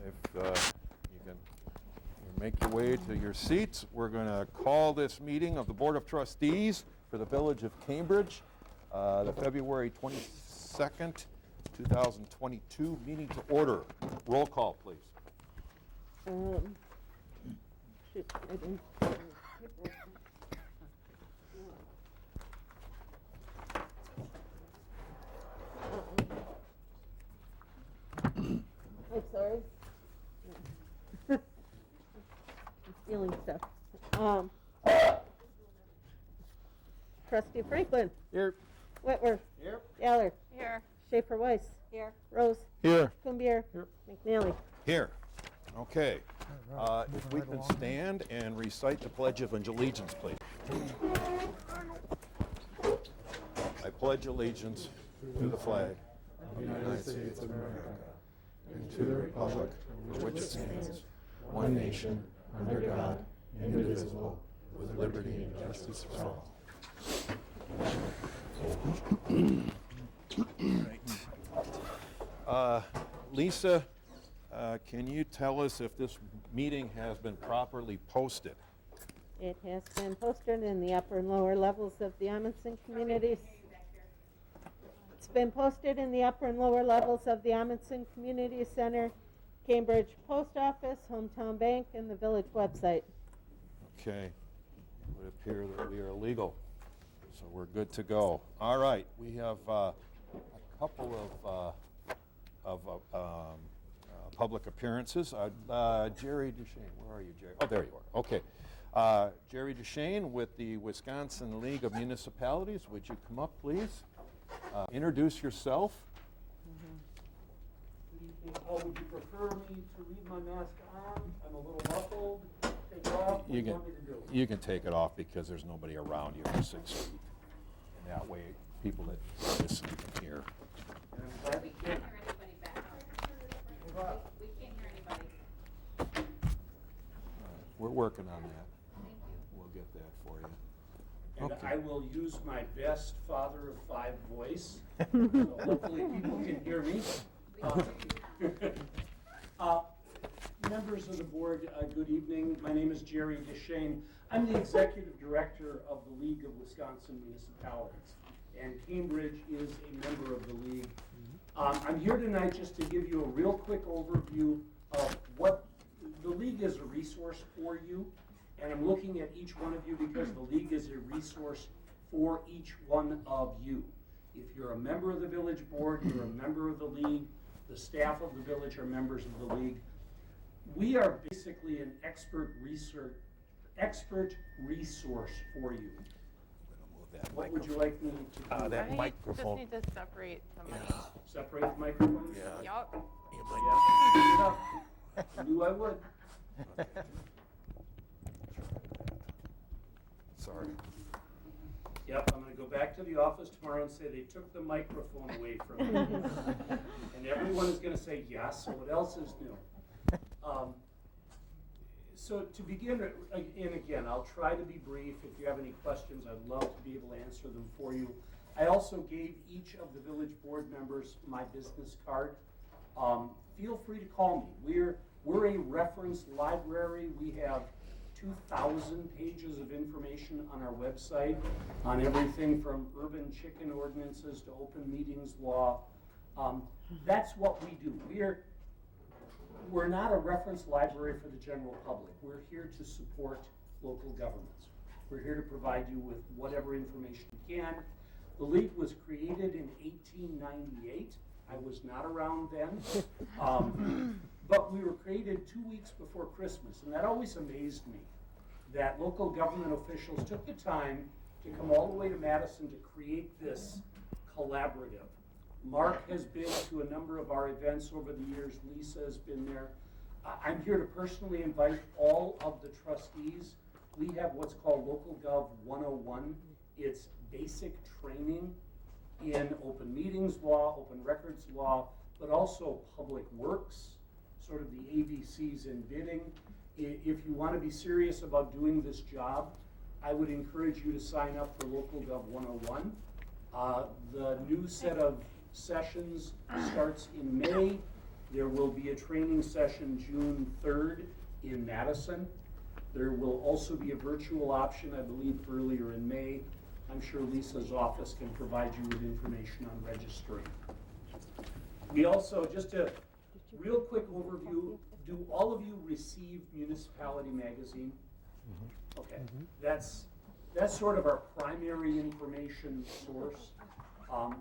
If you can make your way to your seats, we're going to call this meeting of the Board of Trustees for the Village of Cambridge, the February 22nd, 2022 meeting to order. Roll call, please. Shoot, I didn't. I'm sorry. I'm stealing stuff. Trustee Franklin. Here. Whitworth. Here. Galler. Here. Schaefer-Weiss. Here. Rose. Here. Cumbier. Here. McNally. Here. Okay. If we can stand and recite the Pledge of Allegiance, please. I pledge allegiance to the flag of the United States of America and to the republic for which it stands, one nation, under God, indivisible, with liberty and justice for all. Lisa, can you tell us if this meeting has been properly posted? It has been posted in the upper and lower levels of the Amundsen communities. It's been posted in the upper and lower levels of the Amundsen Community Center, Cambridge Post Office, Hometown Bank, and the village website. Okay. It would appear that we are legal, so we're good to go. All right. We have a couple of public appearances. Jerry Duchesne, where are you, Jerry? Oh, there you are. Okay. Jerry Duchesne with the Wisconsin League of Municipalities. Would you come up, please? Introduce yourself. Good evening. Would you prefer me to leave my mask on? I'm a little muffled. Take it off. What do you want me to do? You can take it off because there's nobody around you for 6 feet. And that way, people that listen can hear. And I'm glad We to can't hear. hear anybody back home. We can't hear anybody. We're working on that. Thank you. We'll get that for you. And Okay. I will use my best father of five voice, so hopefully people can hear me. Members of the board, good evening. My name is Jerry Duchesne. I'm the executive director of the League of Wisconsin Municipalities, and Cambridge is a member of the league. I'm here tonight just to give you a real quick overview of what the league is, a resource for you. And I'm looking at each one of you because the league is a resource for each one of you. If you're a member of the village board, you're a member of the league, the staff of the village are members of the league. We are basically an expert resource for you. What would you like me to do? I That think microphone. you just need to separate somebody. Separate the microphones? Yeah. Yup. Yeah. I knew I would. Sorry. Yep, I'm gonna go back to the office tomorrow and say they took the microphone away from me. And everyone is gonna say, yes, so what else is new? So to begin, and again, I'll try to be brief. If you have any questions, I'd love to be able to answer them for you. I also gave each of the village board members my business card. Feel free to call me. We're a reference library. We have 2,000 pages of information on our website on everything from urban chicken ordinances to open meetings law. That's what we do. We're not a reference library for the general public. We're here to support local governments. We're here to provide you with whatever information we can. The league was created in 1898. I was not around then. But we were created 2 weeks before Christmas, and that always amazed me, that local government officials took the time to come all the way to Madison to create this collaborative. Mark has been to a number of our events over the years. Lisa has been there. I'm here to personally invite all of the trustees. We have what's called Local Gov 101. It's basic training in open meetings law, open records law, but also public works, sort of the ABCs in bidding. If you want to be serious about doing this job, I would encourage you to sign up for Local Gov 101. The new set of sessions starts in May. There will be a training session June 3rd in Madison. There will also be a virtual option, I believe, earlier in May. I'm sure Lisa's office can provide you with information on registering. We also, just a real quick overview, do all of you receive Municipality Magazine? Okay, that's sort of our primary information source.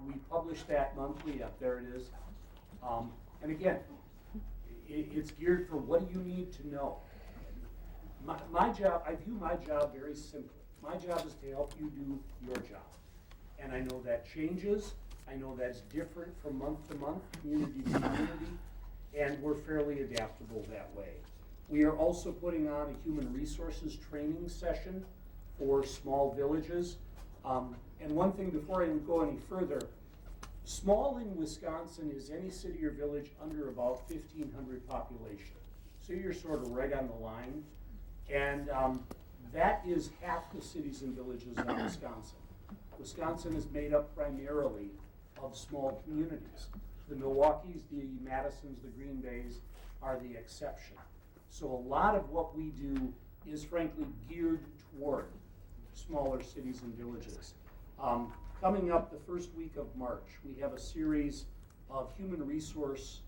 We publish that monthly, there it is. And again, it's geared for what do you need to know. My job, I view my job very simply. My job is to help you do your job. And I know that changes. I know that's different from month to month, community to community, and we're fairly adaptable that way. We are also putting on a human resources training session for small villages. And one thing before I go any further, small in Wisconsin is any city or village under about 1,500 population. So you're sort of right on the line. And that is half the cities and villages in Wisconsin. Wisconsin is made up primarily of small communities. The Milwaukees, the Madisons, the Green Bays are the exception. So a lot of what we do is frankly geared toward smaller cities and villages. Coming up the first week of March, we have a series of human resource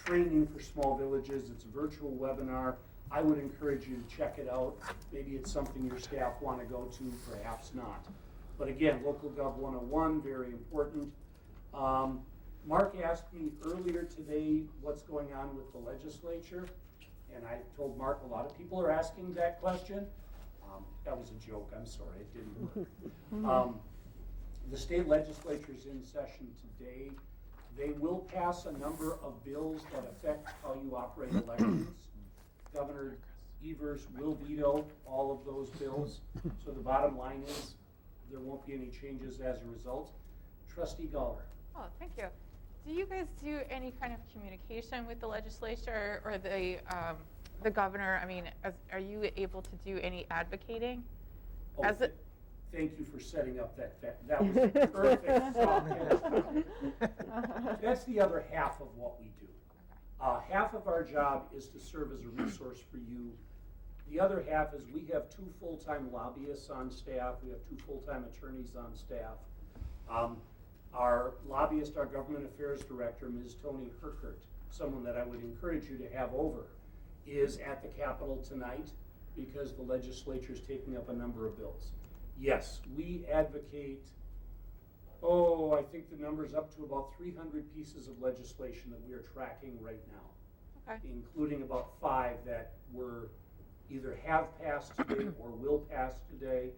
training for small villages. It's a virtual webinar. I would encourage you to check it out. Maybe it's something your staff want to go to, perhaps not. But again, Local Gov 101, very important. Mark asked me earlier today what's going on with the legislature, and I told Mark a lot of people are asking that question. That was a joke, I'm sorry, it didn't work. The state legislature's in session today. They will pass a number of bills that affect how you operate elections. Governor Evers will veto all of those bills. So the bottom line is there won't be any changes as a result. Trustee Galler. Oh, thank you. Do you guys do any kind of communication with the legislature or the governor? I mean, are you able to do any advocating? Oh, thank you for setting up that that was perfect. That's the other half of what we do. Half of our job is to serve as a resource for you. The other half is we have 2 full-time lobbyists on staff. We have 2 full-time attorneys on staff. Our lobbyist, our government affairs director, Ms. Toni Herkert, someone that I would encourage you to have over, is at the Capitol tonight because the legislature is taking up a number of bills. Yes, we advocate, I think the number's up to about 300 pieces of legislation that we are tracking right now, Okay. including about 5 that were either have passed today or will pass today.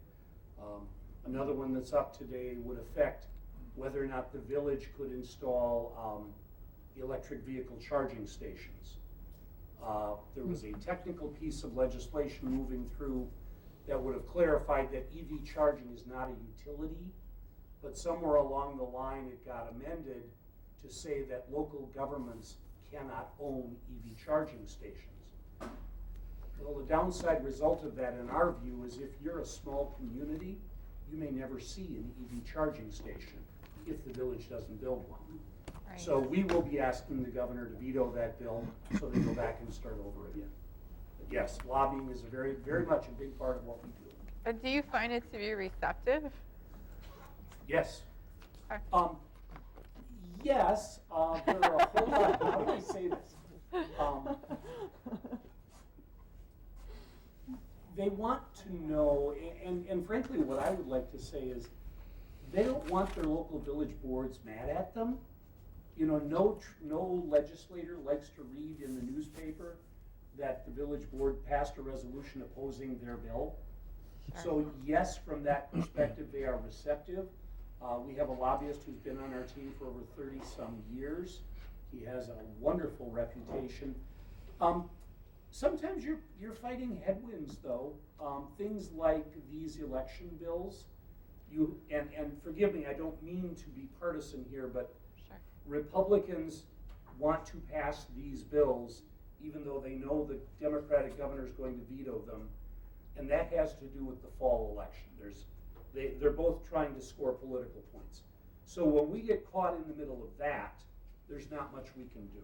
Another one that's up today would affect whether or not the village could install electric vehicle charging stations. There was a technical piece of legislation moving through that would have clarified that EV charging is not a utility, but somewhere along the line it got amended to say that local governments cannot own EV charging stations. Well, the downside result of that, in our view, is if you're a small community, you may never see an EV charging station if the village doesn't build one. Right. So we will be asking the governor to veto that bill so they go back and start over again. But yes, lobbying is a very, very much a big part of what we do. But do you find it to be receptive? Yes. Okay. Yes, there are a whole lot, how do I say this? They want to know, and frankly what I would like to say is, they don't want their local village boards mad at them. You know, no legislator likes to read in the newspaper that the village board passed a resolution opposing their bill. Sure. So yes, from that perspective, they are receptive. We have a lobbyist who's been on our team for over 30-some years. He has a wonderful reputation. Sometimes you're fighting headwinds, though. Things like these election bills. And forgive me, I don't mean to be partisan here, but Sure. Republicans want to pass these bills even though they know the Democratic governor is going to veto them. And that has to do with the fall election. They're both trying to score political points. So when we get caught in the middle of that, there's not much we can do.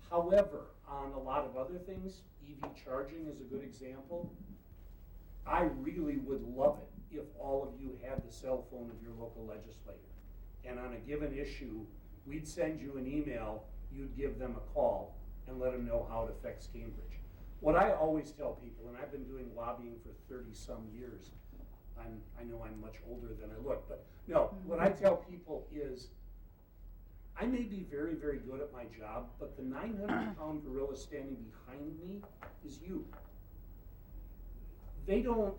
However, on a lot of other things, EV charging is a good example. I really would love it if all of you had the cell phone of your local legislator. And on a given issue, we'd send you an email, you'd give them a call and let them know how it affects Cambridge. What I always tell people, and I've been doing lobbying for 30-some years, I know I'm much older than I look, but no, what I tell people is, I may be very, very good at my job, but the 900-pound gorilla standing behind me is you. They deal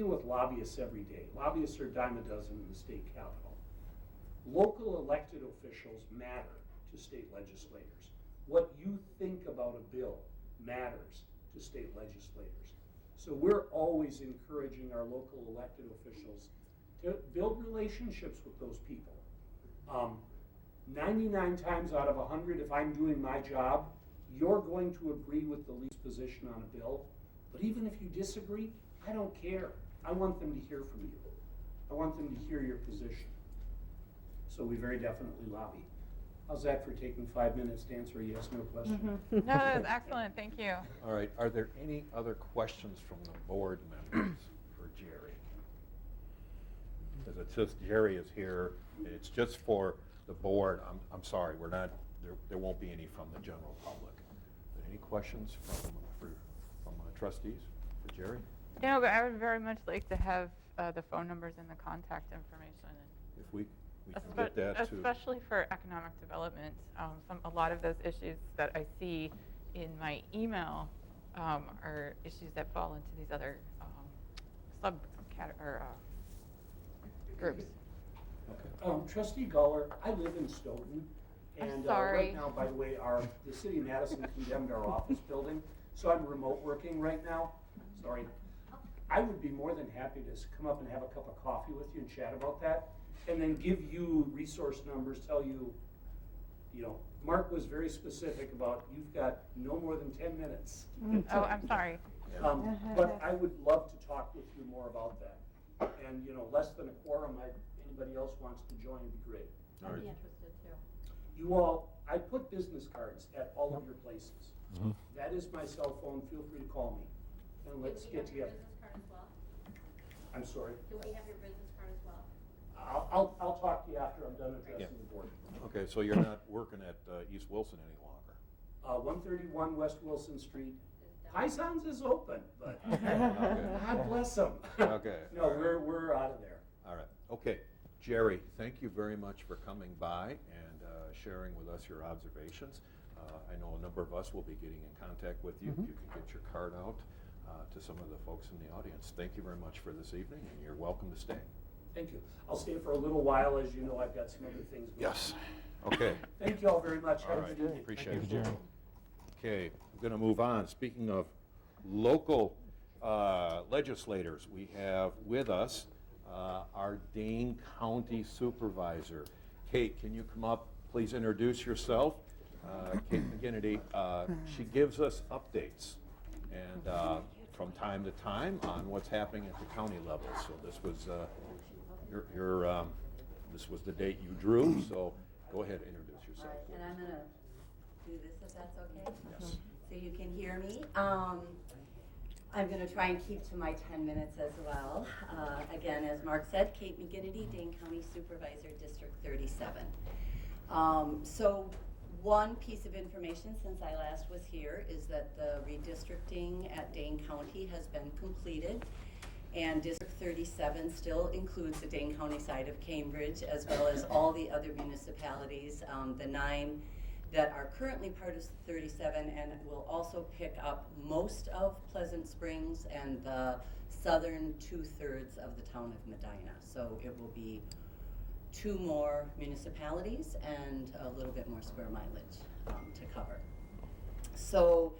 with lobbyists every day. Lobbyists are a dime a dozen in the state capitol. Local elected officials matter to state legislators. What you think about a bill matters to state legislators. So we're always encouraging our local elected officials to build relationships with those people. 99 times out of 100, if I'm doing my job, you're going to agree with the least position on a bill. But even if you disagree, I don't care. I want them to hear from you. I want them to hear your position. So we very definitely lobby. How's that for taking 5 minutes to answer a yes, no question? No, that's excellent. Thank you. All right, are there any other questions from the board members for Jerry? Because it's just, Jerry is here, and it's just for the board. I'm sorry, we're not, there won't be any from the general public. Any questions from trustees for Jerry? You know, but I would very much like to have the phone numbers and the contact information. If we can get that to. Especially for economic development. A lot of those issues that I see in my email are issues that fall into these other groups. Okay. Trustee Guller, I live in Stoughton. I'm And sorry. right now, by the way, the city of Madison condemned our office building, so I'm remote working right now. Sorry. I would be more than happy to come up and have a cup of coffee with you and chat about that, and then give you resource numbers, tell you, Mark was very specific about you've got no more than 10 minutes. Oh, I'm sorry. But I would love to talk with you more about that. And, less than a quorum, anybody else wants to join, would be great. All right. interested too. You all, I put business cards at all of your places. Mhm. That is my cell phone. Feel free to call me. And let's get together. Do we have your business card as well? I'm sorry. Do we have your business card as well? I'll talk to you after I'm done addressing the board. Okay, so you're not working at East Wilson any longer? 131 West Wilson Street. Pisons is open, but Okay. God bless them. Okay. No, we're out of there. All right, okay. Jerry, thank you very much for coming by and sharing with us your observations. I know a number of us will be getting in contact with you. If you can get your card out to some of the folks in the audience. Thank you very much for this evening, and you're welcome to stay. Thank you. I'll stay for a little while. As you know, I've got some other things going on. Yes. Okay. Thank you all very much. All Have a right, good evening. appreciate it. Okay, I'm going to move on. Speaking of local legislators, we have with us our Dane County Supervisor. Kate, can you come up, please introduce yourself? Kate McGinnity, she gives us updates and from time to time on what's happening at the county level. So this was this was the date you drew, so go ahead, introduce All yourself. right, and I'm gonna do this if that's okay? Yes. So you can hear me. I'm gonna try and keep to my 10 minutes as well. Again, as Mark said, Kate McGinnity, Dane County Supervisor, District 37. So one piece of information since I last was here is that the redistricting at Dane County has been completed. And District 37 still includes the Dane County side of Cambridge, as well as all the other municipalities, the 9 that are currently part of 37, and will also pick up most of Pleasant Springs and the southern 2/3 of the town of Medina. So it will be 2 more municipalities and a little bit more square mileage to cover. So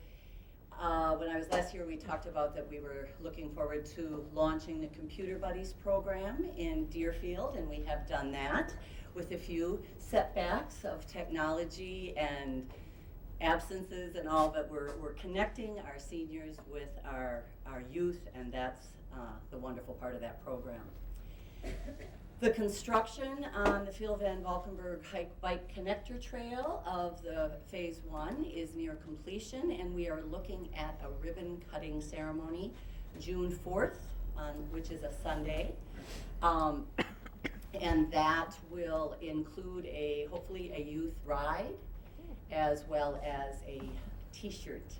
when I was last here, we talked about that we were looking forward to launching the Computer Buddies program in Deerfield, and we have done that with a few setbacks of technology and absences and all, but we're connecting our seniors with our youth, and that's the wonderful part of that program. The construction on the Phil Van Valkenburg Hike Bike Connector Trail of the Phase 1 is near completion, and we are looking at a ribbon cutting ceremony June 4th, which is a Sunday. And that will include hopefully a youth ride, as well as a t-shirt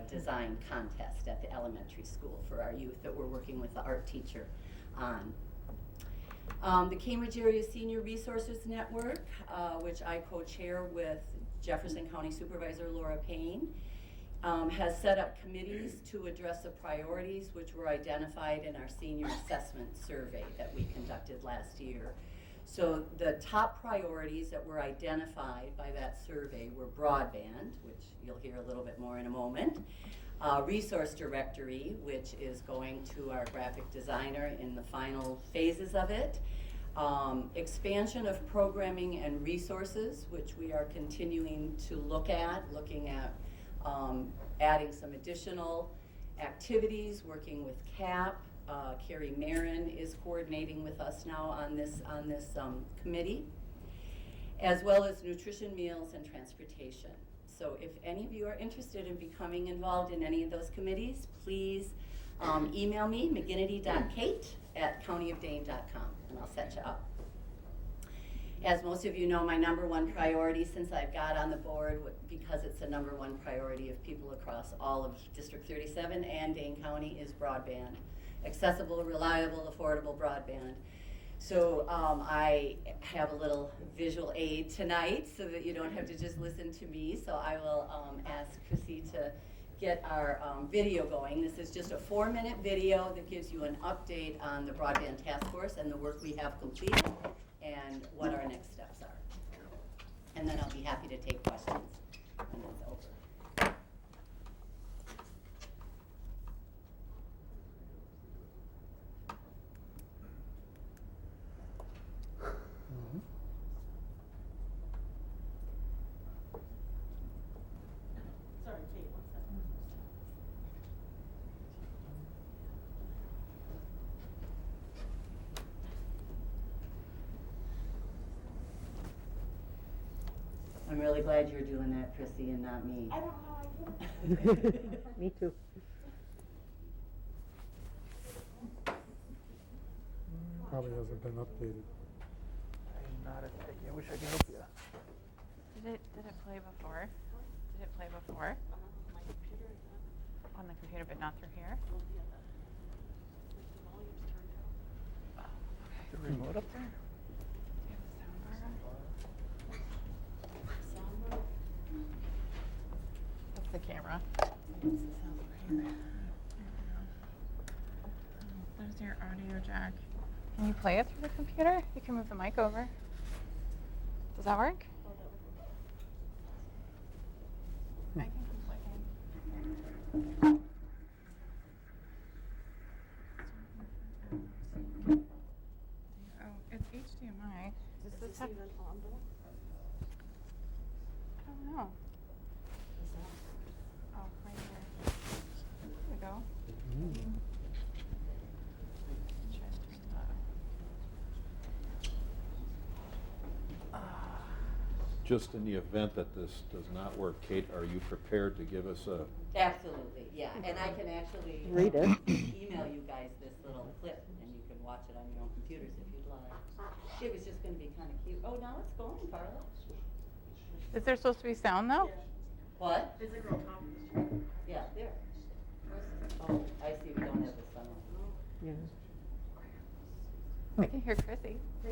design contest at the elementary school for our youth that we're working with the art teacher on. The Cambridge Area Senior Resources Network, which I co-chair with Jefferson County Supervisor Laura Payne, has set up committees to address the priorities which were identified in our senior assessment survey that we conducted last year. So the top priorities that were identified by that survey were broadband, which you'll hear a little bit more in a moment, resource directory, which is going to our graphic designer in the final phases of it, expansion of programming and resources, which we are continuing to looking at adding some additional activities, working with CAP. Carrie Marin is coordinating with us now on this committee, as well as nutrition, meals, and transportation. So if any of you are interested in becoming involved in any of those committees, please email me, mcginnity.kate@countyofdane.com, and I'll set you up. As most of you know, my #1 priority since I've got on the board, because it's the #1 priority of people across all of District 37 and Dane County, is broadband. Accessible, reliable, affordable broadband. So I have a little visual aid tonight so that you don't have to just listen to me. So I will ask Chrissy to get our video going. This is just a 4-minute video that gives you an update on the Broadband Task Force and the work we have completed and what our next steps are. And then I'll be happy to take questions when it's over. I'm really glad you're doing that, Chrissy, and not me. I don't know, I didn't. Me too. Probably hasn't been updated. I'm not a techie. I wish I could help you. Did it play before? Did it play before? On the computer, but not through here? The remote up there? Do you have the sound bar on? That's the camera. There's your audio jack. Can you play it through the computer? You can move the mic over. Does that work? I can play it. Oh, it's HDMI. Does this have? I don't know. Oh, right here. There we go. Try to turn that. Just in the event that this does not work, Kate, are you prepared to give us a, Absolutely, yeah. And I can actually Read it. email you guys this little clip, and you can watch it on your own computers if you'd like. It was just going to be kind of cute. Oh, now it's going, Carla. Is there supposed to be sound though? What? There's a girl talking. Yeah, there. Oh, I see. We don't have the sun on. Yeah. I can hear Chrissy. I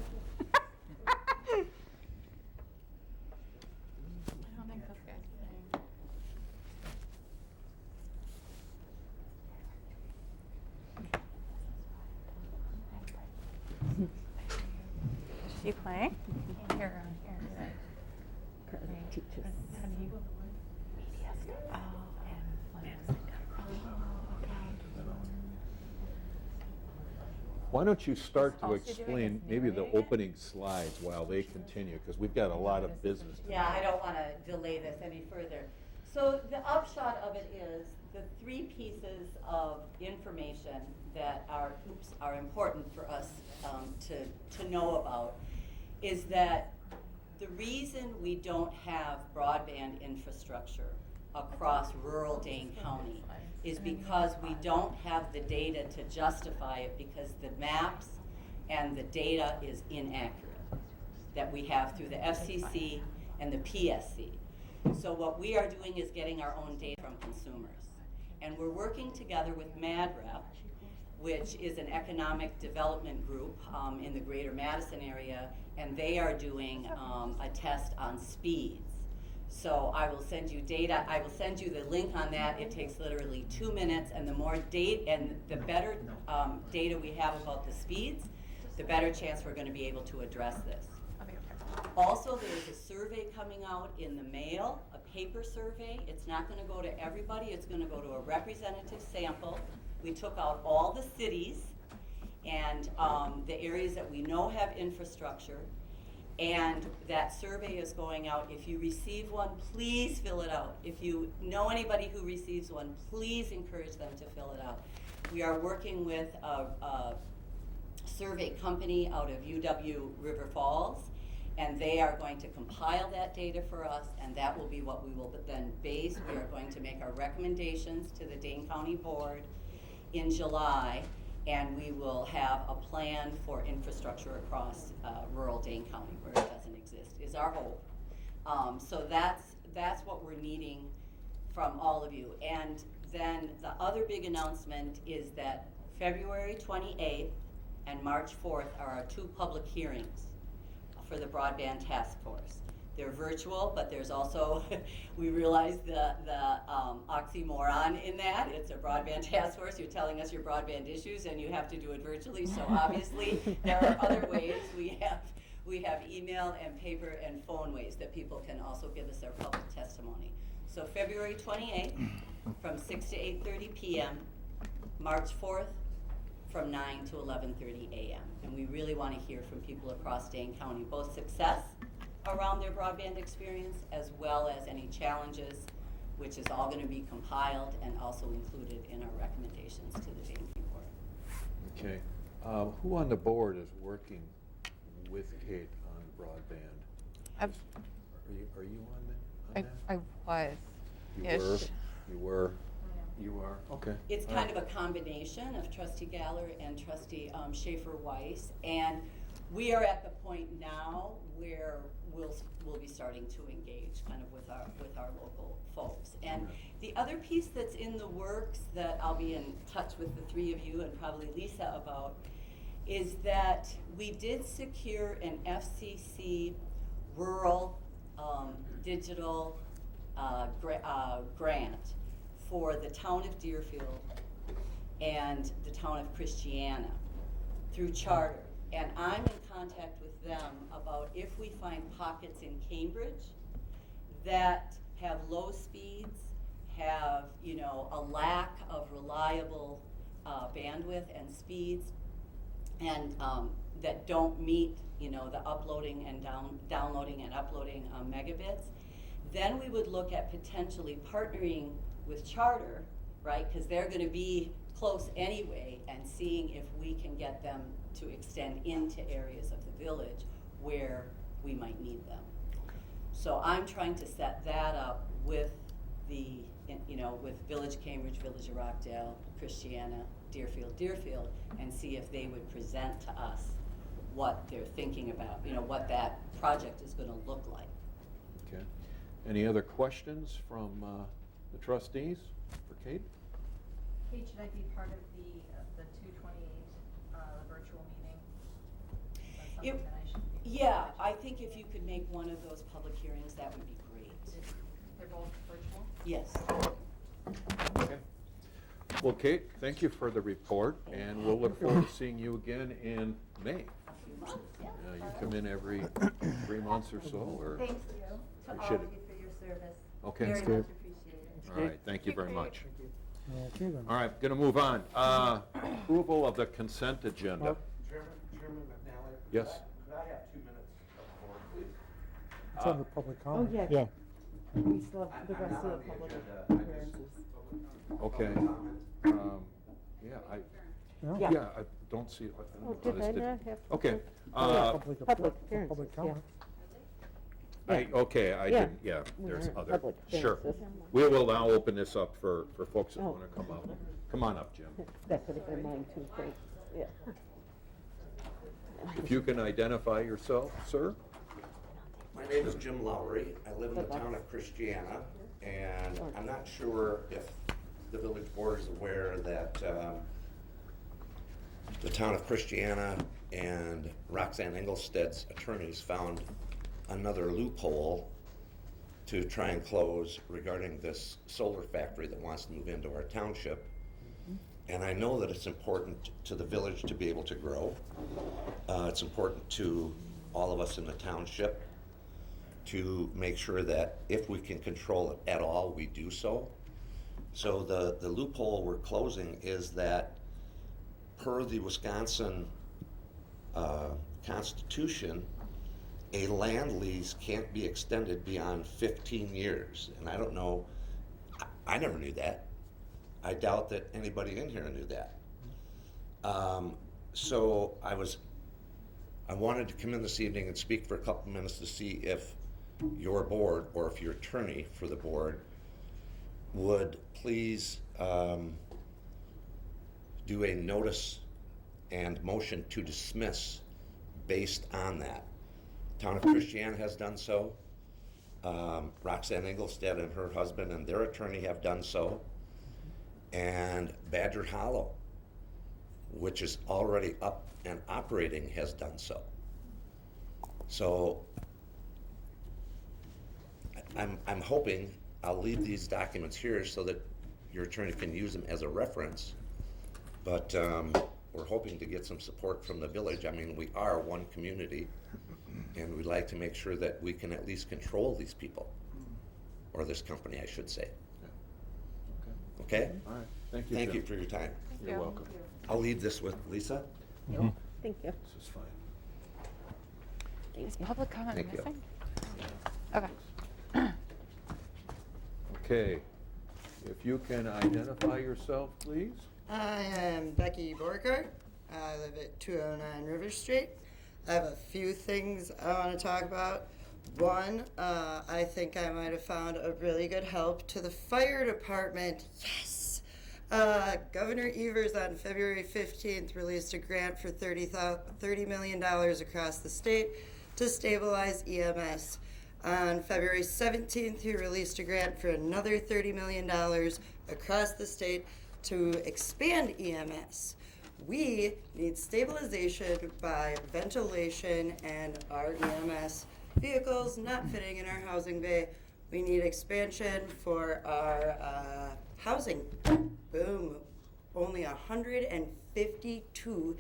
don't think this guy's playing. Is she playing? Here, here. Teachers. How do you? Media stuff. Oh, and why don't you start to All she's doing explain is maybe the narrating it? opening slides while they continue, because we've got a lot of business to do. Yeah, I don't want to delay this any further. So the upshot of it is the three pieces of information that are important for us to know about is that the reason we don't have broadband infrastructure across rural Dane County is because we don't have the data to justify it, because the maps and the data is inaccurate that we have through the FCC and the PSC. So what we are doing is getting our own data from consumers. And we're working together with MADREP, which is an economic development group in the greater Madison area, and they are doing a test on speeds. So I will send you data. I will send you the link on that. It takes literally 2 minutes, and the more data and the better data we have about the speeds, the better chance we're going to be able to address this. Also, there's a survey coming out in the mail, a paper survey. It's not going to go to everybody. It's going to go to a representative sample. We took out all the cities and the areas that we know have infrastructure. And that survey is going out. If you receive one, please fill it out. If you know anybody who receives one, please encourage them to fill it out. We are working with a survey company out of UW River Falls, and they are going to compile that data for us, and that will be what we will then base. We are going to make our recommendations to the Dane County Board in July, and we will have a plan for infrastructure across rural Dane County where it doesn't exist, is our hope. So that's what we're needing from all of you. And then the other big announcement is that February 28th and March 4th are our 2 public hearings for the Broadband Task Force. They're virtual, but there's also, we realize the oxymoron in that. It's a broadband task force. You're telling us your broadband issues and you have to do it virtually. So obviously there are other ways. We have email and paper and phone ways that people can also give us their public testimony. So February 28th from 6 to 8:30 p.m., March 4th from 9 to 11:30 a.m. And we really want to hear from people across Dane County, both success around their broadband experience as well as any challenges, which is all going to be compiled and also included in our recommendations to the Dane County Board. Okay. Who on the board is working with Kate on broadband? Are you on that? I was. You were? You are? Okay. It's All kind right. of a combination of Trustee Galler and Trustee Schaefer-Weiss, and we are at the point now where we'll be starting to engage kind of with our local folks. And the other piece that's in the works that I'll be in touch with the 3 of you and probably Lisa about is that we did secure an FCC rural digital grant for the town of Deerfield and the town of Christiana through Charter. And I'm in contact with them about if we find pockets in Cambridge that have low speeds, have, you know, a lack of reliable bandwidth and speeds, and that don't meet, you know, the uploading and downloading and uploading megabits, then we would look at potentially partnering with Charter, right? Because they're going to be close anyway, and seeing if we can get them to extend into areas of the village where we might need them. So I'm trying to set that up with the, you know, with Village Cambridge, Village of Rockdale, Christiana, Deerfield, and see if they would present to us what they're thinking about, you know, what that project is going to look like. Okay. Any other questions from the trustees for Kate? Kate, should I be part of the 228 virtual meeting? Is that something that I should be? Yeah, I think if you could make one of those public hearings, that would be great. They're both virtual? Yes. Okay. Well, Kate, thank you for the report, and we'll look forward to seeing you again in May. A few months, yeah. You come in every 3 months or so, or? Thank you to all Appreciate of it. you for your service. Okay. Very That's much appreciated. All right, thank you very much. Okay then. All right, going to move on. Approval of the consent agenda. Chairman McNally? Yes. Could I have 2 minutes of the board, please? It's under public comment. yeah. Yeah. We still have the rest of the public appearances. Okay. Yeah, No? yeah, I don't see. Oh, did I not have? Okay. Public Public appearances, yeah. comment. Okay, I Yeah. didn't, yeah, We there's weren't other, public sure. appearances. We will now open this up for folks that Oh. want to come up. Come on up, Jim. That could have been mine too, thanks, yeah. If you can identify yourself, sir? My name is Jim Lowry. I live in the town of Christiana, and I'm not sure if the village board is aware that the town of Christiana and Roxanne Engelsted's attorneys found another loophole to try and close regarding this solar factory that wants to move into our township. And I know that it's important to the village to be able to grow. It's important to all of us in the township to make sure that if we can control it at all, we do so. So the loophole we're closing is that per the Wisconsin Constitution, a land lease can't be extended beyond 15 years. And I don't know, I never knew that. I doubt that anybody in here knew that. So I wanted to come in this evening and speak for a couple minutes to see if your board, or if your attorney for the board, would please do a notice and motion to dismiss based on that. Town of Christiana has done so. Roxanne Engelstad and her husband and their attorney have done so. And Badger Hollow, which is already up and operating, has done so. So I'm hoping, I'll leave these documents here so that your attorney can use them as a reference, but we're hoping to get some support from the village. I mean, we are one community, and we'd like to make sure that we can at least control these people, or this company, I should say. Okay? All right, thank you, Thank Jim. you for your time. Thank You're you. welcome. I'll leave this with Lisa. Thank you. This is fine. Is public comment Thank you. missing? Okay. Okay, if you can identify yourself, please? I am Becky Borkert. I live at 209 River Street. I have a few things I want to talk about. One, I think I might have found a really good help to the fire department. Yes! Governor Evers on February 15th released a grant for $30 million across the state to stabilize EMS. On February 17th, he released a grant for another $30 million across the state to expand EMS. We need stabilization by ventilation and our EMS vehicles not fitting in our housing bay. We need expansion for our housing. Boom. Only 152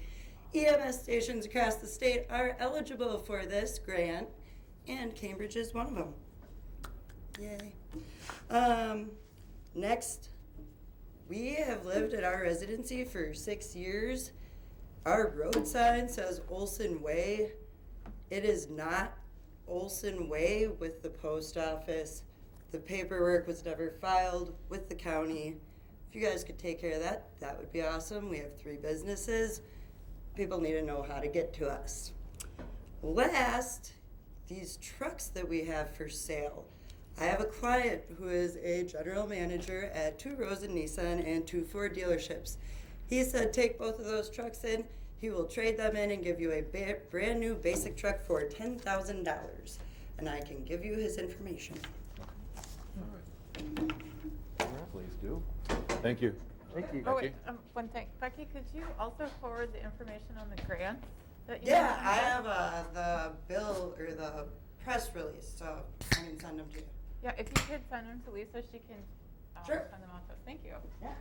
EMS stations across the state are eligible for this grant, and Cambridge is one of them. Yay. Next, we have lived at our residency for 6 years. Our road sign says Olson Way. It is not Olson Way with the post office. The paperwork was never filed with the county. If you guys could take care of that, that would be awesome. We have 3 businesses. People need to know how to get to us. Last, these trucks that we have for sale. I have a client who is a general manager at 2 Rosen Nissan and 2 Ford dealerships. He said take both of those trucks in. He will trade them in and give you a brand new basic truck for $10,000. And I can give you his information. Please do. Thank you. Thank you. Oh, wait, Becky? one thing. Becky, could you also forward the information on the grant that you Yeah, mentioned? I have the bill or the press release, so I can send them to you. Yeah, if you could send them to Lisa, she can Sure. send them on to us. Thank you. Yeah.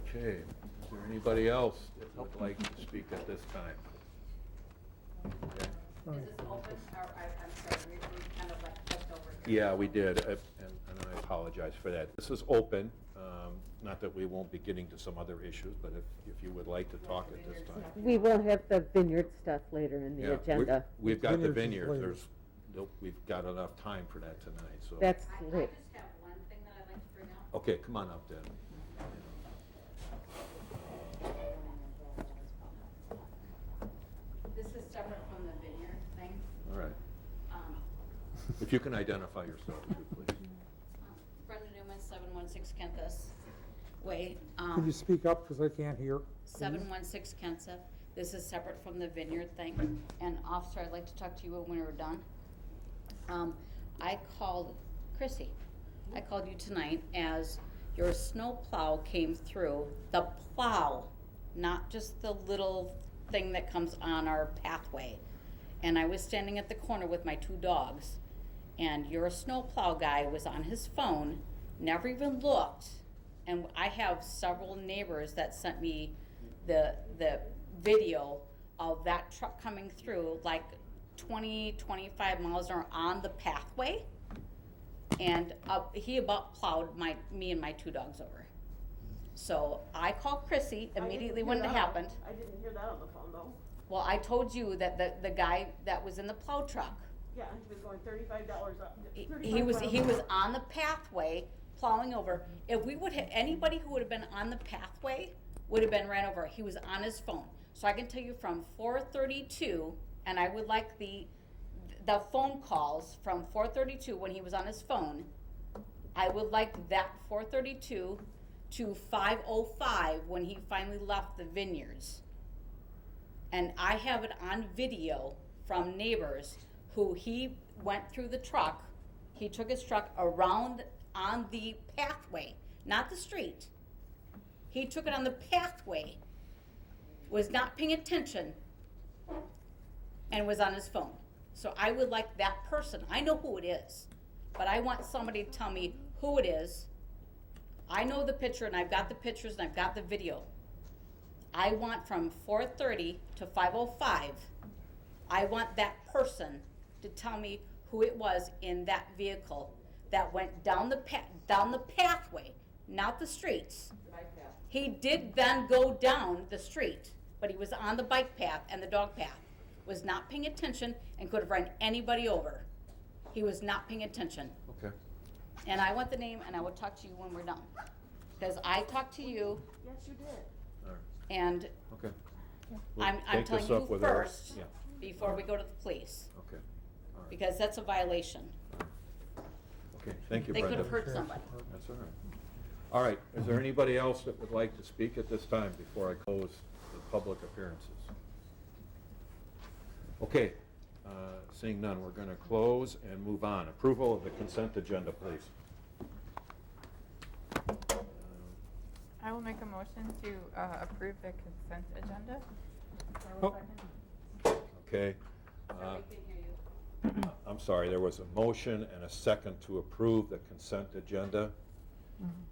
Okay, is there anybody else that would like to speak at this time? Okay. Is this open, or, I'm sorry, we kind of like flipped over here. Yeah, we did, and I apologize for that. This is open, not that we won't be getting to some other issues, but if you would like to talk at this time. We will have the vineyard stuff later in Yeah, the agenda. We've got the Vineyards is vineyard, later. there's we've got enough time for that tonight, so. That's I lit. just have one thing that I'd like to bring up. Okay, come on up then. This is separate from the vineyard thing. All right. Um, If you can identify yourself, too, please. Brenda Newman, 716 Kenthus Way. Could you speak up, because I can't hear? please? 716 Kentsa. This is separate from the vineyard thing. And officer, I'd like to talk to you when we're done. I called Chrissy. I called you tonight as your snow plow came through. The plow, not just the little thing that comes on our pathway. And I was standing at the corner with my 2 dogs. And your snow plow guy was on his phone, never even looked. And I have several neighbors that sent me the video of that truck coming through, like 20, 25 miles an hour on the pathway. And he about plowed me and my 2 dogs over. So I called Chrissy immediately when it happened. I didn't hear that on the phone though. Well, I told you that the guy that was in the plow truck, Yeah, he was going $35 up. he was on the pathway plowing over. If we would have, anybody who would have been on the pathway would have been ran over. He was on his phone. So I can tell you from 4:32, and I would like the phone calls from 4:32 when he was on his phone. I would like that 4:32 to 5:05 when he finally left the vineyards. And I have it on video from neighbors who he went through the truck. He took his truck around on the pathway, not the street. He took it on the pathway, was not paying attention, and was on his phone. So I would like that person, I know who it is, but I want somebody to tell me who it is. I know the picture, and I've got the pictures, and I've got the video. I want from 4:30 to 5:05, I want that person to tell me who it was in that vehicle that went down the pathway, not the streets. He did then go down the street, but he was on the bike path and the dog path, was not paying attention and could have run anybody over. He was not paying attention. Okay. And I want the name, and I will talk to you when we're done. Because I talked to you, Yes, you did. All right. and Okay. We'll I'm take telling this up you with our- first Yeah, before we go to the police, okay. All right. because that's a violation. Okay, thank you, They Brenda. could have hurt somebody. That's all right. All right, is there anybody else that would like to speak at this time before I close the public appearances? Okay, seeing none, we're going to close and move on. Approval of the consent agenda, please. I will make a motion to approve the consent agenda. Oh. Okay. I'm sorry, there was a motion and a second to approve the consent agenda.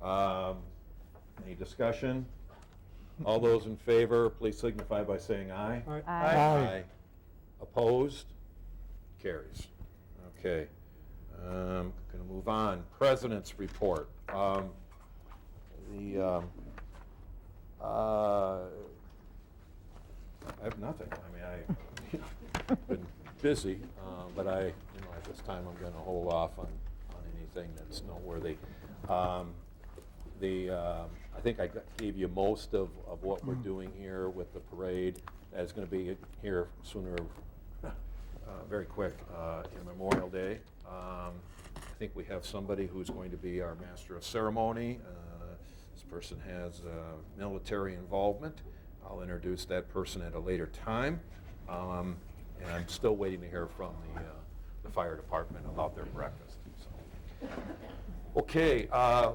Any discussion? All those in favor, please signify by saying aye. Aye. Opposed? Carries. Okay. Going to move on. President's report. I have nothing. I mean, I've been busy, but at this time, I'm going to hold off on anything that's noteworthy. I think I gave you most of what we're doing here with the parade. That's going to be here sooner, very quick, in Memorial Day. I think we have somebody who's going to be our master of ceremony. This person has military involvement. I'll introduce that person at a later time. And I'm still waiting to hear from the fire department about their breakfast. So. Okay,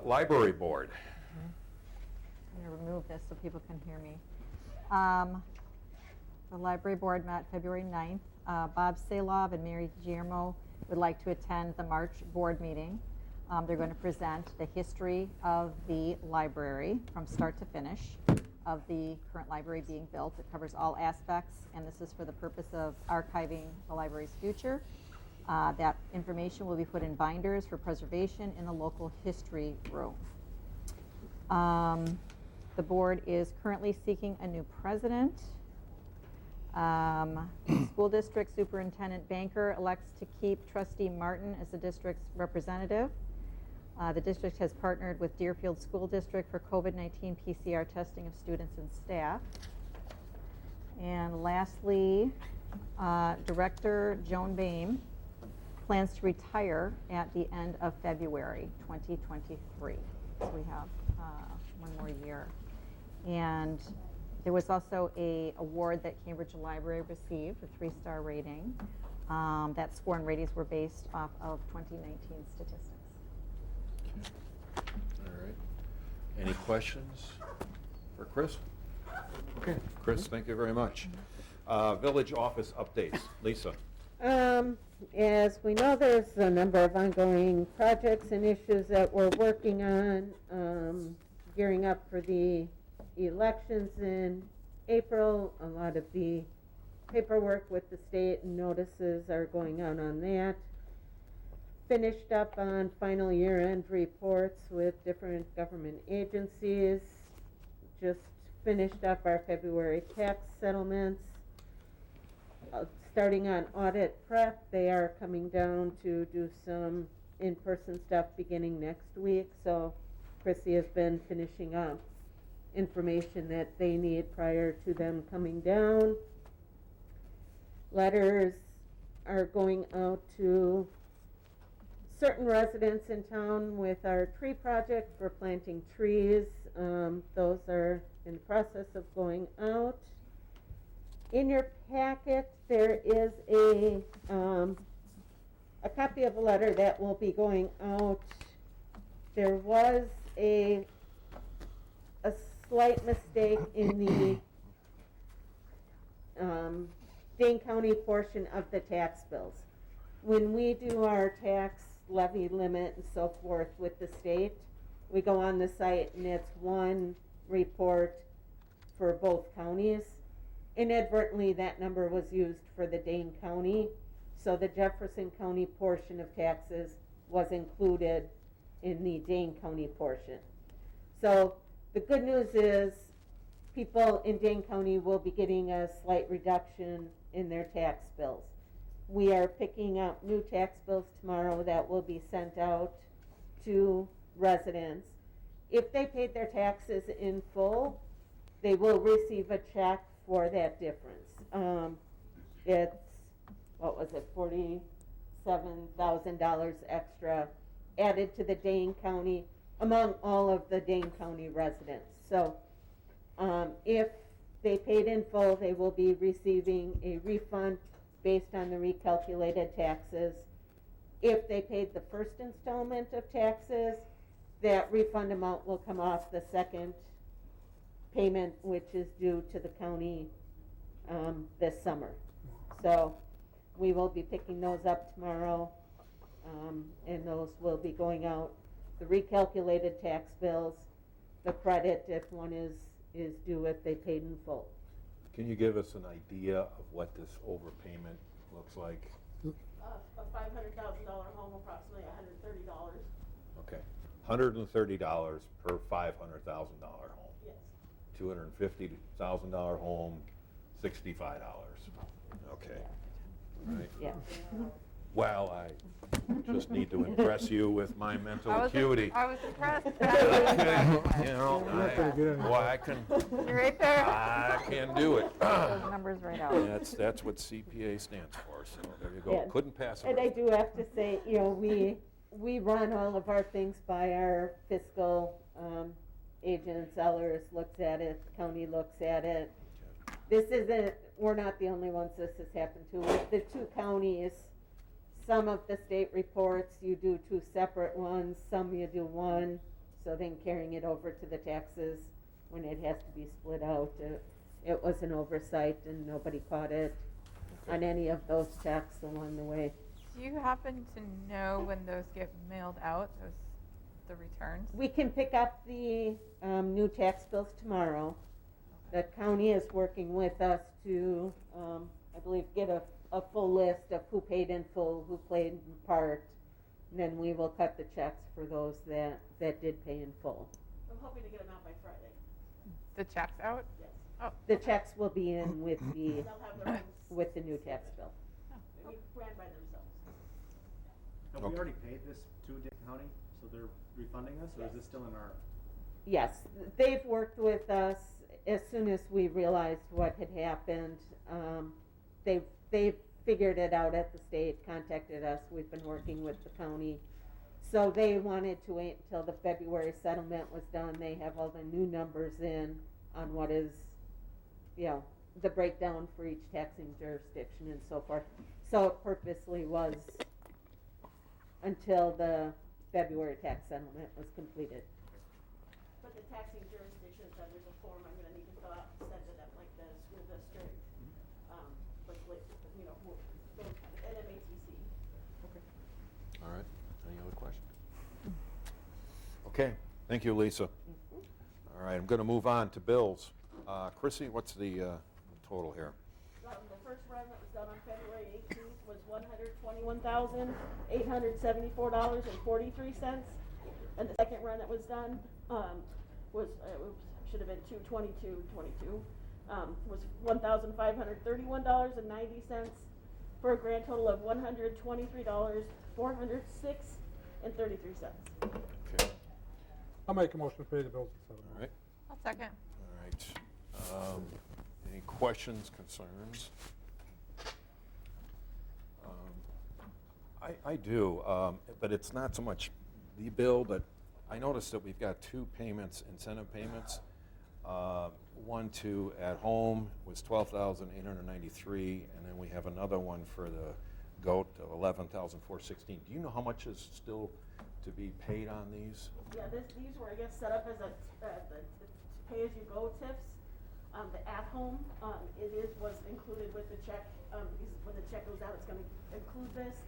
library board. I'm going to remove this so people can hear me. The library board met February 9th. Bob Salov and Mary Guillermo would like to attend the March board meeting. They're going to present the history of the library from start to finish of the current library being built. It covers all aspects, and this is for the purpose of archiving the library's future. That information will be put in binders for preservation in the local history room. The board is currently seeking a new president. School district superintendent Banker elects to keep trustee Martin as the district's representative. The district has partnered with Deerfield School District for COVID-19 PCR testing of students and staff. And lastly, Director Joan Boehm plans to retire at the end of February 2023. So we have one more year. And there was also an award that Cambridge Library received, a 3-star rating. That score and ratings were based off of 2019 statistics. All right. Any questions for Chris? Okay, Chris, thank you very much. Village office updates. Lisa? As we know, there's a number of ongoing projects and issues that we're working on, gearing up for the elections in April. A lot of the paperwork with the state and notices are going out on that. Finished up on final year-end reports with different government agencies. Just finished up our February tax settlements. Starting on audit prep, they are coming down to do some in-person stuff beginning next week. So Chrissy has been finishing up information that they need prior to them coming down. Letters are going out to certain residents in town with our tree project for planting trees. Those are in the process of going out. In your packet, there is a copy of a letter that will be going out. There was a slight mistake in the Dane County portion of the tax bills. When we do our tax levy limit and so forth with the state, we go on the site and it's one report for both counties. Inadvertently, that number was used for the Dane County, so the Jefferson County portion of taxes was included in the Dane County portion. So the good news is people in Dane County will be getting a slight reduction in their tax bills. We are picking up new tax bills tomorrow that will be sent out to residents. If they paid their taxes in full, they will receive a check for that difference. It's, what was it, $47,000 extra added to the Dane County, among all of the Dane County residents. So if they paid in full, they will be receiving a refund based on the recalculated taxes. If they paid the first installment of taxes, that refund amount will come off the second payment, which is due to the county this summer. So we will be picking those up tomorrow, and those will be going out. The recalculated tax bills, the credit if one is due if they paid in full. Can you give us an idea of what this overpayment looks like? A $500,000 home, approximately $130. Okay, $130 per $500,000 home. Yes. $250,000 home, $65. Okay, all right. Yeah. Well, I just need to impress you with my mental acuity. I was impressed. You know, I can, You're right there. I can do it. Those numbers right out. That's what CPA stands for, so there you go. Yeah. Couldn't pass it. And I do have to say, you know, we run all of our things by our fiscal agent. Zellers looks at it, the county looks at it. This isn't, we're not the only ones this has happened to. With the two counties, some of the state reports, you do two separate ones, some you do one, so then carrying it over to the taxes when it has to be split out. It was an oversight and nobody caught it on any of those checks along the way. Do you happen to know when those get mailed out, the returns? We can pick up the new tax bills tomorrow. The county is working with us to, I believe, get a full list of who paid in full, who paid in part, and then we will cut the checks for those that did pay in full. I'm hoping to get them out by Friday. The checks out? Yes. Oh, The checks will be in with the, They'll have their own, with the new tax bill. they ran by themselves. Have we already paid this to Dane County, so they're refunding us, or is this still in our? Yes, they've worked with us as soon as we realized what had happened. They figured it out at the state, contacted us, we've been working with the county. So they wanted to wait until the February settlement was done. They have all the new numbers in on what is, you know, the breakdown for each taxing jurisdiction and so forth. So it purposely was until the February tax settlement was completed. But the taxing jurisdictions, there's a form I'm gonna need to fill out and send to them, like the school district, like, you know, those kind of, NMATC. All right, any other questions? Okay, thank you, Lisa. All right, I'm going to move on to bills. Chrissy, what's the total here? The first run that was done on February 18th was $121,874.43. And the second run that was done, was, should have been $222.22, was $1,531.90 for a grand total of $123,406.33. Okay, I'll make a motion to pay the bills and all settlement. right, I'll second. all right. Any questions, concerns? I do, but it's not so much the bill, but I noticed that we've got two payments, incentive payments. One to At Home was $12,893, and then we have another one for the GOAT of $11,416. Do you know how much is still to be paid on these? Yeah, these were, I guess, set up as the pay-as-you-go TIFs. The at-home, was included with the check, because when the check goes out, it's gonna include this.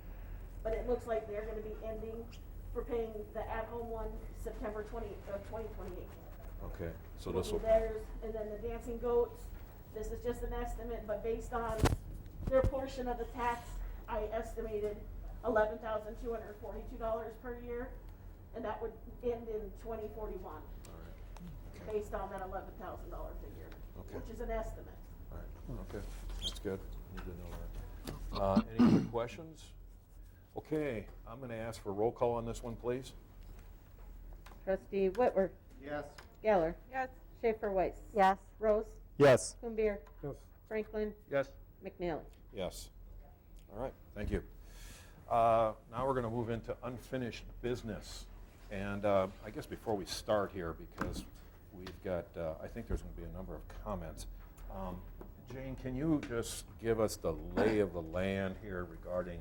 But it looks like they're gonna be ending for paying the at-home one September 2028. Okay, so this will, Theirs, and then the Dancing Goats, this is just an estimate, but based on their portion of the tax, I estimated $11,242 per year, and that would end in 2041, all right, okay, based on that $11,000 figure, Okay. which is an estimate. all right, okay, that's good. Need to know that. Any other questions? Okay, I'm going to ask for a roll call on this one, please. Trustee Whitworth. Yes. Geller. Yes. Schaefer Weiss. Yes. Rose. Yes. Kumbir. Yes. Franklin. Yes. McNally. Yes. All right, thank you. Now we're going to move into unfinished business. And I guess before we start here, because we've got, I think there's going to be a number of comments. Jane, can you just give us the lay of the land here regarding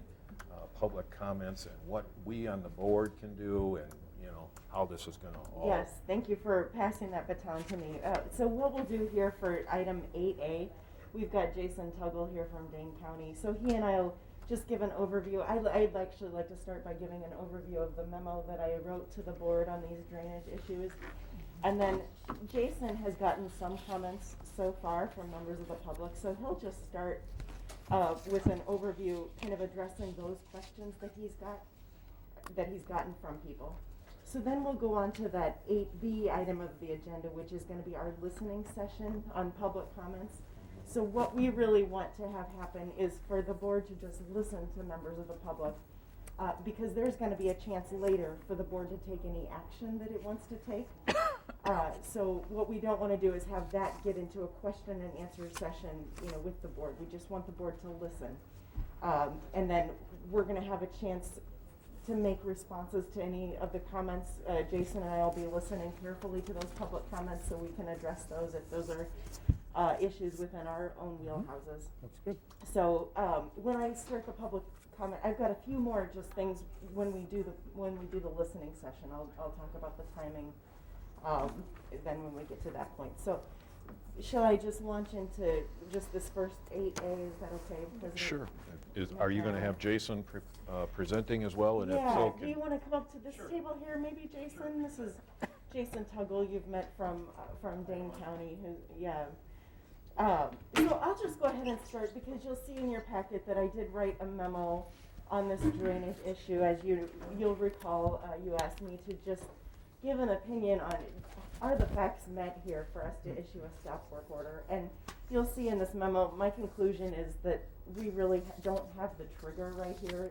public comments and what we on the board can do and, you know, how this is going to all... Yes, thank you for passing that baton to me. So what we'll do here for item 8A, we've got Jason Tuggle here from Dane County. So he and I will just give an overview. I'd actually like to start by giving an overview of the memo that I wrote to the board on these drainage issues. And then Jason has gotten some comments so far from members of the public, so he'll just start with an overview, kind of addressing those questions that he's gotten from people. So then we'll go on to that 8B item of the agenda, which is going to be our listening session on public comments. So what we really want to have happen is for the board to just listen to members of the public, because there's going to be a chance later for the board to take any action that it wants to take. So what we don't want to do is have that get into a question and answer session, you know, with the board. We just want the board to listen. And then we're going to have a chance to make responses to any of the comments. Jason and I will be listening carefully to those public comments so we can address those if those are issues within our own wheelhouses. That's good. So when I start the public comment, I've got a few more just things when we do the listening session. I'll talk about the timing then when we get to that point. So shall I just launch into just this first 8A? Is that okay, President? Sure. Are you going to have Jason presenting as well? And if so, Do you want to come up to this table here, maybe, Jason? This is Jason Tuggle. You've met from Dane County. So I'll just go ahead and start because you'll see in your packet that I did write a memo on this drainage issue. As you'll recall, you asked me to just give an opinion are the facts met here for us to issue a stop work order? And you'll see in this memo, my conclusion is that we really don't have the trigger right here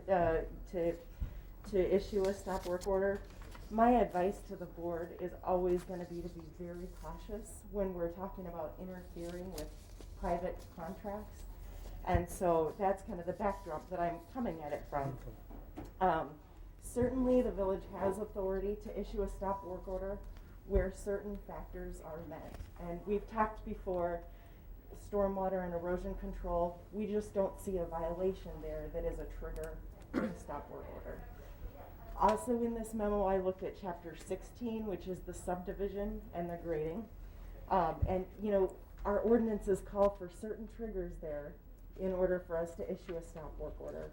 to issue a stop work order. My advice to the board is always going to be very cautious when we're talking about interfering with private contracts. And so that's kind of the backdrop that I'm coming at it from. Certainly the village has authority to issue a stop work order where certain factors are met. And we've talked before, stormwater and erosion control, we just don't see a violation there that is a trigger for a stop work order. Also in this memo, I looked at chapter 16, which is the subdivision and the grading. And you know, our ordinances call for certain triggers there in order for us to issue a stop work order.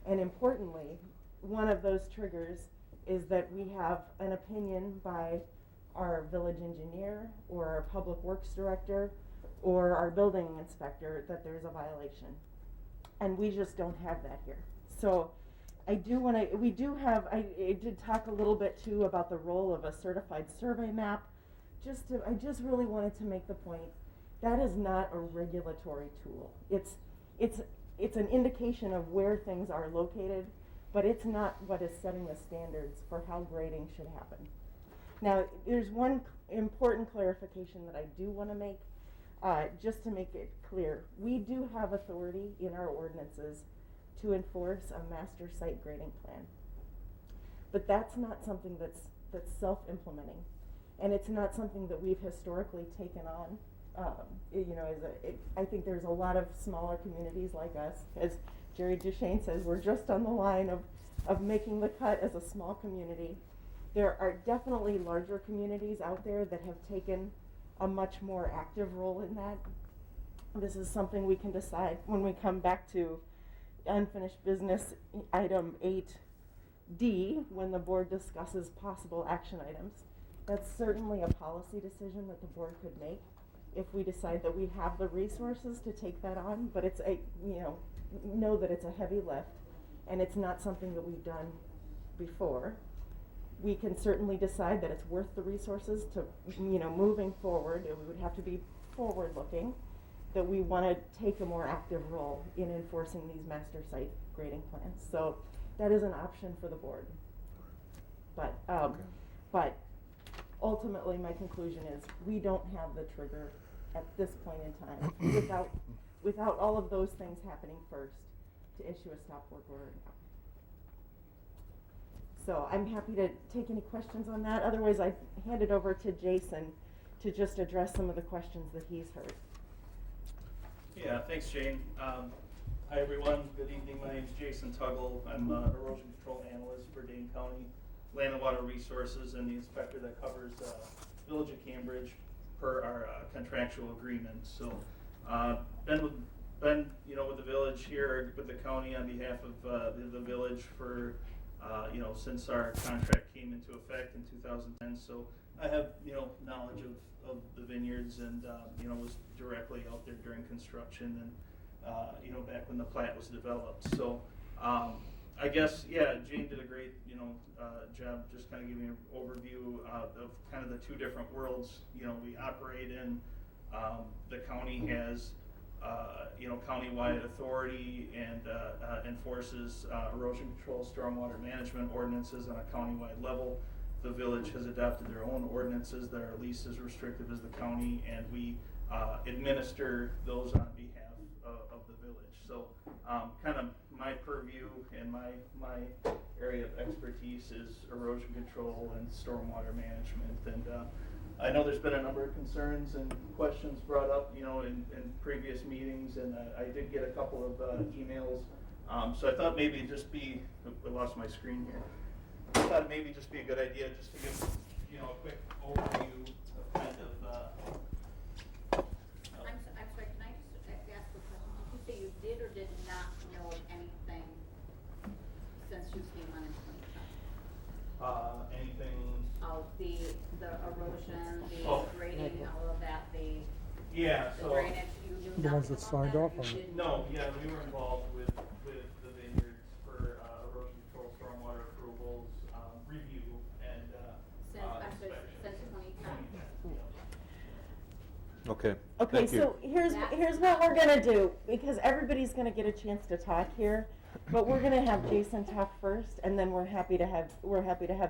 And importantly, one of those triggers is that we have an opinion by our village engineer or our public works director or our building inspector that there's a violation. And we just don't have that here. So I did talk a little bit too about the role of a certified survey map. I just really wanted to make the point that is not a regulatory tool. It's an indication of where things are located, but it's not what is setting the standards for how grading should happen. Now, there's one important clarification that I do want to make, just to make it clear. We do have authority in our ordinances to enforce a master site grading plan. But that's not something that's self-implementing. And it's not something that we've historically taken on. I think there's a lot of smaller communities like us. As Jerry Duchesne says, we're just on the line of making the cut as a small community. There are definitely larger communities out there that have taken a much more active role in that. This is something we can decide when we come back to unfinished business item 8D, when the board discusses possible action items. That's certainly a policy decision that the board could make if we decide that we have the resources to take that on, but it's know that it's a heavy lift and it's not something that we've done before. We can certainly decide that it's worth the resources to, moving forward, we would have to be forward looking, that we want to take a more active role in enforcing these master site grading plans. So that is an option for the board. But ultimately my conclusion is we don't have the trigger at this point in time without all of those things happening first to issue a stop work order. So I'm happy to take any questions on that. Otherwise, I hand it over to Jason to just address some of the questions that he's heard. Yeah, thanks, Jane. Hi, everyone. Good evening. My name is Jason Tuggle. I'm erosion control analyst for Dane County Land and Water Resources and the inspector that covers Village of Cambridge per our contractual agreement. So, been with the village here with the county on behalf of the village for since our contract came into effect in 2010. So I have knowledge of the vineyards and was directly out there during construction and back when the plat was developed. So I guess Jane did a great job just kind of giving an overview of kind of the two different worlds we operate in. The county has countywide authority and enforces erosion control, stormwater management ordinances on a countywide level. The village has adopted their own ordinances that are at least as restrictive as the county, and we administer those on behalf of the village. So kind of my purview and my area of expertise is erosion control and stormwater management. And I know there's been a number of concerns and questions brought up, in previous meetings, and I did get a couple of emails. So I thought maybe it'd just be, I lost my screen here. I thought it'd maybe just be a good idea just to give, a quick overview of kind of. I'm sorry, can I just ask a question? Did you say you did or did not know of anything since you came on in 2010? Anything? Of the erosion, the grading, all of that, the drainage, you knew The ones nothing that about signed that, off or on you it. didn't? No, we were involved with the vineyards for erosion control, stormwater approvals, review, and Since inspection. since 2010? Okay. Okay, Thank you. so here's what we're gonna do, because everybody's gonna get a chance to talk here, but we're gonna have Jason talk first, and then we're happy to have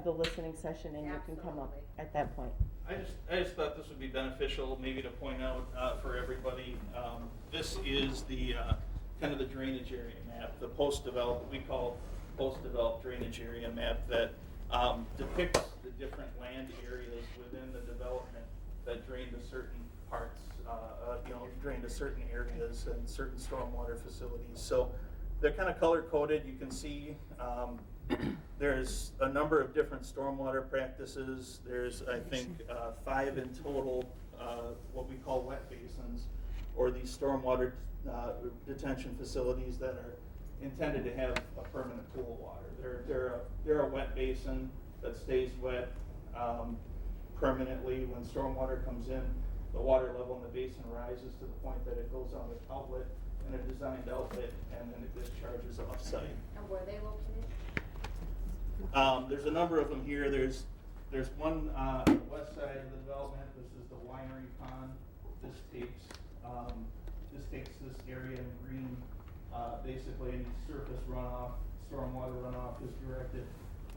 the listening session, and you can come up at that point. I just thought this would be beneficial, maybe to point out for everybody. This is the kind of the drainage area map, the post-developed, we call post-developed drainage area map that depicts the different land areas within the development that drain to certain parts, drain to certain areas and certain stormwater facilities. So they're kind of color-coded. You can see there's a number of different stormwater practices. There's, I think, 5 in total, what we call wet basins, or these stormwater detention facilities that are intended to have a permanent pool of water. They're a wet basin that stays wet permanently. When stormwater comes in, the water level in the basin rises to the point that it goes on the outlet, in a designed outlet, and then it discharges off-site. And where are they located? There's a number of them here. There's one on the west side of the development. This is the winery pond. This takes this area in green. Basically, any surface runoff, stormwater runoff is directed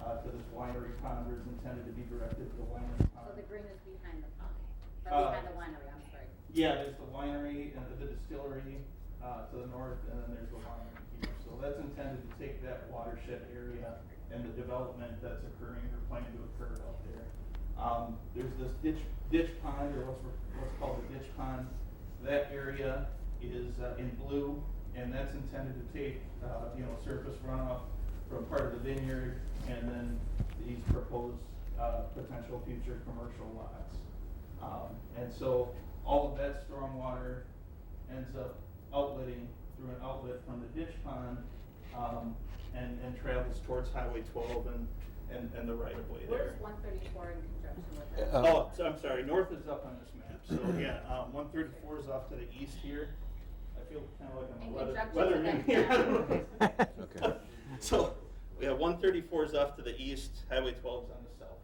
to this winery pond, or is intended to be directed to the winery pond. So the green is behind the pond, or behind the winery, I'm sorry. Yeah, there's the winery and the distillery to the north, and then there's the winery here. So that's intended to take that watershed area and the development that's occurring or planning to occur out there. There's this ditch pond, or what's called the ditch pond. That area is in blue, and that's intended to take surface runoff from part of the vineyard, and then these proposed potential future commercial lots. And so all of that stormwater ends up outletting through an outlet from the ditch pond, and travels towards Highway 12 and the right of way there. Where's 134 in conjunction with that? So I'm sorry, north is up on this map. So yeah, 134 is off to the east here. I feel kind of like I'm a weatherman here. I don't know. Okay. So yeah, 134 is off to the east. Highway 12 is on the south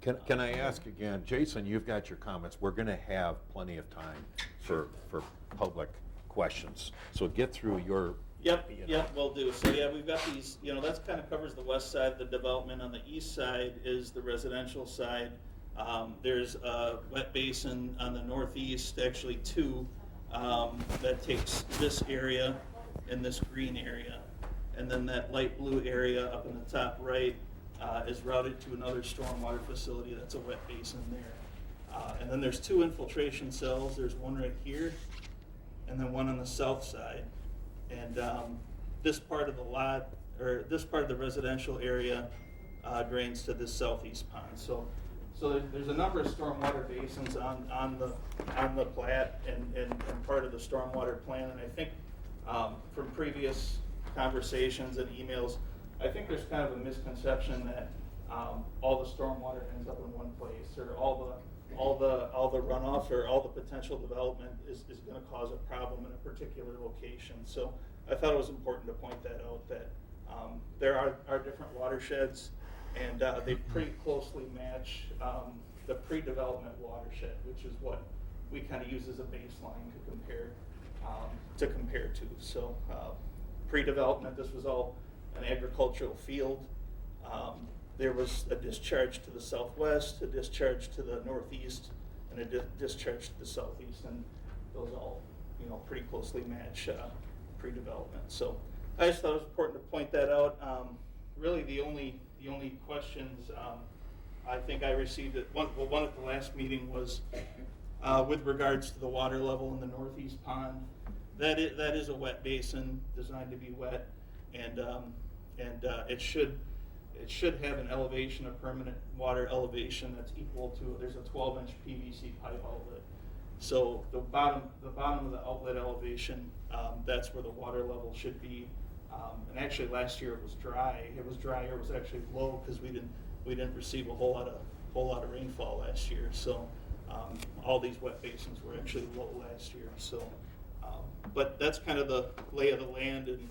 here. Can I ask again, Jason, you've got your comments. We're going to have plenty of time for public questions. So get through your... Yep, will do. So yeah, we've got these, that's kind of covers the west side of the development. On the east side is the residential side. There's a wet basin on the northeast, actually 2, that takes this area and this green area. And then that light blue area up in the top right is routed to another stormwater facility that's a wet basin there. And then there's 2 infiltration cells. There's one right here, and then one on the south side. And this part of the lot, or this part of the residential area, drains to this southeast pond. So there's a number of stormwater basins on the plat and part of the stormwater plan. And I think from previous conversations and emails, I think there's kind of a misconception that all the stormwater ends up in one place, or all the runoff or all the potential development is going to cause a problem in a particular location. So I thought it was important to point that out, that there are different watersheds, and they pretty closely match the pre-development watershed, which is what we kind of use as a baseline to compare to. So pre-development, this was all an agricultural field. There was a discharge to the southwest, a discharge to the northeast, and a discharge to the southeast, and those all, pretty closely match pre-development. So I just thought it was important to point that out. Really, the only questions I think I received one at the last meeting was with regards to the water level in the northeast pond. That is a wet basin designed to be wet, and it should have an elevation, a permanent water elevation that's equal to, there's a 12-inch PVC pipe outlet. So the bottom of the outlet elevation, that's where the water level should be. And actually last year it was dry. It was drier. It was actually low because we didn't receive a whole lot of rainfall last year. So all these wet basins were actually low last year. So, but that's kind of the lay of the land and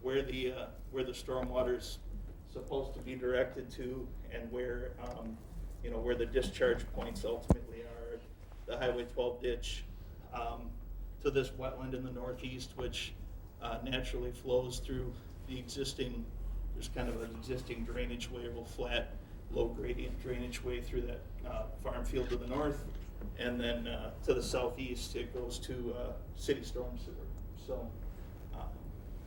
where the stormwater's supposed to be directed to, and where where the discharge points ultimately are. the Highway 12 ditch to this wetland in the northeast, which naturally flows through the existing, there's kind of an existing drainage way, a real flat, low gradient drainage way through that farm field to the north. And then to the southeast, it goes to city storm sewer. So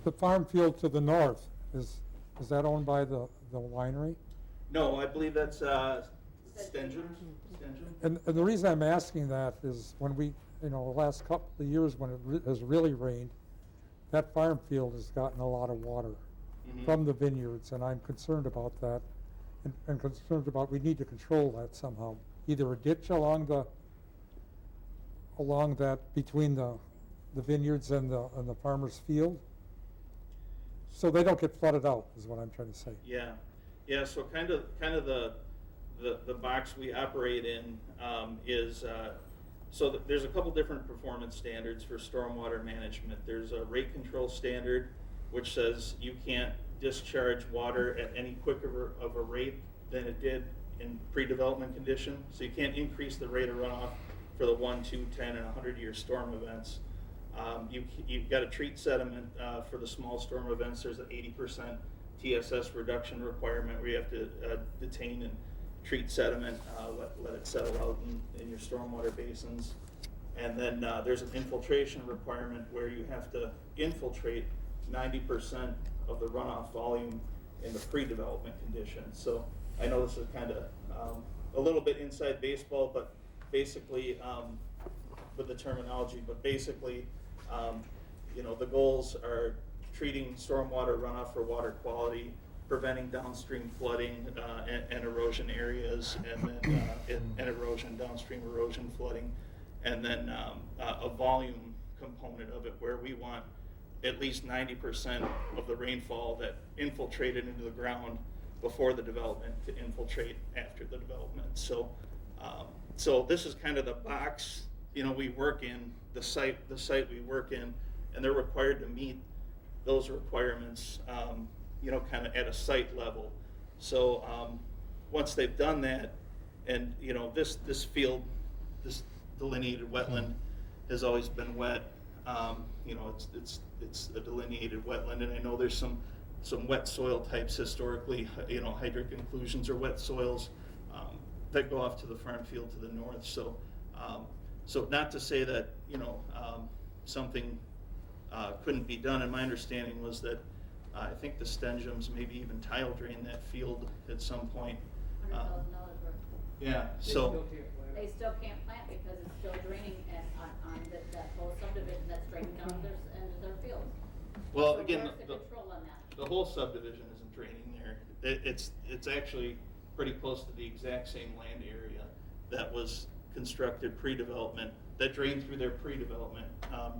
The farm field to the north, is that owned by the winery? no, I believe that's Stengen. And the reason I'm asking that is when we, the last couple of years when it has really rained, that farm field has gotten a lot of water from the vineyards, and I'm concerned about that, and concerned about we need to control that somehow. Either a ditch along that between the vineyards and the farmer's field, so they don't get flooded out, is what I'm trying to say. Yeah. So kind of the box we operate in is so there's a couple different performance standards for stormwater management. There's a rate control standard, which says you can't discharge water at any quicker of a rate than it did in pre-development condition. So you can't increase the rate of runoff for the 1, 2, 10, and 100-year storm events. You've got to treat sediment for the small storm events. There's an 80% TSS reduction requirement where you have to detain and treat sediment, let it settle out in your stormwater basins. And then there's an infiltration requirement where you have to infiltrate 90% of the runoff volume in the pre-development conditions. So I know this is kind of a little bit inside baseball, but basically with the terminology, but basically the goals are treating stormwater runoff for water quality, preventing downstream flooding and erosion areas, and then and erosion, downstream erosion, flooding, and then a volume component of it where we want at least 90% of the rainfall that infiltrated into the ground before the development to infiltrate after the development. So, so this is kind of the box we work in, the site we work in, and they're required to meet those requirements, kind of at a site level. So once they've done that, and this field, this delineated wetland has always been wet. It's a delineated wetland, and I know there's some wet soil types historically, hydric inclusions or wet soils that go off to the farm field to the north. So, so not to say that something couldn't be done. And my understanding was that I think the Stengems maybe even tile drain that field at some point. $100,000 worth. Yeah. So. They still can't plant because it's still draining on that whole subdivision that's draining down into their fields. Well, So again, where's the control on that? the whole subdivision isn't draining there. It's actually pretty close to the exact same land area that was constructed pre-development, that drained through their pre-development,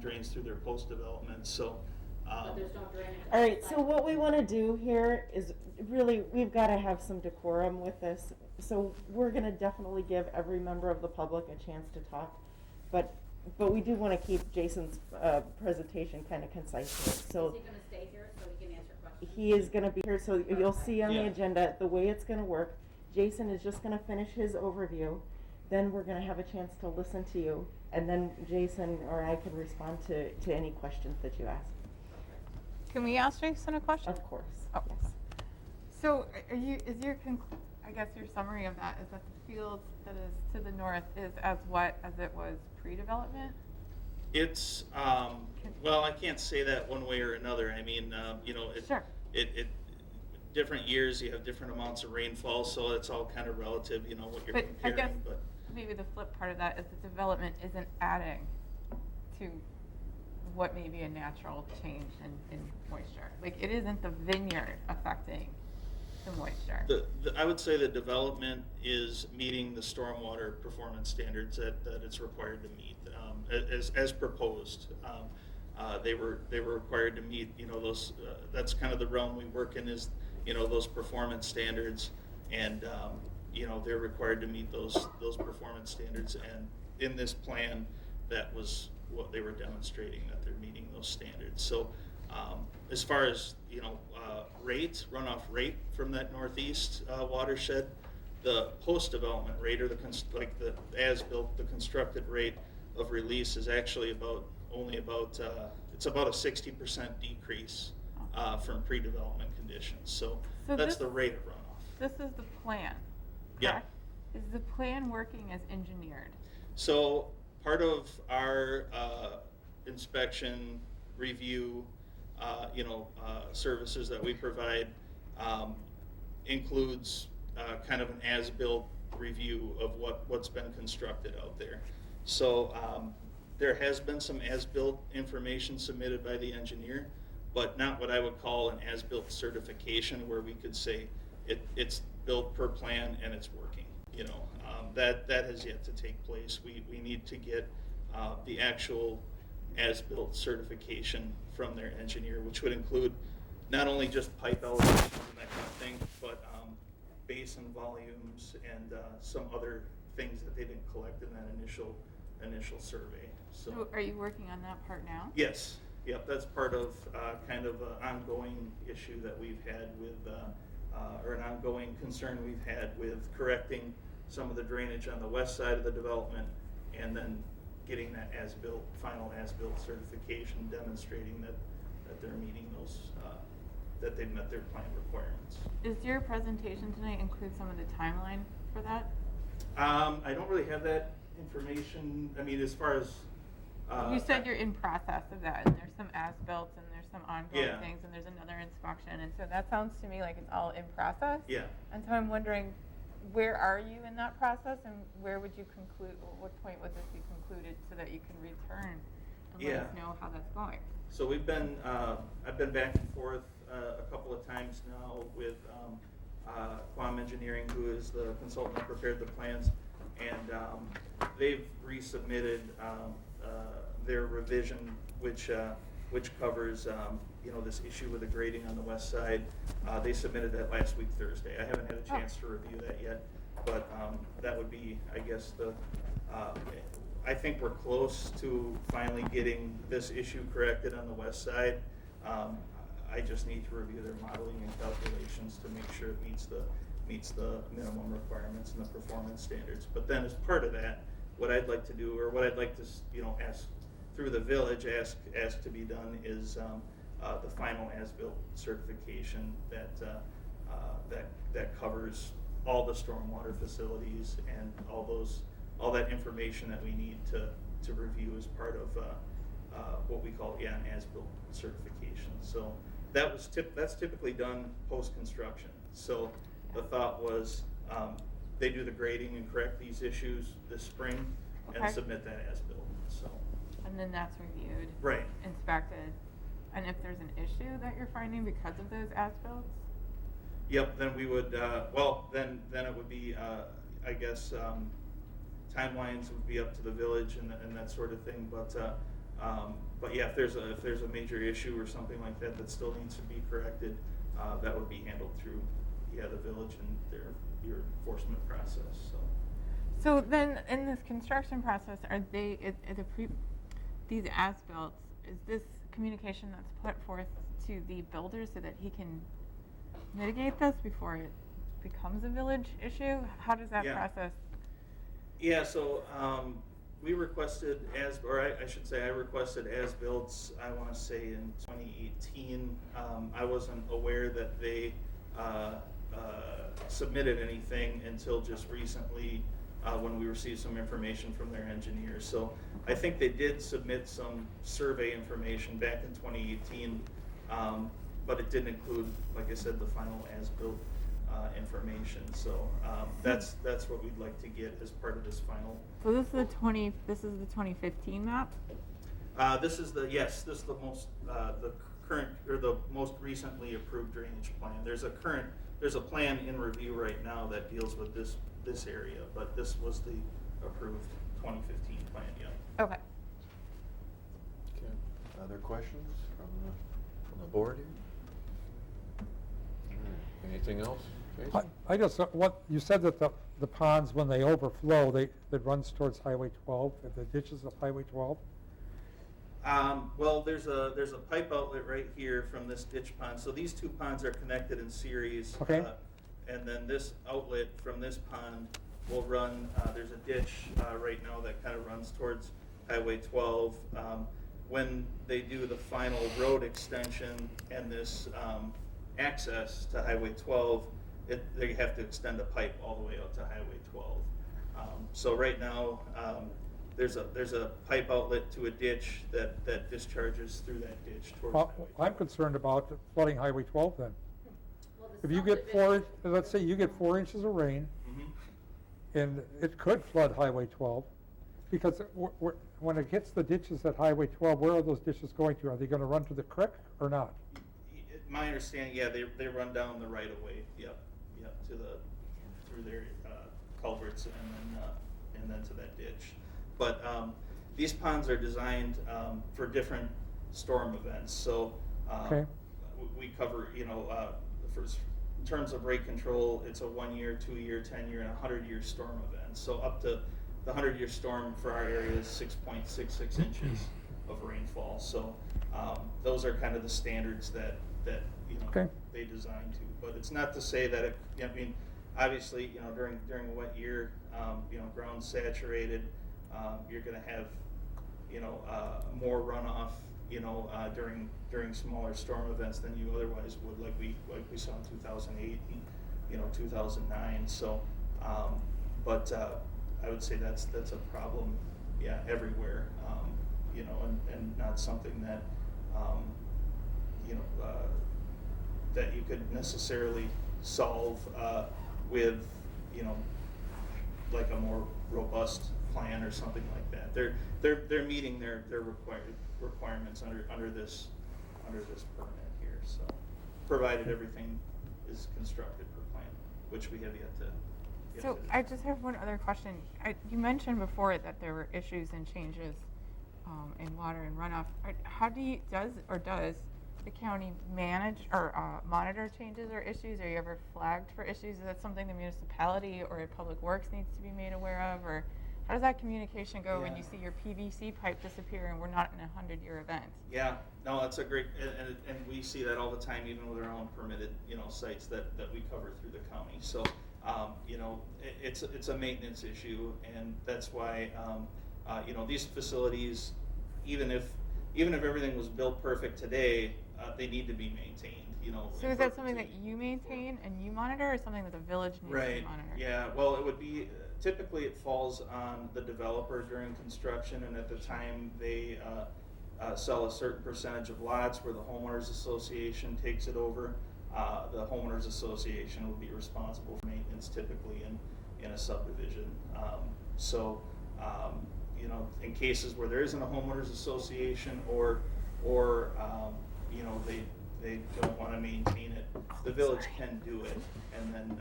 drains through their post-development. So. But there's no drainage. All right, so what we want to do here is really, we've got to have some decorum with this. So we're going to definitely give every member of the public a chance to talk, but we do want to keep Jason's presentation kind of concise here. So Is he going to stay here so he can answer questions? he is going to be here, so you'll see on the agenda the way it's going to work. Jason is just going to finish his overview, then we're going to have a chance to listen to you, and then Jason or I can respond to any questions that you ask. Can we ask Jason a question? Of course. Oh. Yes. So I guess your summary of that is that the field that is to the north is as wet as it was pre-development? It's, well, I can't say that one way or another. I mean, Sure. Different years you have different amounts of rainfall, so it's all kind of relative, what you're comparing. I guess maybe the flip part of that is the development isn't adding to what may be a natural change in moisture. Like, it isn't the vineyard affecting the moisture. I would say the development is meeting the stormwater performance standards that it's required to meet, as proposed. They were required to meet, those. That's kind of the realm we work in, is those performance standards, and they're required to meet those performance standards. And in this plan, that was what they were demonstrating, that they're meeting those standards. So as far as runoff rate from that northeast watershed, the post-development rate, or the as-built, the constructed rate of release is actually only about it's about a 60% decrease from pre-development conditions. So that's this, the rate of runoff. This is the plan, Yeah. correct? Is the plan working as engineered? So part of our inspection, review, services that we provide includes kind of an as-built review of what's been constructed out there. So there has been some as-built information submitted by the engineer, but not what I would call an as-built certification, where we could say it's built per plan and it's working. That has yet to take place. We need to get the actual as-built certification from their engineer, which would include not only just pipe elevations and that kind of thing, but basin volumes and some other things that they didn't collect in that initial survey. So are you working on that part now? Yes, yep, that's part of kind of an ongoing issue that we've had with, or an ongoing concern we've had with correcting some of the drainage on the west side of the development, and then getting that final as-built certification demonstrating that they're meeting those, that they've met their plan requirements. Does your presentation tonight include some of the timeline for that? I don't really have that information. I mean, as far as you said you're in process of that, and there's some as-built, and there's some ongoing Yeah. things, and there's another inspection, and so that sounds to me like it's all in process. Yeah. And so I'm wondering, where are you in that process, and where would you conclude, or what point would this be concluded, so that you can return and let us know how that's going? So we've been, I've been back and forth a couple of times now with Quam Engineering, who is the consultant that prepared the plans, and they've resubmitted their revision, which covers this issue with the grading on the west side. They submitted that last week Thursday. I haven't had a chance to review that yet, but that would be, I guess, I think we're close to finally getting this issue corrected on the west side. I just need to review their modeling and calculations to make sure it meets the minimum requirements and the performance standards. But then, as part of that, what I'd like to do, or what I'd like to ask through the village, ask to be done is the final as-built certification that covers all the stormwater facilities and all that information that we need to review as part of what we call an as-built certification. So that's typically done post-construction. So the thought was they do the grading and correct these issues this spring and submit that as-built. So. And then that's reviewed, right, inspected, and if there's an issue that you're finding because of those as-builts? Yep. Then we would. Then it would be. I guess timelines would be up to the village and that sort of thing. But yeah, if there's a major issue or something like that that still needs to be corrected, that would be handled through the village and your enforcement process. So then, in this construction process, are these as-built? Is this communication that's put forth to the builder so that he can mitigate this before it becomes a village issue? How does that process? Yeah. So we requested I requested as-builts. I want to say in 2018. I wasn't aware that they submitted anything until just recently. When we received some information from their engineers. So I think they did submit some survey information back in 2018, but it didn't include, like I said, the final as-built information. So that's what we'd like to get as part of this final. So this is the 2015 map? This is the most the current, or the most recently approved drainage plan. There's a plan in review right now that deals with this area, but this was the approved 2015 plan. Yeah. Okay. Okay. Other questions from the board here? Anything else? Jason? I just, what, you said that the ponds, when they overflow, it runs towards Highway 12, the ditches of Highway 12? Well, there's a pipe outlet right here from this ditch pond. So these two ponds are connected in series. Okay. and then this outlet from this pond will run, there's a ditch right now that kind of runs towards Highway 12. When they do the final road extension and this access to Highway 12, they have to extend a pipe all the way out to Highway 12. So right now, there's a pipe outlet to a ditch that discharges through that ditch towards Well, Highway 12. I'm concerned about flooding Highway 12 then. Well, If you get let's say you get 4 inches of rain, and it could flood Highway 12, because when it hits the ditches at Highway 12, where are those ditches going to? Are they going to run to the creek or not? My understanding, yeah, they run down the right of way, yep, to through their culverts and then to that ditch. But these ponds are designed for different storm events. So Okay. we cover, in terms of rate control, it's a 1 year, 2 year, 10 year, and 100-year storm event. So up to the 100-year storm for our area is 6.66 inches of rainfall. So those are kind of the standards that Okay. they design to. But it's not to say that obviously, during a wet year, ground's saturated, you're going to have, more runoff, during smaller storm events than you otherwise would, like we saw in 2008 and 2009. So, but I would say that's a problem, everywhere, and not something that that you could necessarily solve with like a more robust plan or something like that. They're meeting their requirements under this permit here. So, provided everything is constructed per plan, which we have yet to. So I just have one other question. You mentioned before that there were issues and changes in water and runoff. How does the county manage or monitor changes or issues? Are you ever flagged for issues? Is that something the municipality or Public Works needs to be made aware of? Or how does that communication go when you see your PVC pipe disappear and we're not in a 100-year event? Yeah, no, that's a great, and we see that all the time, even with our own permitted, sites that we cover through the county. So, it's a maintenance issue, and that's why, these facilities, even if everything was built perfect today, they need to be maintained. So is that something that you maintain and you monitor, or something that the village needs to monitor? Right. Yeah. Well, it would be typically it falls on the developer during construction, and at the time they sell a certain percentage of lots where the homeowners association takes it over. The homeowners association would be responsible for maintenance, typically in a subdivision. In cases where there isn't a homeowners association, or they don't want to maintain it, the village can do it, and then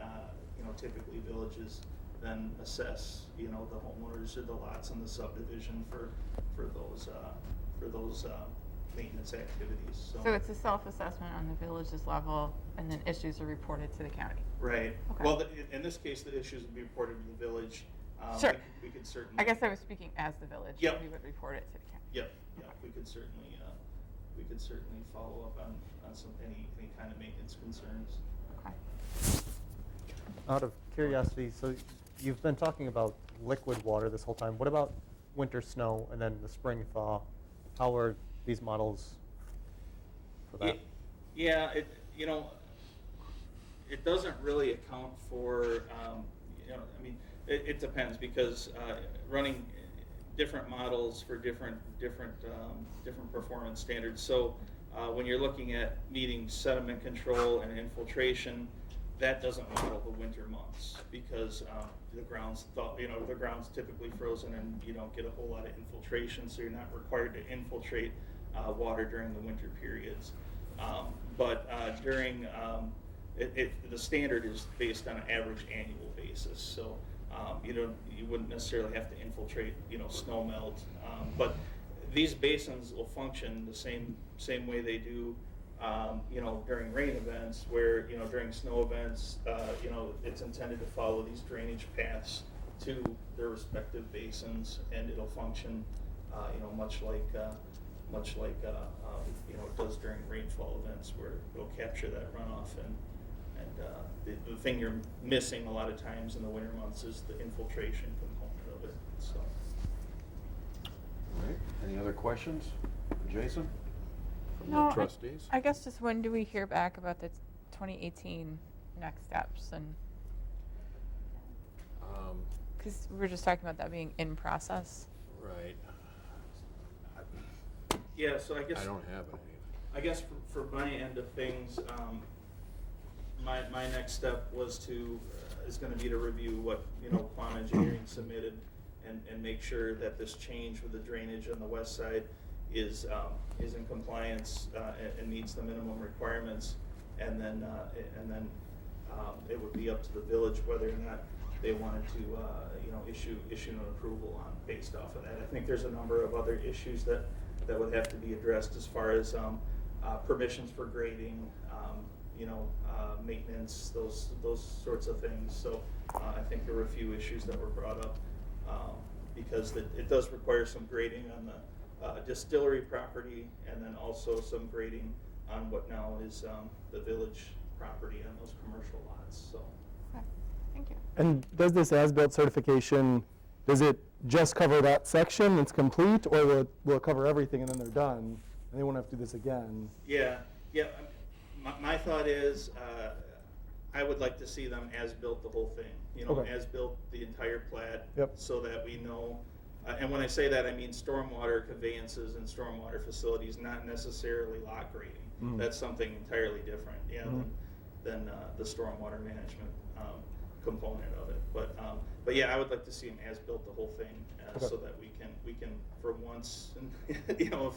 typically villages then assess the homeowners or the lots in the subdivision for those maintenance activities. So it's a self-assessment on the village's level, and then issues are reported to the county. Right. Okay. Well, in this case, the issues would be reported to the village. Sure. We could certainly. I guess I was speaking as the village. Yep. We would report it to the county. Yep. We could certainly follow up on some any kind of maintenance concerns. Okay. Out of curiosity, so you've been talking about liquid water this whole time. What about winter snow and then the spring thaw? How are these models for that? It doesn't really account for, it depends, because running different models for different performance standards. So when you're looking at meeting sediment control and infiltration, that doesn't model the winter months, because the ground's typically frozen and you don't get a whole lot of infiltration, so you're not required to infiltrate water during the winter periods. But during the standard is based on an average annual basis, so you wouldn't necessarily have to infiltrate snow melt, but these basins will function the same way they do during rain events, where during snow events, it's intended to follow these drainage paths to their respective basins, and it'll function much like it does during rainfall events, where it'll capture that runoff and the thing you're missing a lot of times in the winter months is the infiltration component of it, so. All right, any other questions? Jason? From No, the trustees? I guess just when do we hear back about the 2018 next steps? And because we were just talking about that being in process. Right. Yeah, so I guess. I don't have any. I guess for my end of things, my next step is gonna be to review what, Quantum Engineering submitted and make sure that this change with the drainage on the west side is in compliance and meets the minimum requirements. And then it would be up to the village whether or not they wanted to, issue an approval on based off of that. I think there's a number of other issues that would have to be addressed as far as permissions for grading, maintenance, those sorts of things. So I think there were a few issues that were brought up because it does require some grading on the distillery property, and then also some grading on what now is the village property on those commercial lots. So. Okay. Thank you. And does this as-built certification, does it just cover that section that's complete, or will it cover everything and then they're done and they won't have to do this again? Yeah. My thought is I would like to see them as-built the whole thing, Okay. as-built the entire plat, Yep. so that we know. And when I say that, I mean stormwater conveyances and stormwater facilities, not necessarily lot grading. Mhm. That's something entirely different, Mhm. than the stormwater management component of it. But yeah, I would like to see them as-built the whole thing, Okay. so that we can for once,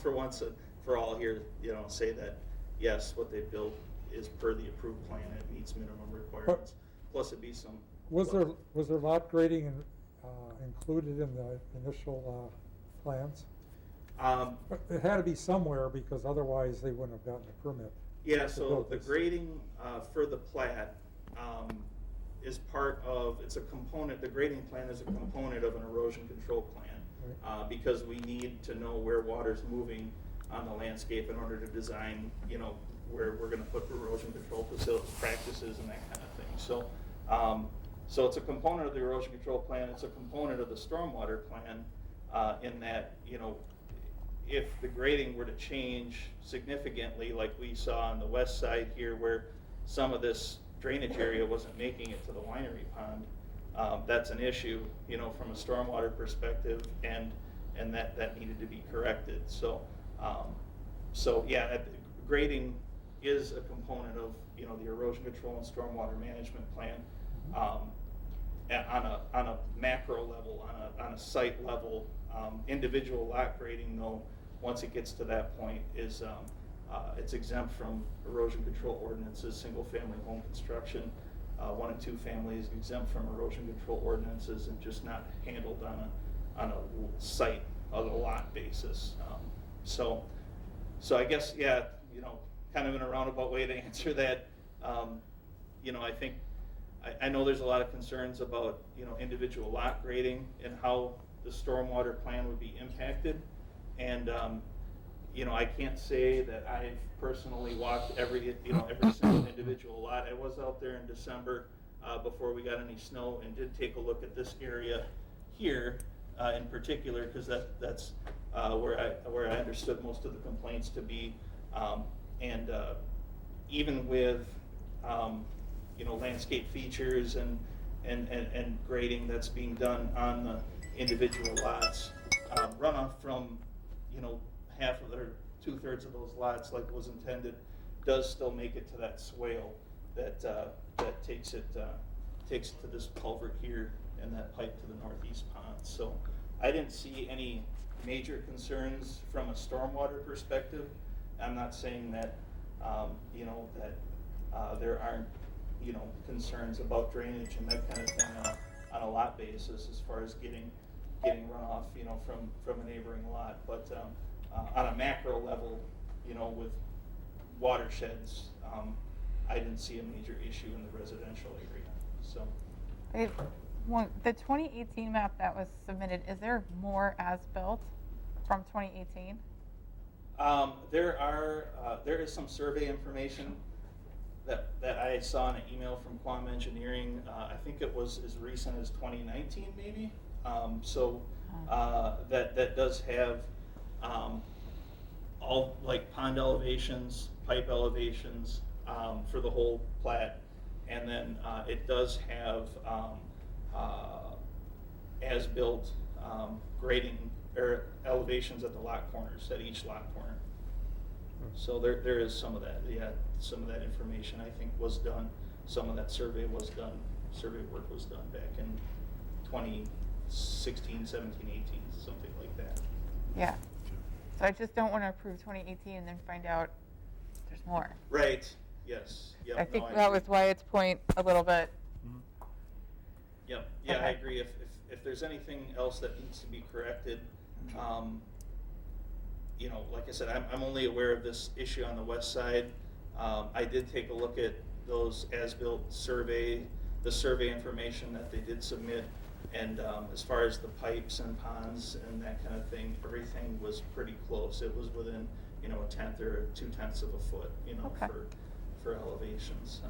for once for all here, say that yes, what they built is per the approved plan. It meets minimum requirements. Plus, it'd be some. Was there lot grading included in the initial plans? But it had to be somewhere, because otherwise they wouldn't have gotten a permit. Yeah, to so build the this. grading for the plat is part of, it's a component, the grading plan is a component of an erosion control plan. Because we need to know where water's moving on the landscape in order to design, where we're gonna put erosion control facilities, practices and that kind of thing. So it's a component of the erosion control plan, it's a component of the stormwater plan, in that, if the grading were to change significantly, like we saw on the west side here, where some of this drainage area wasn't making it to the winery pond, that's an issue, from a stormwater perspective, and that needed to be corrected. So yeah, grading is a component of, the erosion control and stormwater management plan. On a macro level, on a site level, individual lot grading, though, once it gets to that point, is it's exempt from erosion control ordinances. Single-family home construction, 1 and 2 families exempt from erosion control ordinances, and just not handled on a site, on a lot basis. So I guess, yeah, kind of in a roundabout way to answer that. I think I know there's a lot of concerns about, individual lot grading and how the stormwater plan would be impacted. And, I can't say that I've personally walked every single individual lot. I was out there in December before we got any snow, and did take a look at this area here in particular, because that's where I understood most of the complaints to be. And even with, landscape features and grading that's being done on the individual lots, runoff from, half of or 2/3 of those lots, like was intended, does still make it to that swale that takes it to this culvert here and that pipe to the northeast pond. So I didn't see any major concerns from a stormwater perspective. I'm not saying that there aren't concerns about drainage and that kind of thing on a lot basis, as far as getting runoff from a neighboring lot. But on a macro level, with watersheds, I didn't see a major issue in the residential area. So The 2018 map that was submitted, is there more as-built from 2018? there is some survey information that I saw in an email from Quam Engineering, I think it was as recent as 2019 maybe. That does have all like pond elevations, pipe elevations for the whole plat, and then it does have as-built grading or elevations at the lot corners, at each lot corner. So there is some of that, yeah, some of that information I think was done. Some of that survey was done, survey work was done back in 2016, 17, 18, something like that. Yeah. So I just don't want to approve 2018 and then find out there's more. Right, yes, yep. I think no, that agree. was why it's point a little bit. Yep, yeah, I Okay. agree. If there's anything else that needs to be corrected, you know, like I said, I'm only aware of this issue on the west side. I did take a look at those as-built survey, the survey information that they did submit, and as far as the pipes and ponds and that kind of thing, everything was pretty close. It was within, you know, 1/10 or 2/10 of a foot, you know, Okay. for elevations.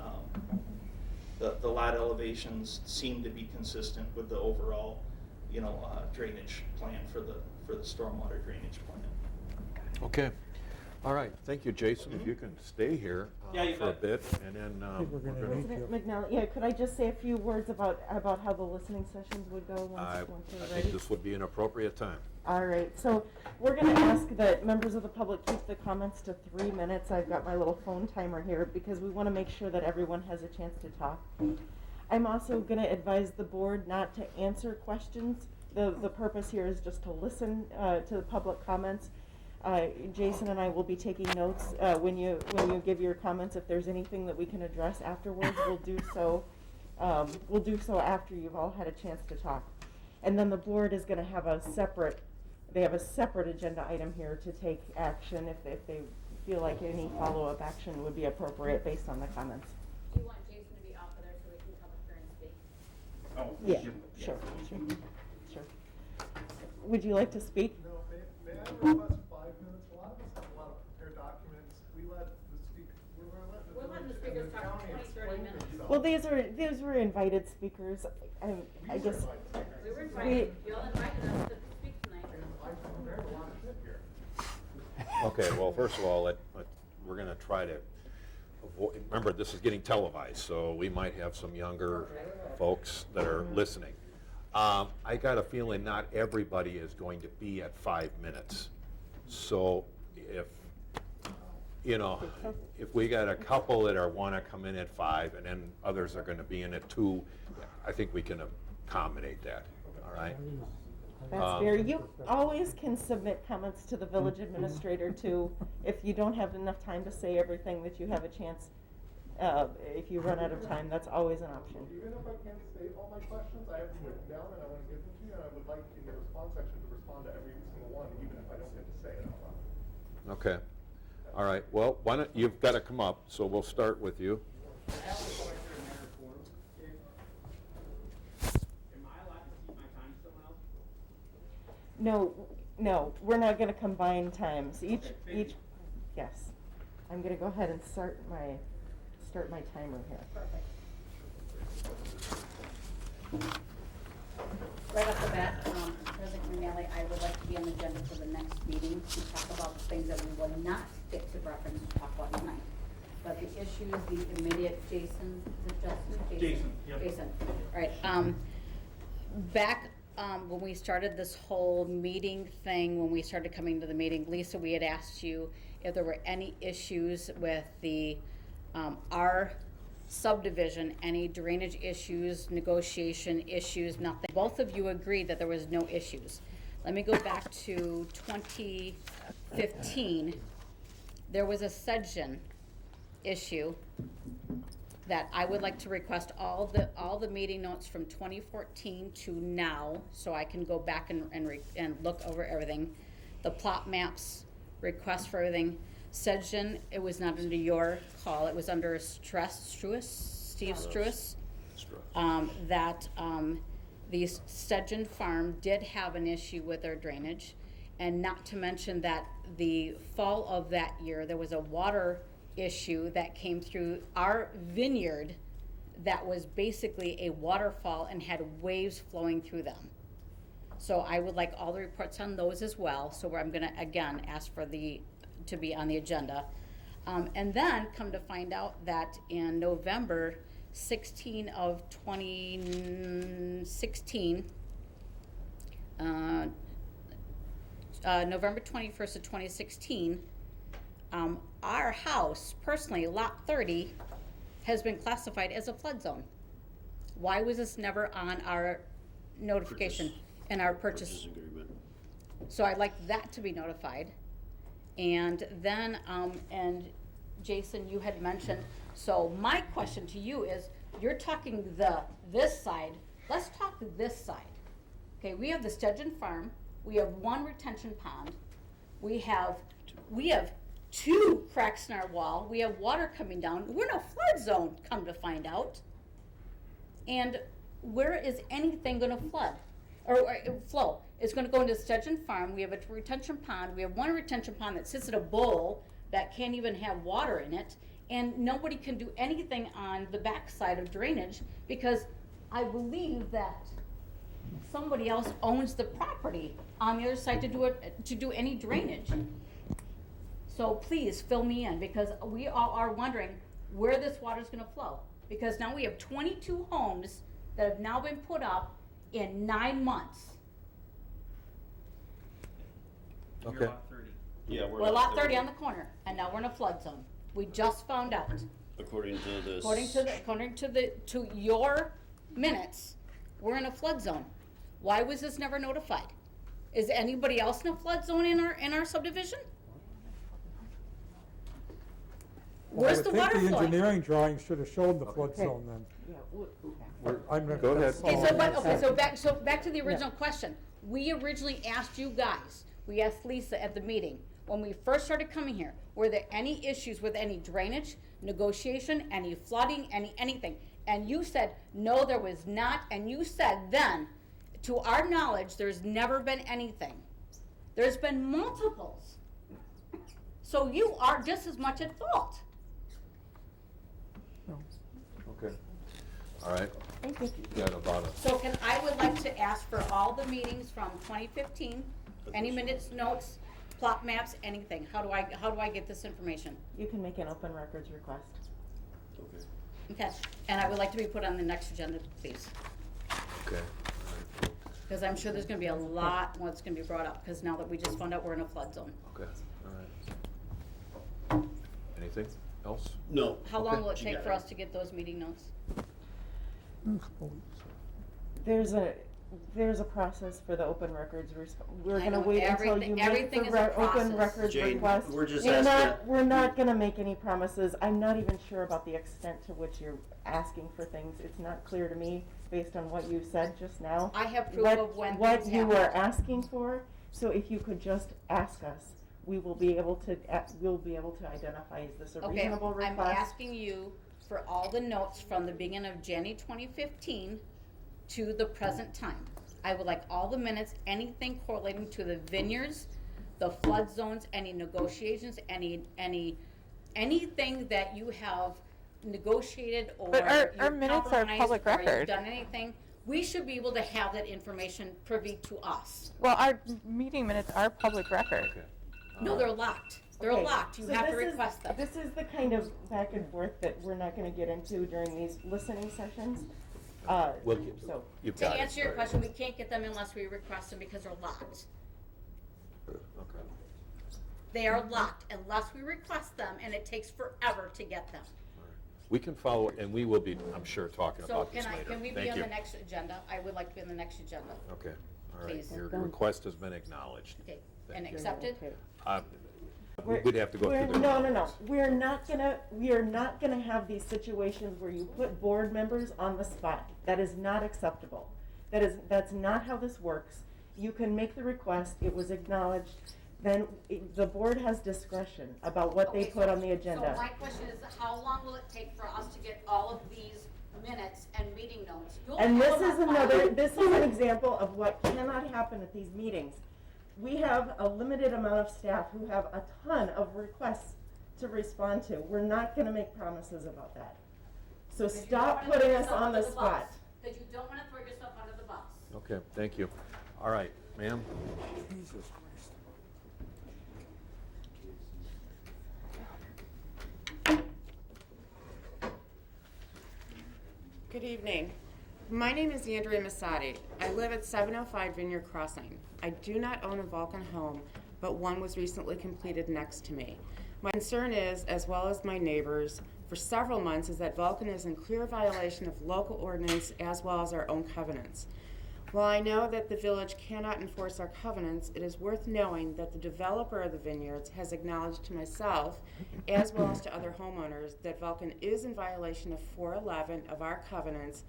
The lot elevations seem to be consistent with the overall, you know, drainage plan for the stormwater drainage plan. Okay. All right, thank you, Jason. If you can stay here Yeah, you for a bet. bit, and then we're gonna we're gonna- need President McNally, yeah, could I just say a few words about how the listening sessions would go I once we're think ready? this would be an appropriate time. All right, so we're going to ask that members of the public keep the comments to 3 minutes. I've got my little phone timer here because we want to make sure that everyone has a chance to talk. I'm also going to advise the board not to answer questions. The purpose here is just to listen to the public comments. Jason and I will be taking notes when you give your comments. If there's anything that we can address afterwards, we'll do so. We'll do so after you've all had a chance to talk. And then the board is going to have a separate agenda item here to take action if they feel like any follow-up action would be appropriate based on the comments. Do you want Jason to be off of there so we can come up here and speak? Oh, Yeah, sure. Would you like to speak? No, may I request 5 minutes? A lot of us have a lot of prepared documents. We let the speaker, We're letting the speakers talk for 20, 30 minutes. Well, these were invited speakers. I guess. We were invited, you all invited us to speak tonight. I've prepared a lot of shit here. Okay, well, first of all, we're going to try to avoid, remember, this is getting televised, so we might have some younger folks that are listening. I got a feeling not everybody is going to be at 5 minutes. So if we got a couple that want to come in at 5 and then others are going to be in at 2, I think we can accommodate that, all right? That's fair. You always can submit comments to the village administrator too. If you don't have enough time to say everything that you have a chance, if you run out of time, that's always an option. Even if I can't state all my questions, I have them written down and I want to give them to you, and I would like in the response section to respond to every single one, even if I don't get to say it out loud. Okay. All right, well, why don't, you've got to come up, so we'll start with you. No, we're not going to combine times. Each, yes. I'm going to go ahead and start my timer here. Right off the bat, President McNally, I would like to be on the agenda for the next meeting to talk about the things that we will not get to reference to talk about tonight. But the issues, the immediate, Jason, is it Justin? Jason, yep. Jason, all right. Back when we started this whole meeting thing, when we started coming to the meeting, Lisa, we had asked you if there were any issues with the our subdivision, any drainage issues, negotiation issues, nothing. Both of you agreed that there was no issues. Let me go back to 2015. There was a Sedgen issue that I would like to request all the meeting notes from 2014 to now, so I can go back and look over everything. The plot maps, request for everything. Sedgen, it was not under your call, it was under Steve Struess. The Sedgen farm did have an issue with their drainage, and not to mention that the fall of that year, there was a water issue that came through our vineyard that was basically a waterfall and had waves flowing through them. So I would like all the reports on those as well. So I'm gonna, again, ask for to be on the agenda. And then come to find out that in November 16 of 2016, November 21st of 2016, our house, personally, lot 30, has been classified as a flood zone. Why was this never on our notification and our purchase? Agreement. So I'd like that to be notified. And then, and Jason, you had mentioned, so my question to you is, you're talking this side, let's talk this side. Okay, we have the Sturgeon Farm, we have one retention pond, we have 2 cracks in our wall, we have water coming down, we're in a flood zone, come to find out. And where is anything gonna flood, or flow? It's gonna go into Sturgeon Farm, we have a retention pond, we have one retention pond that sits in a bowl that can't even have water in it, and nobody can do anything on the backside of drainage, because I believe that somebody else owns the property on the other side to do any drainage. So please fill me in, because we all are wondering where this water is gonna flow. Because now we have 22 homes that have now been put up in 9 months. Okay. Yeah, We're lot 30 on the corner, and now we're in a flood zone. We just found out. According to this. According to your minutes, we're in a flood zone. Why was this never notified? Is anybody else in a flood zone in our subdivision? Where's the water I would think the flowing? engineering drawing should have shown the flood zone then. Go ahead. So back to the original question. We originally asked you guys, we asked Lisa at the meeting, when we first started coming here, were there any issues with any drainage, negotiation, any flooding, anything? And you said, no, there was not, and you said then, to our knowledge, there's never been anything. There's been multiples. So you are just as much at fault. Okay. All right. Thank you. You got about it. So I would like to ask for all the meetings from 2015, any minutes, notes, plot maps, anything. How do I get this information? You can make an open records request. Okay. Okay, and I would like to be put on the next agenda, please. Okay. Because I'm sure there's gonna be a lot more that's gonna be brought up, because now that we just found out we're in a flood zone. Okay. All right. Anything else? No. How long will it You take got for it. us to get those meeting notes? There's a process for the open records. We're I gonna know, wait until everything- you make everything the is a open process. records Jane, request. we're just asking- We're not gonna make any promises. I'm not even sure about the extent to which you're asking for things. It's not clear to me based on what you said just now. I have proof what- of when what things you were happened. asking for. So if you could just ask us, we will be able to identify, is this a Okay, reasonable request? I'm asking you for all the notes from the beginning of January 2015 to the present time. I would like all the minutes, anything correlating to the vineyards, the flood zones, any negotiations, anything that you have negotiated or But our you've minutes are compromised public or record. you've done anything. We should be able to have that information privy to us. Well, our meeting minutes are public record. No, they're locked. They're Okay, locked. You so have to this is- request them. This is the kind of back and forth that we're not gonna get into during these listening sessions. Well, So, you've To got it. answer your question, we can't get them unless we request them because they're locked. Okay. They are locked unless we request them, and it takes forever to get them. We can follow, and we will be, I'm sure, talking So about this later. can we be Thank on you. the next agenda? I would like to be on the next agenda. Okay, all right. Please. Your request has been acknowledged. Okay, Thank and you. accepted? We'd have to go through the. No. We are not gonna have these situations where you put board members on the spot. That is not acceptable. That's not how this works. You can make the request, it was acknowledged, then the board has discretion about what they Okay, put so- on the agenda. So my question is, how long will it take for us to get all of these minutes and meeting notes? You'll And have this them is on file. this is an example of what cannot happen at these meetings. We have a limited amount of staff who have a ton of requests to respond to. We're not gonna make promises about that. So Because you don't stop wanna putting throw us yourself on under the bus. spot. That you don't wanna throw yourself under the bus. Okay, thank you. All right, ma'am? Jesus Christ. Good evening. My name is Andrea Masadi. I live at 705 Vineyard Crossing. I do not own a Vulcan home, but one was recently completed next to me. My concern is, as well as my neighbors, for several months, is that Vulcan is in clear violation of local ordinance as well as our own covenants. While I know that the village cannot enforce our covenants, it is worth knowing that the developer of the vineyards has acknowledged to myself, as well as to other homeowners, that Vulcan is in violation of 411 of our covenants,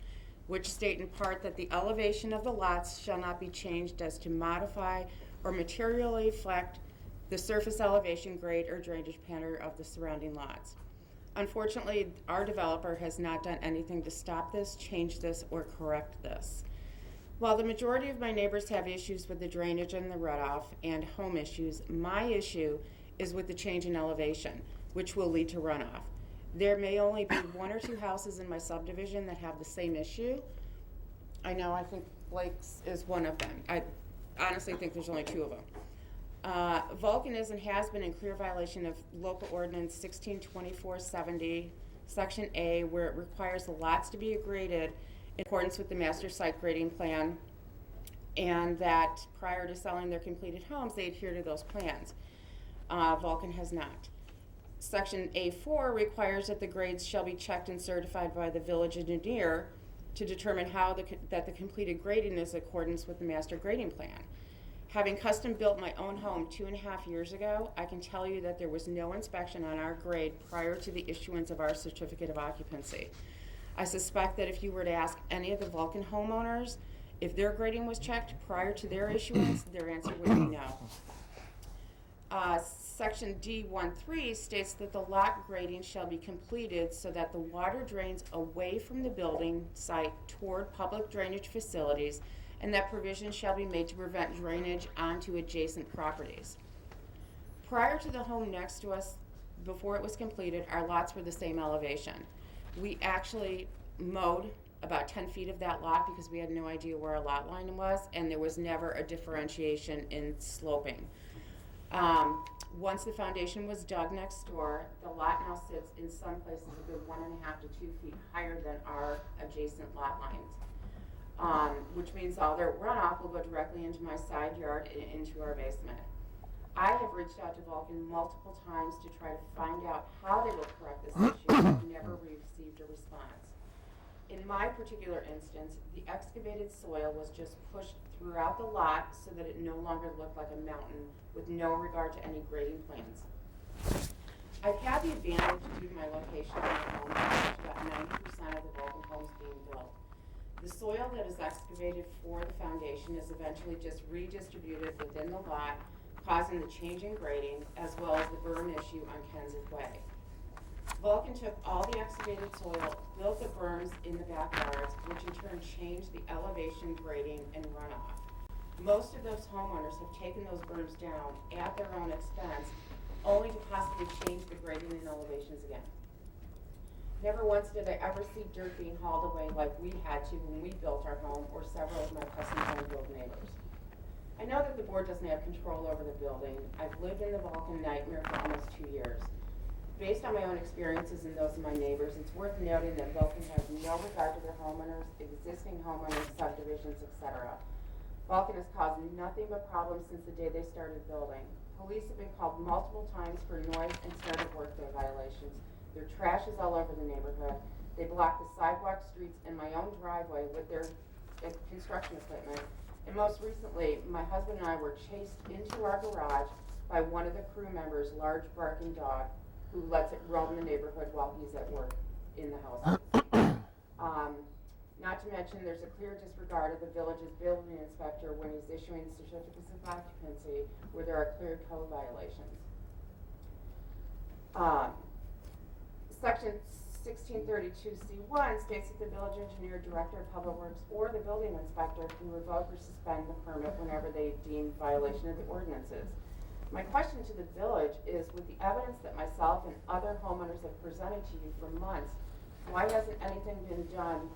which state in part that the elevation of the lots shall not be changed as to modify or materially affect the surface elevation, grade, or drainage pattern of the surrounding lots. Unfortunately, our developer has not done anything to stop this, change this, or correct this. While the majority of my neighbors have issues with the drainage and the runoff and home issues, my issue is with the change in elevation, which will lead to runoff. There may only be 1 or 2 houses in my subdivision that have the same issue. I know, I think Blake's is one of them. I honestly think there's only 2 of them. Vulcan is and has been in clear violation of local ordinance 162470, section A, where it requires the lots to be graded in accordance with the master site grading plan, and that prior to selling their completed homes, they adhere to those plans. Vulcan has not. Section A4 requires that the grades shall be checked and certified by the village engineer to determine how that the completed grading is in accordance with the master grading plan. Having custom built my own home 2.5 years ago, I can tell you that there was no inspection on our grade prior to the issuance of our certificate of occupancy. I suspect that if you were to ask any of the Vulcan homeowners if their grading was checked prior to their issuance, their answer would be no. Section D13 states that the lot grading shall be completed so that the water drains away from the building site toward public drainage facilities, and that provision shall be made to prevent drainage onto adjacent properties. Prior to the home next to us, before it was completed, our lots were the same elevation. We actually mowed about 10 feet of that lot because we had no idea where our lot line was, and there was never a differentiation in sloping. Once the foundation was dug next door, the lot now sits in some places a good 1.5 to 2 feet higher than our adjacent lot lines, which means all their runoff will go directly into my side yard and into our basement. I have reached out to Vulcan multiple times to try to find out how they will correct this issue, but never received a response. In my particular instance, the excavated soil was just pushed throughout the lot so that it no longer looked like a mountain with no regard to any grading plans. I've had the advantage due to my location in the home, about 90% of the Vulcan homes being built. The soil that is excavated for the foundation is eventually just redistributed within the lot, causing the change in grading as well as the berm issue on Kenseth Way. Vulcan took all the excavated soil, built the berms in the backyards, which in turn changed the elevation, grading, and runoff. Most of those homeowners have taken those berms down at their own expense, only to possibly change the grading and elevations again. Never once did I ever see dirt being hauled away like we had to when we built our home, or several of my custom home built neighbors. I know that the board doesn't have control over the building. I've lived in the Vulcan nightmare for almost 2 years. Based on my own experiences and those of my neighbors, it's worth noting that Vulcan has no regard to their homeowners, existing homeowners, subdivisions, etc. Vulcan has caused nothing but problems since the day they started building. Police have been called multiple times for noise and start of workday violations. Their trash is all over the neighborhood. They block the sidewalk, streets, and my own driveway with their construction equipment. And most recently, my husband and I were chased into our garage by one of the crew members' large barking dog, who lets it roam the neighborhood while he's at work in the house. Not to mention, there's a clear disregard of the village's building inspector when he's issuing certificates of occupancy where there are clear code violations. Section 1632C1 states that the village engineer, director of public works, or the building inspector can revoke or suspend the permit whenever they deem violation of the ordinances. My question to the village is, with the evidence that myself and other homeowners have presented to you for months, why hasn't anything been done?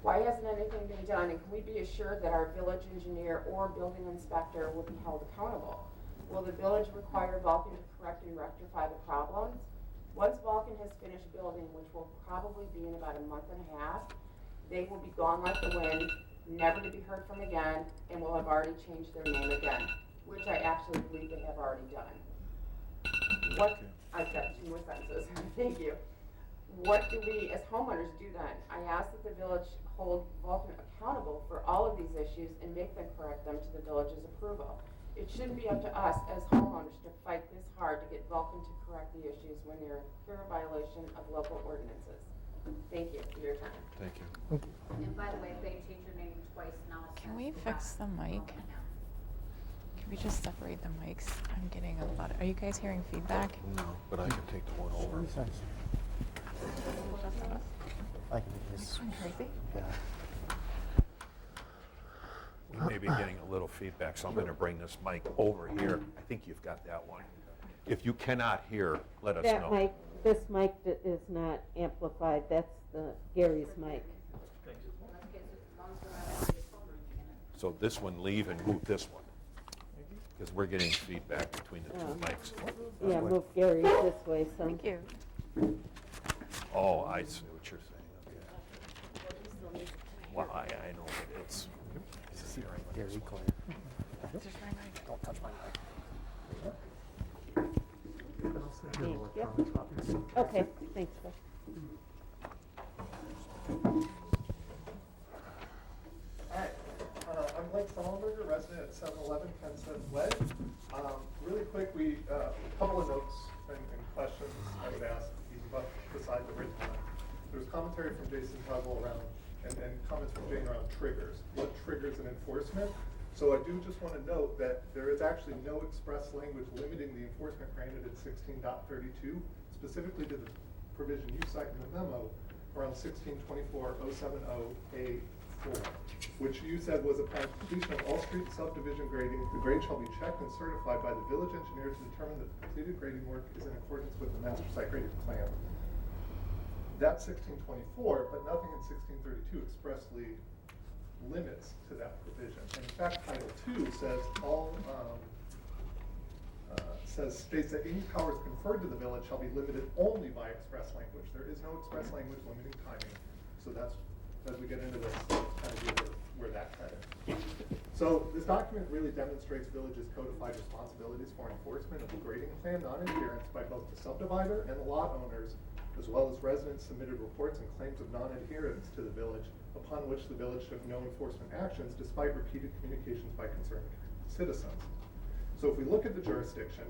Why hasn't anything been done, and can we be assured that our village engineer or building inspector will be held accountable? Will the village require Vulcan to correct and rectify the problems? Once Vulcan has finished building, which will probably be in about a month and a half, they will be gone like the wind, never to be heard from again, and will have already changed their name again, which I actually believe they have already done. I've got 2 more sentences, thank you. What do we, as homeowners, do then? I ask that the village hold Vulcan accountable for all of these issues and make them correct them to the village's approval. It shouldn't be up to us as homeowners to fight this hard to get Vulcan to correct the issues when they're in clear violation of local ordinances. Thank you for your time. Thank you. And by the way, if they change your name twice now. Can we fix the mic? Can we just separate the mics? I'm getting a lot of, are you guys hearing feedback? No, but I can take the one over. I can do this. Is this one crazy? Yeah. We may be getting a little feedback, so I'm going to bring this mic over here. I think you've got that one. If you cannot hear, let us That know. mic, this mic is not amplified, that's Gary's mic. So this one leave and move this one, because we're getting feedback between the two mics. Yeah, move Gary's this way some. Thank you. Oh, I see what you're saying, okay. Well, I know, but it's hearing. Gary Claire. Just my mic. Don't touch my mic. Okay, thanks, Bill. Hi, I'm Blake Sullenberger, resident at 711 Penn Cents Way. Really quick, a couple of notes and questions I would ask beside the written one. There was commentary from Jason Tuggle around, and comments from Jane around triggers. What triggers an enforcement? So I do just want to note that there is actually no express language limiting the enforcement granted at 16.32, specifically to the provision you cite in the memo around 1624.070A4, which you said was upon completion of all street subdivision grading, the grade shall be checked and certified by the village engineer to determine that the completed grading work is in accordance with the master site grading plan. That's 1624, but nothing in 1632 expressly limits to that provision. And in fact, Title II says states that any powers conferred to the village shall be limited only by express language. There is no express language limiting timing. So that's, as we get into this, kind of where that kind of. So this document really demonstrates village's codified responsibilities for enforcement of the grading plan non-adherence by both the subdivider and the lot owners, as well as residents submitted reports and claims of non-adherence to the village, upon which the village took no enforcement actions despite repeated communications by concerned citizens. So if we look at the jurisdiction,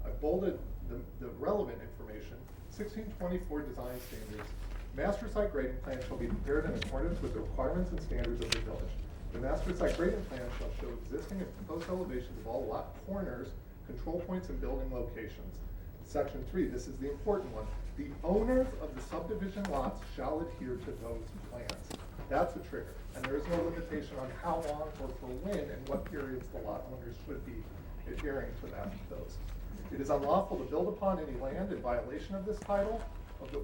I bolded the relevant information, 1624 design standards. Master site grading plan shall be prepared in accordance with the requirements and standards of the village. The master site grading plan shall show existing and proposed elevations of all lot corners, control points, and building locations. Section 3, this is the important one. The owners of the subdivision lots shall adhere to those plans. That's a trigger, and there is no limitation on how long or for when and what periods the lot owners should be adhering to those. It is unlawful to build upon any land in violation of this title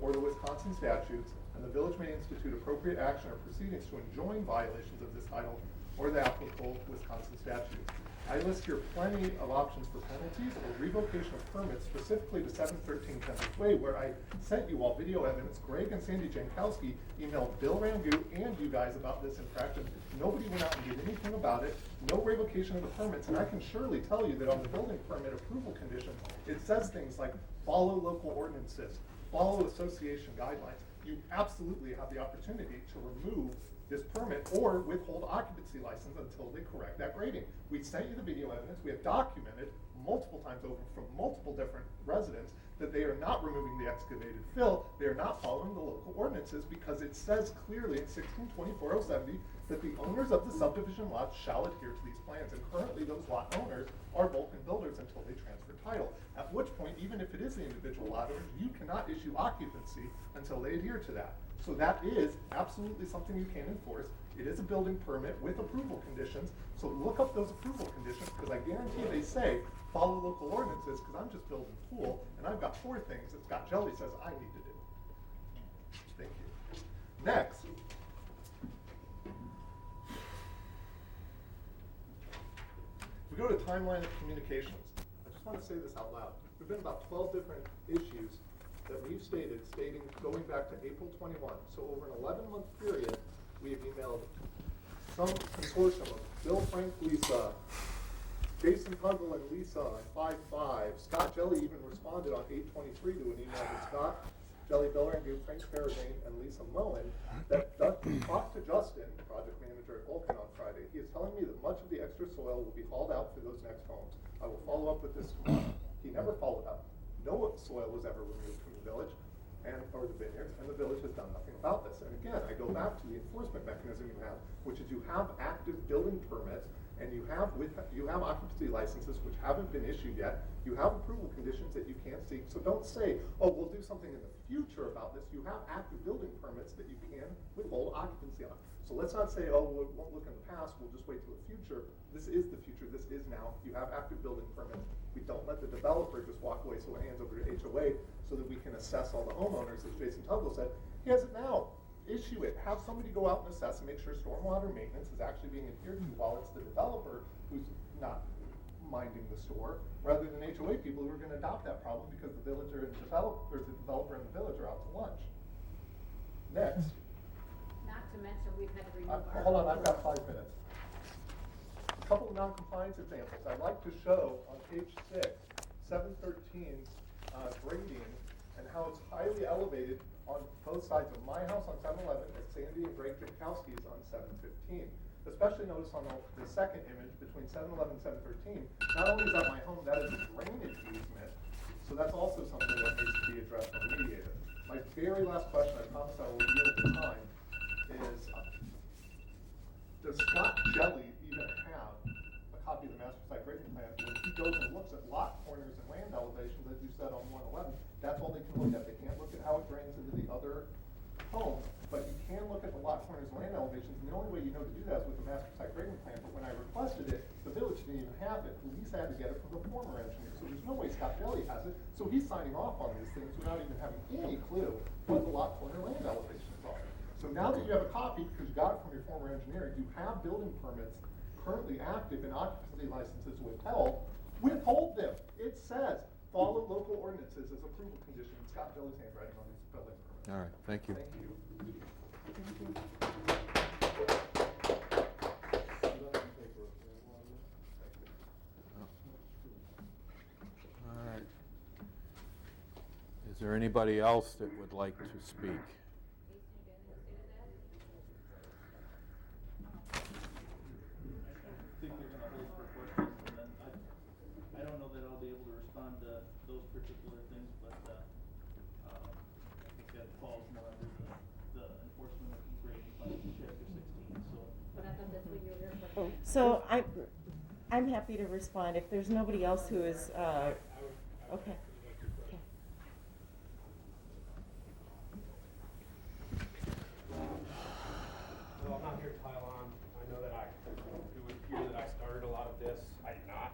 or the Wisconsin statutes, and the village may institute appropriate action or proceedings to enjoin violations of this title or the applicable Wisconsin statute. I list here plenty of options for penalties or revocation of permits, specifically to 713 Kensington Way, where I sent you all video evidence. Greg and Sandy Jankowski emailed Bill Rangu and you guys about this in practice. Nobody went out and did anything about it. No revocation of the permits. And I can surely tell you that on the building permit approval conditions, it says things like follow local ordinances, follow association guidelines. You absolutely have the opportunity to remove this permit or withhold occupancy license until they correct that grading. We sent you the video evidence. We have documented multiple times over from multiple different residents that they are not removing the excavated fill. They are not following the local ordinances because it says clearly in 1624.070 that the owners of the subdivision lots shall adhere to these plans. And currently those lot owners are Vulcan builders until they transfer title. At which point, even if it is the individual lot owners, you cannot issue occupancy until they adhere to that. So that is absolutely something you can enforce. It is a building permit with approval conditions. So look up those approval conditions, because I guarantee they say, follow local ordinances, because I'm just building a pool, and I've got 4 things that Scott Jelly says I need to do. Thank you. Next. We go to timeline of communications. I just want to say this out loud. There have been about 12 different issues that we've stating going back to April 21. So over an 11-month period, we have emailed some consortium of Bill, Frank, Lisa, Jason Tuggle, and Lisa on 5/5. Scott Jelly even responded on 8/23 to an email to Scott Jelly Biller and Frank Fairbairn and Lisa Mullen that talked to Justin, project manager at Vulcan, on Friday. He is telling me that much of the extra soil will be hauled out for those next homes. I will follow up with this tomorrow. He never followed up. No soil was ever removed from the village or the vineyards, and the village has done nothing about this. And again, I go back to the enforcement mechanism you have, which is you have active building permits, and you have occupancy licenses which haven't been issued yet. You have approval conditions that you can't seek. So don't say, oh, we'll do something in the future about this. You have active building permits that you can withhold occupancy on. So let's not say, oh, we won't look in the past, we'll just wait till the future. This is the future, this is now. You have active building permits. We don't let the developer just walk away so it hands over to HOA so that we can assess all the homeowners, as Jason Tuggle said. He has it now. Issue it. Have somebody go out and assess and make sure stormwater maintenance is actually being adhered to while it's the developer who's not minding the store, rather than HOA people who are going to adopt that problem because the villager and the developer and the village are out to lunch. Next. Not to mention we've had to remove our. Hold on, I've got 5 minutes. A couple of non-compliance examples. I'd like to show on page 6, 713 grading and how it's highly elevated on both sides of my house on 711 and Sandy and Greg Jankowski's on 715. Especially notice on the second image between 711 and 713, not only is that my home, that is a drainage easement. So that's also something that needs to be addressed and remediated. My very last question, I promise I will yield the time, is does Scott Jelly even have a copy of the master site grading plan? When he goes and looks at lot corners and land elevations, as you said on 111, that's all they can look at. They can't look at how it drains into the other homes, but you can look at the lot corners and land elevations, and the only way you know to do that is with the master site grading plan. But when I requested it, the village didn't even have it. Police had to get it from the former engineer, so there's no way Scott Jelly has it. So he's signing off on these things without even having any clue what the lot corner land elevations are. So now that you have a copy, because you got it from your former engineer, you have building permits currently active and occupancy licenses withheld. Withhold them. It says follow local ordinances as approval condition. Scott Jelly's handwriting on these building permits. All right, thank you. Thank you. All right. Is there anybody else that would like to speak? I think they're gonna hold for questions, and then I don't know that I'll be able to respond to those particular things, but, I think that falls more under the enforcement of grading plan, chapter 16, so. But I thought that's what you were here for. So I'm happy to respond if there's nobody else who is, okay. Well, I'm not here to pile on. I know that it would appear that I started a lot of this. I did not.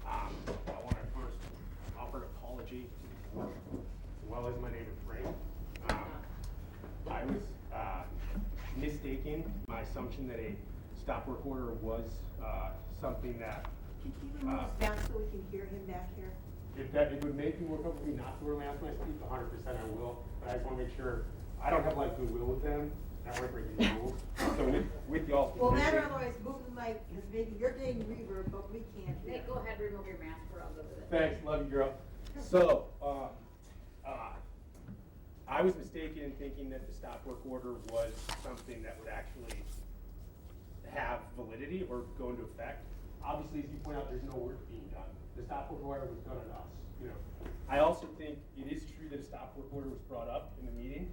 I want to first offer an apology to the board, as well as my neighbor Frank. I was mistaken in my assumption that a stop work order was something that. Can he remove his back so we can hear him back here? If it would make me more comfortable not to wear a mask when I speak, 100% I will. But I just want to make sure I don't have like goodwill with them. I want to break any rules. So with y'all's Well, that permission- otherwise move the mic, because maybe you're getting reverb, but we can't hear. Nate, go ahead, remove your mask, we're all good with it. Thanks, love you, girl. So, I was mistaken in thinking that the stop work order was something that would actually have validity or go into effect. Obviously, as you point out, there's no work being done. The stop work order was done on us, you know. I also think it is true that a stop work order was brought up in the meeting,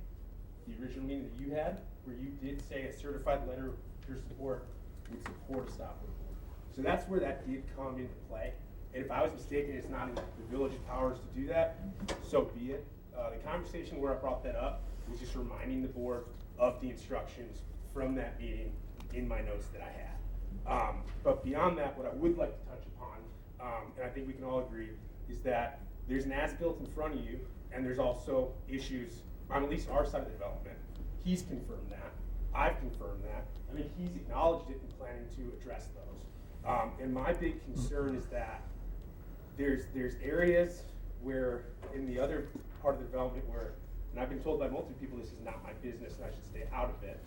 the original meeting that you had, where you did say a certified letter of your support would support a stop work order. So that's where that did come into play. And if I was mistaken, it's not in the village's powers to do that, so be it. The conversation where I brought that up was just reminding the board of the instructions from that meeting in my notes that I had. But beyond that, what I would like to touch upon, and I think we can all agree, is that there's an as-built in front of you, and there's also issues on at least our side of the development. He's confirmed that. I've confirmed that. I mean, he's acknowledged it and planning to address those. And my big concern is that there's areas where in the other part of the development where, and I've been told by multiple people this is not my business and I should stay out of it,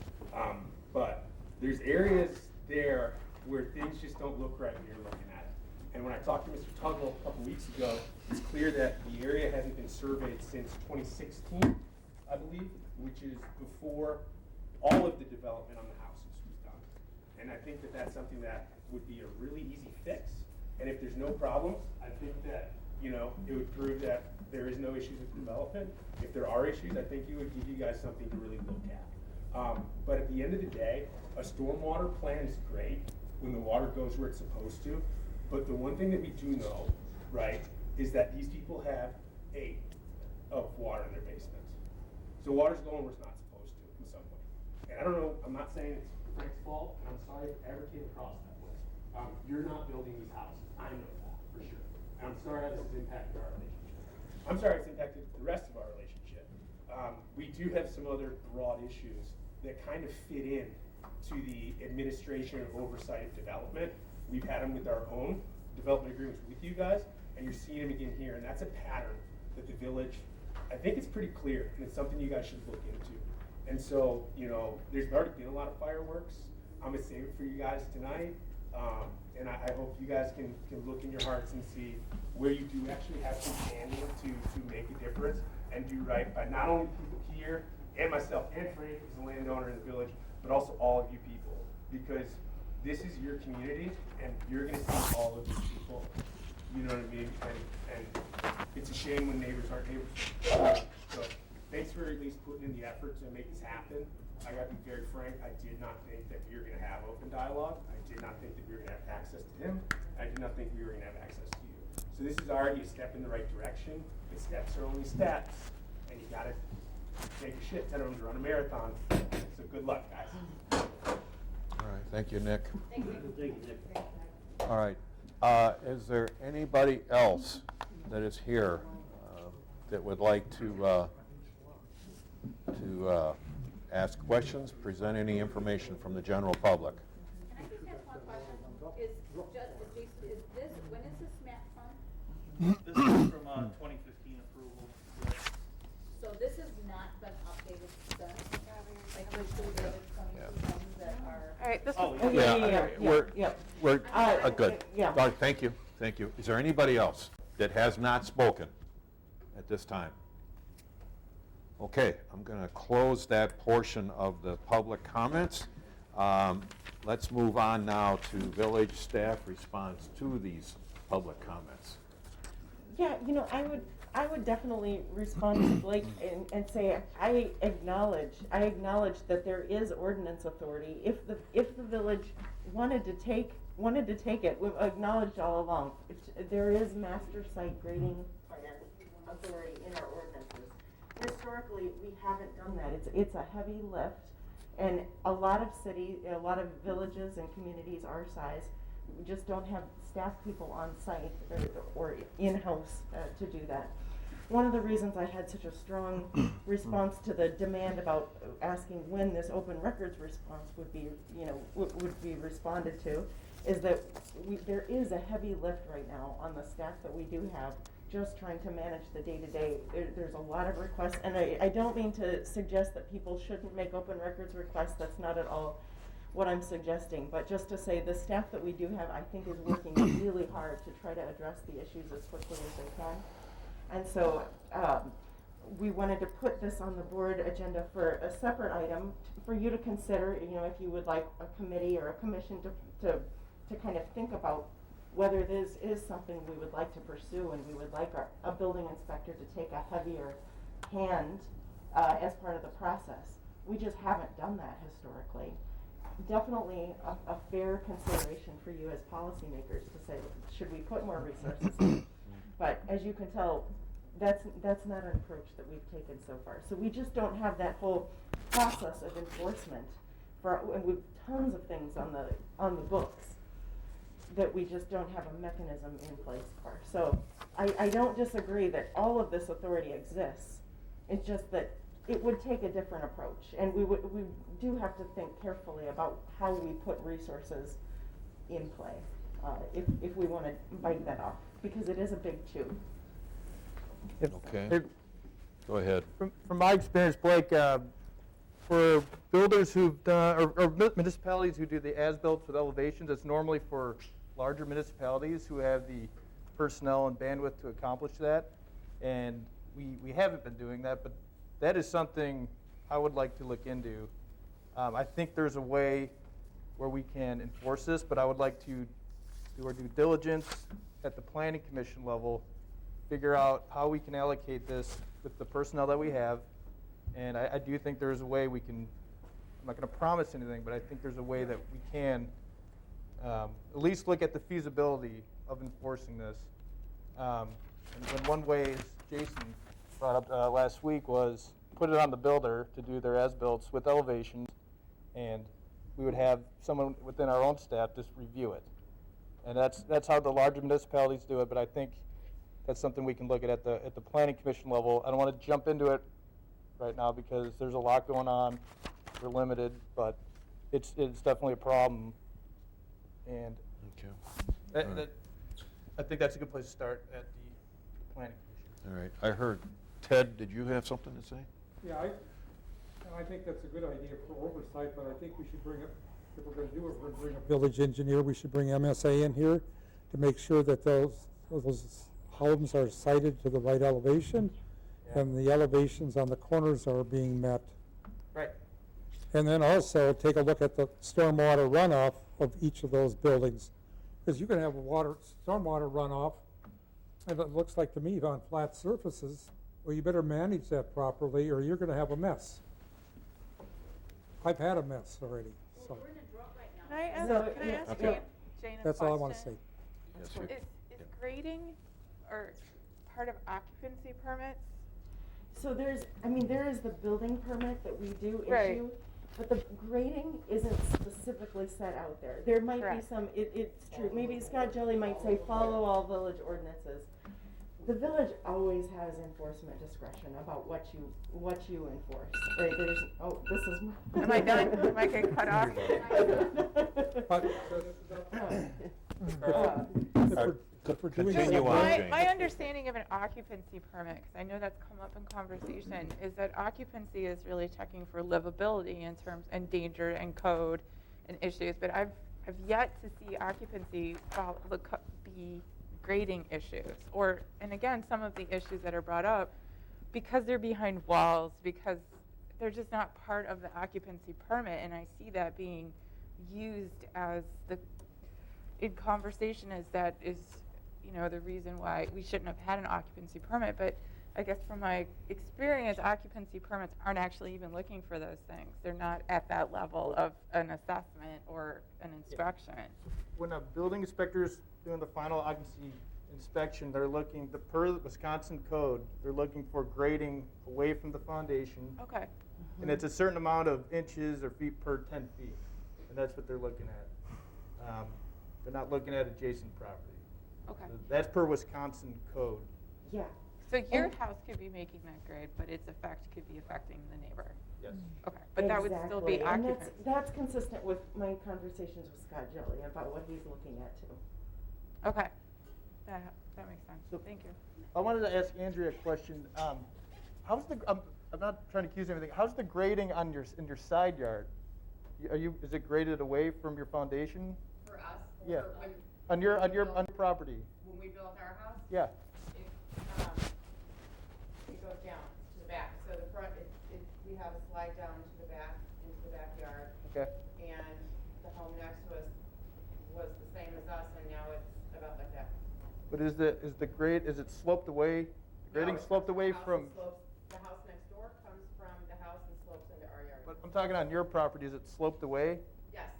but there's areas there where things just don't look right when you're looking at it. And when I talked to Mr. Tuggle a couple weeks ago, it's clear that the area hasn't been surveyed since 2016, I believe, which is before all of the development on the houses was done. And I think that that's something that would be a really easy fix. And if there's no problems, I think that, you know, it would prove that there is no issues with development. If there are issues, I think it would give you guys something to really look at. But at the end of the day, a stormwater plan is great when the water goes where it's supposed to. But the one thing that we do know, right, is that these people have of water in their basements. So water's going where it's not supposed to in some way. And I don't know, I'm not saying it's Frank's fault, and I'm sorry if it ever came across that way. You're not building these houses. I know that for sure. And I'm sorry how this has impacted our relationship. I'm sorry it's impacted the rest of our relationship. We do have some other broad issues that kind of fit in to the administration and oversight of development. We've had them with our own development agreements with you guys, and you're seeing them again here. And that's a pattern that the village, I think it's pretty clear, and it's something you guys should look into. And so, you know, there's already been a lot of fireworks. I'm gonna save it for you guys tonight. And I hope you guys can look in your hearts and see where you do actually have some standing to make a difference and do right by not only people here and myself and Frank as a landowner in the village, but also all of you people. Because this is your community and you're gonna see all of these people. You know what I mean? And it's a shame when neighbors aren't neighbors. So thanks for at least putting in the effort to make this happen. I gotta be very frank, I did not think that we were gonna have open dialogue. I did not think that we were gonna have access to him. I did not think we were gonna have access to you. So this is already a step in the right direction, but steps are only steps. And you gotta take a shit ton of them to run a marathon. So good luck, guys. All right, thank you, Nick. Thank you. Thank you, Nick. All right, is there anybody else that is here that would like to ask questions, present any information from the general public? Can I just ask one question? Jason, is this, when is this map from? This is from 2015 approval. So this has not been updated since? Like there's still the other 22 homes that are. All right, this Oh, was. We're good. yeah. All right, thank you, thank you. Is there anybody else that has not spoken at this time? Okay, I'm going to close that portion of the public comments. Let's move on now to village staff response to these public comments. Yeah, you know, I would definitely respond to Blake and say I acknowledge that there is ordinance authority. If the village wanted to take it, we've acknowledged all along. There is master site grading plan authority in our ordinances. Historically, we haven't done that. It's a heavy lift, and a lot of villages and communities our size, we just don't have staff people on site or in-house to do that. One of the reasons I had such a strong response to the demand about asking when this open records response would be, would be responded to, is that there is a heavy lift right now on the staff that we do have, just trying to manage the day-to-day. There's a lot of requests, and I don't mean to suggest that people shouldn't make open records requests. That's not at all what I'm suggesting, but just to say the staff that we do have, I think, is working really hard to try to address the issues as quickly as they can. And so we wanted to put this on the board agenda for a separate item for you to consider, if you would like a committee or a commission to kind of think about whether this is something we would like to pursue, and we would like a building inspector to take a heavier hand as part of the process. We just haven't done that historically. Definitely a fair consideration for you as policymakers to say, should we put more resources in? But as you can tell, that's not an approach that we've taken so far. So we just don't have that whole process of enforcement and with tons of things on the books that we just don't have a mechanism in place for. So I don't disagree that all of this authority exists. It's just that it would take a different approach, and we do have to think carefully about how we put resources in play if we want to bite that off, because it is a big chew. Okay. Go ahead. From my experience, Blake, for builders who've done, or municipalities who do the as-built with elevations, it's normally for larger municipalities who have the personnel and bandwidth to accomplish that. And we haven't been doing that, but that is something I would like to look into. I think there's a way where we can enforce this, but I would like to do our due diligence at the planning commission level, figure out how we can allocate this with the personnel that we have. And I do think there's a way we can, I'm not going to promise anything, but I think there's a way that we can at least look at the feasibility of enforcing this. And one way, as Jason brought up last week, was put it on the builder to do their as-builts with elevations, and we would have someone within our own staff just review it. And that's how the larger municipalities do it, but I think that's something we can look at the planning commission level. I don't want to jump into it right now because there's a lot going on. We're limited, but it's definitely a problem. And I think that's a good place to start at the planning commission. All right. I heard, Ted, did you have something to say? Yeah, I think that's a good idea for oversight, but I think we should bring up, if we're going to do it, we're going to bring a village engineer. We should bring MSA in here to make sure that those homes are sited to the right elevation, and the elevations on the corners are being met. Right. And then also take a look at the stormwater runoff of each of those buildings, because you can have a stormwater runoff, and it looks like to me on flat surfaces. Well, you better manage that properly, or you're going to have a mess. I've had a mess already. So. Can I ask, So, can I ask okay. Jane a That's all I want to say. question? Is grading or part of occupancy permits? So there is the building permit that we do Right. issue, but the grading isn't specifically set out there. There might Correct. be some, it's true, maybe Scott Jelly might say follow all village ordinances. The village always has enforcement discretion about what you enforce. Right, this is. Am I done? Am I getting cut off? Continue on, Jane. My understanding of an occupancy permit, because I know that's come up in conversation, is that occupancy is really checking for livability in terms and danger and code and issues. But I've yet to see occupancy be grading issues, and again, some of the issues that are brought up because they're behind walls, because they're just not part of the occupancy permit, and I see that being used as in conversation as that is, the reason why we shouldn't have had an occupancy permit. But I guess from my experience, occupancy permits aren't actually even looking for those things. They're not at that level of an assessment or an inspection. When a building inspector's doing the final occupancy inspection, they're looking, per the Wisconsin code, they're looking for grading away from the foundation. Okay. And it's a certain amount of inches or feet per 10 feet. And that's what they're looking at. They're not looking at adjacent property. Okay. So that's per Wisconsin code. Yeah. So your house could be making that grade, but its effect could be affecting the neighbor. Yes. Okay, but that would still be Exactly. And occupancy. that's consistent with my conversations with Scott Jelly about what he's looking at too. Okay, that makes sense. Thank you. I wanted to ask Andrea a question. How's the? I'm not trying to accuse you of anything. How's the grading on in your side yard? Is it graded away from your foundation? For us? Yeah. Or when On your property. when we built our house? Yeah. It goes down to the back. So the front, we have a slide down to the back, into the backyard. Okay. And the home next to us was the same as us, and now it's about like that. But is the grade, is it sloped away? The grading No, sloped away the house from? slopes- The house next door comes from the house and slopes into our yard. But I'm talking on your property. Is it sloped away? Yes,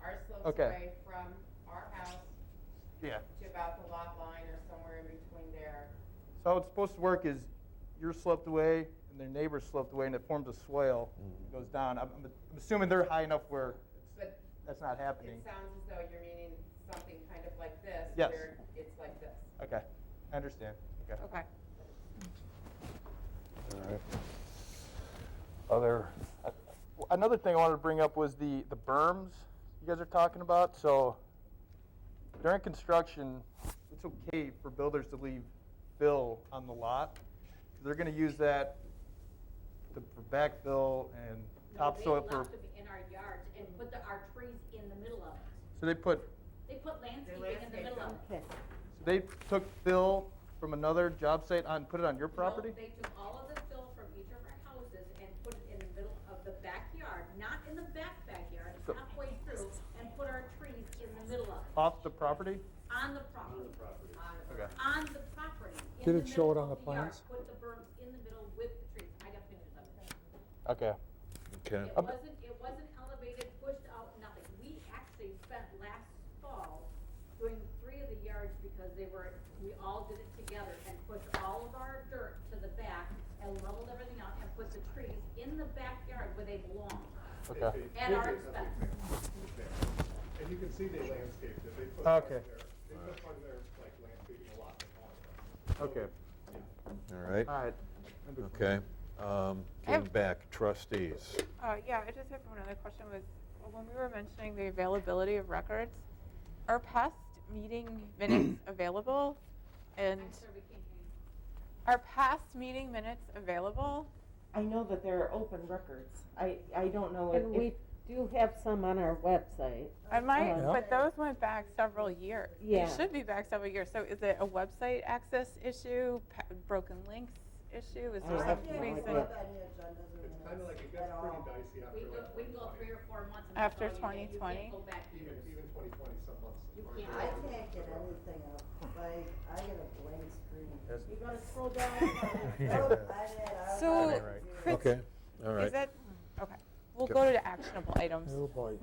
ours slopes Okay. away from our house Yeah. to about the lot line or somewhere in between there So how it's supposed to work is you're sloped away and their neighbor's sloped away and it forms a swale, it goes down. I'm assuming they're high enough where But that's not happening. it sounds as though you're meaning something kind of like this, Yes. where it's like this. Okay, I understand. Okay. Okay. All right. Another thing I wanted to bring up was the berms you guys are talking about. So during construction, it's okay for builders to leave fill on the lot. They're going to use that for backfill and topsoil for. They left them in our yards and put our trees in the middle of it. So they put Landscaping in the middle of it. So they took fill from another job site and put it on your property? No, they took all of the fill from each of our houses and put it in the middle of the backyard, not in the backyard, So- halfway through, and put our trees in the middle of it. Off the property? On the property. Okay. On the property. in Did the it show it middle on the of yard. plans? Put the berms in the middle with the trees. I got pictures of it. Okay. Okay. It wasn't elevated, pushed out, nothing. We actually spent last fall doing 3 of the yards because we all did it together and pushed all of our dirt to the back and leveled everything out and put the trees in the backyard where they belong. Okay. At our expense. And you can see they landscaped it. They put Okay. They put part of their like landscaping a lot on it. Okay. All right. All right. Okay. Getting back, trustees. Yeah, I just have one other question was, when we were mentioning the availability of records, are past meeting minutes available? And are past meeting minutes available? I know that there are open records. I don't know if. And we do have some on our website. I might, Yeah. but those went back several years. Yeah. They should be back several years. So is it a website access issue, broken links issue? Is there some reason? It's kind of like, it gets pretty dicey after. We can go 3 or 4 months. and After that's all you get. You 2020? can't go back. Even 2020, some months. You I can't get anything up. I get a blank screen. You gotta scroll down. So, could- Okay, all right. Is that, okay, we'll go to actionable items. Oh, boy.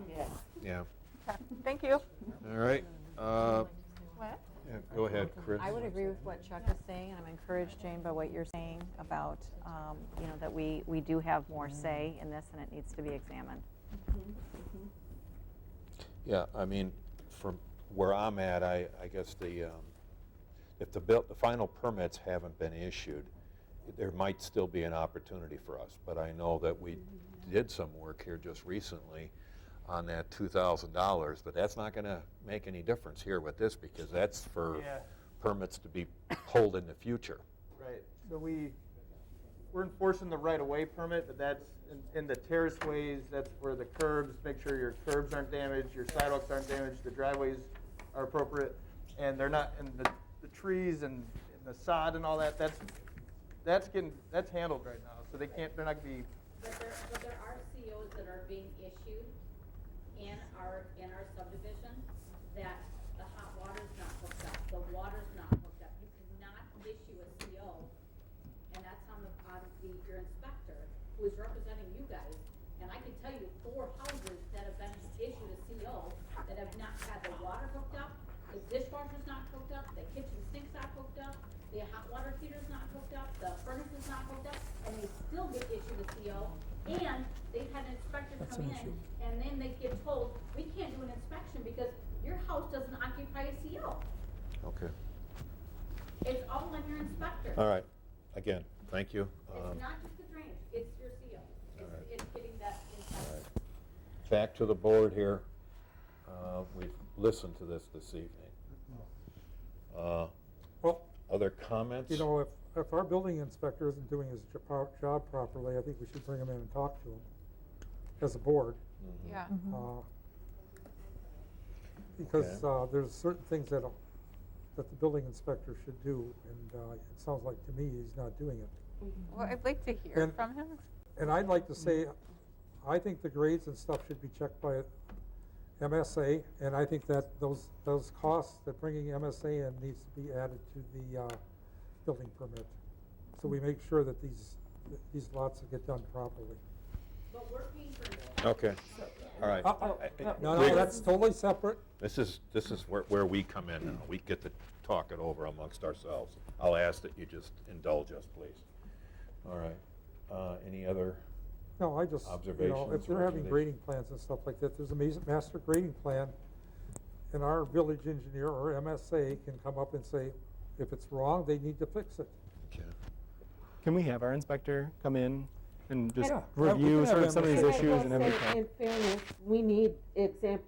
Yeah. Okay, thank you. All right. What? Yeah, go ahead, Chris. I would agree with what Chuck is saying, and I'm encouraged, Jane, by what you're saying about, that we do have more say in this, and it needs to be examined. Yeah, I mean, from where I'm at, I guess if the final permits haven't been issued, there might still be an opportunity for us. But I know that we did some work here just recently on that $2,000, but that's not going to make any difference here with this because that's for Yeah. permits to be pulled in the future. Right. So we're enforcing the right-of-way permit, but that's in the terrace ways, that's where the curbs, make sure your curbs aren't damaged, your sidewalks aren't damaged, the driveways are appropriate, and they're not, and the trees and the sod and all that, that's handled right now. So they're not gonna be, But there are COs that are being issued in our subdivision that the hot water's not hooked up, the water's not hooked up. You cannot issue a CO, and that's on your inspector, who is representing you guys. And I can tell you 4 houses that have been issued a CO that have not had the water hooked up, the dishwasher's not hooked up, the kitchen sink's not hooked up, the hot water heater's not hooked up, the furnace is not hooked up, and they still get issued a CO. And they've had an inspector That's come an issue. in, and then they get told, we can't do an inspection because your house doesn't occupy a CO. Okay. It's all on your inspector. All right. Again, thank you. It's not just the drainage, it's your CO. It's getting that inspection. Back to the board here. We've listened to this evening. Well, Other comments? you know, if our building inspector isn't doing his job properly, I think we should bring him in and talk to him as a board. Yeah. Because there's certain things that the building inspector should do, and it sounds like to me he's not doing it. Well, I'd like to hear And- from him. And I'd like to say, I think the grades and stuff should be checked by MSA, and I think that those costs that bringing MSA in needs to be added to the building permit. So we make sure that these lots get done properly. But we're paying for it. Okay, all right. No, that's totally separate. This is where we come in now. We get to talk it over amongst ourselves. I'll ask that you just indulge us, please. All right. Any other No, I just, observations? if they're having recommendations? grading plans and stuff like that, there's a master grading plan, and our village engineer or MSA can come up and say, if it's wrong, they need to fix it. Okay. Can we have our inspector come in and just Yeah, we can review have sort of some of these MSA. issues and then we Say, talk? in fairness, we need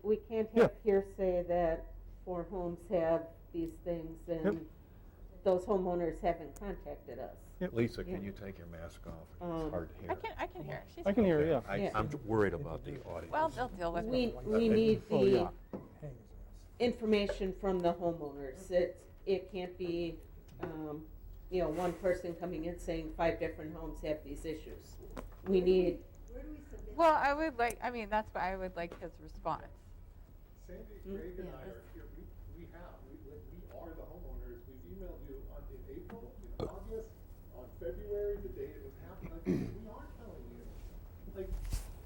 we can't have hearsay that 4 homes have these things and those homeowners haven't contacted us. Lisa, can Yeah. you take your mask off? It's hard to hear. I can hear. She's I can hear, Okay. yeah. Yeah. I'm worried about the audience. Well, they'll deal with We it. need Oh, the yeah. information from the homeowners. It can't be, one person coming in saying 5 different homes have these issues. We need, Well, that's why I would like his response. Sandy, Craig, and I are here, we are the homeowners, we emailed you in April, in August, on February, the day it was happening, we are telling you, like,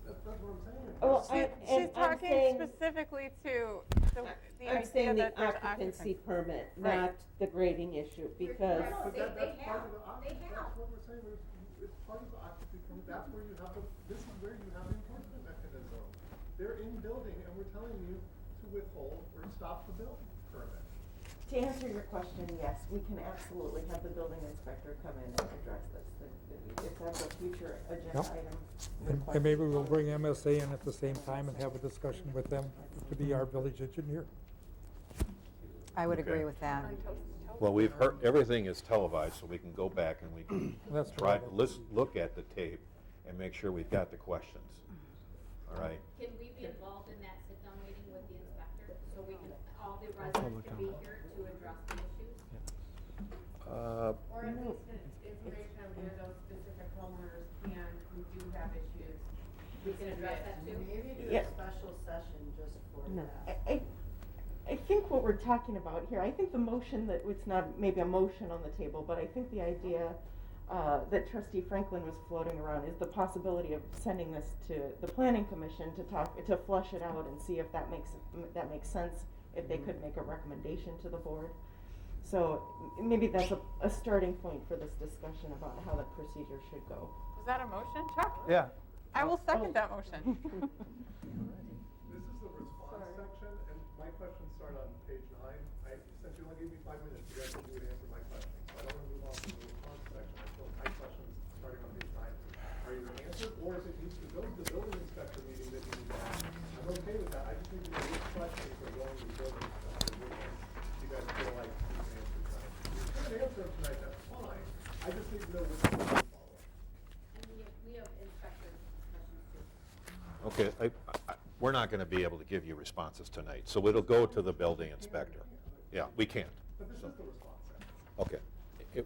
that's what I'm saying. Oh, She's I'm talking saying- specifically to the I'm idea saying that the there's occupancy permit, Right. not the grading issue, because. But that's part of the occupancy, that's what we're saying, it's part of the occupancy permit, that's where you have this is where you have the enforcement mechanism. They're in building and we're telling you to withhold or stop the building permit. To answer your question, yes, we can absolutely have the building inspector come in and address this. If that's a future agenda Yep. item. And maybe we'll bring MSA in at the same time and have a discussion with them to be our village engineer. I would Okay. agree with that. Well, we've heard, everything is televised, so we can go back and we can That's try, right. let's look at the tape and make sure we've got the questions. All right? Can we be involved in that sit-down meeting with the inspector, so we can, all the residents can be here to address the issues? Or at least information on where those specific homeowners who do have issues. We can address that too? Maybe do Yeah. a special session just for No. that. I think what we're talking about here, I think the motion that, it's not maybe a motion on the table, but I think the idea that Trustee Franklin was floating around is the possibility of sending this to the Planning Commission to flush it out and see if that makes sense, if they could make a recommendation to the board. So maybe that's a starting point for this discussion about how the procedure should go. Was that a motion, Chuck? Yeah. I will second that motion. This is the response section, and my questions start on page 9. Since you only gave me 5 minutes, you guys can do it, answer my questions. So I don't want to move on to the response section until my questions starting on page 9 are either answered, or if it needs to go to the building inspector meeting that you need to have. I'm okay with that, I just need to know which questions are going to the building inspector, which ones you guys feel like you can answer tonight. If you can't answer them tonight, that's fine, I just need to know which ones to follow. And we have inspector questions too. Okay, we're not going to be able to give you responses tonight, so it'll go to the building inspector. Yeah, we can't. But this is the response section. Okay.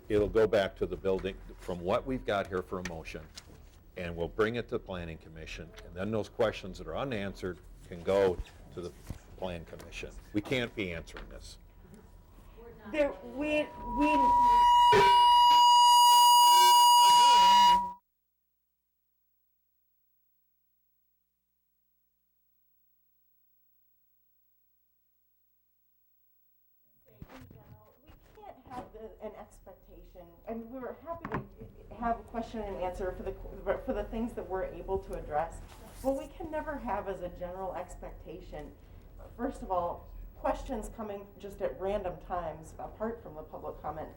It'll go back to the building, from what we've got here for a motion, and we'll bring it to the Planning Commission, and then those questions that are unanswered can go to the Plan Commission. We can't be answering this. We can't have an expectation, and we were happy to have a question and answer for the things that we're able to address. What we can never have as a general expectation, first of all, questions coming just at random times, apart from the public comment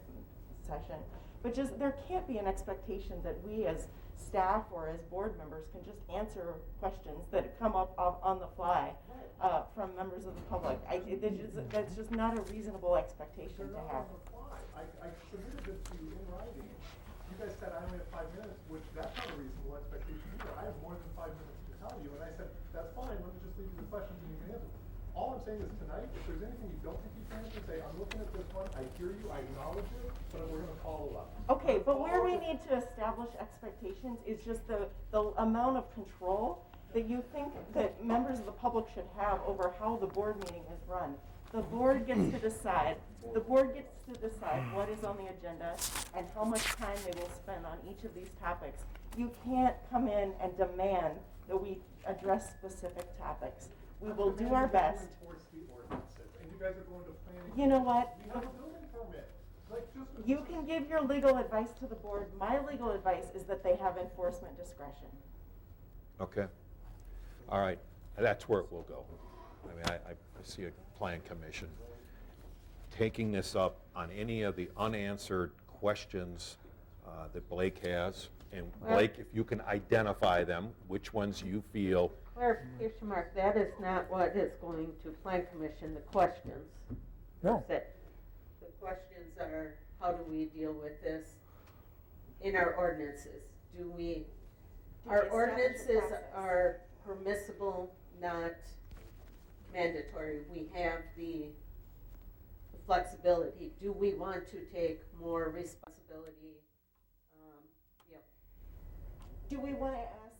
session, but just there can't be an expectation that we as staff or as board members can just answer questions that come up on the fly from members of the public. That's just not a reasonable expectation to have. I submitted this to you in writing. You guys said I only have 5 minutes, which that's not a reasonable expectation either. I have more than 5 minutes to tell you, and I said, that's fine, let me just leave you the questions and you can answer. All I'm saying is tonight, if there's anything you don't think you can answer, say, I'm looking at this one, I hear you, I acknowledge it, but we're gonna follow up. Okay, but where we need to establish expectations is just the amount of control that you think that members of the public should have over how the board meeting is run. The board gets to decide. The board gets to decide what is on the agenda and how much time they will spend on each of these topics. You can't come in and demand that we address specific topics. We will do our best. Enforce the ordinances, and you guys are going to planning. You know what? We have a building permit, like just. You can give your legal advice to the board. My legal advice is that they have enforcement discretion. Okay. All right, that's where it will go. I mean, I see a plan commission taking this up on any of the unanswered questions that Blake has. And Blake, if you can identify them, which ones you feel. Clarification, Mark, that is not what is going to Plan Commission, the questions. No. The questions are, how do we deal with this in our ordinances? Our ordinances are permissible, not mandatory. We have the flexibility. Do we want to take more responsibility? Do we want to ask,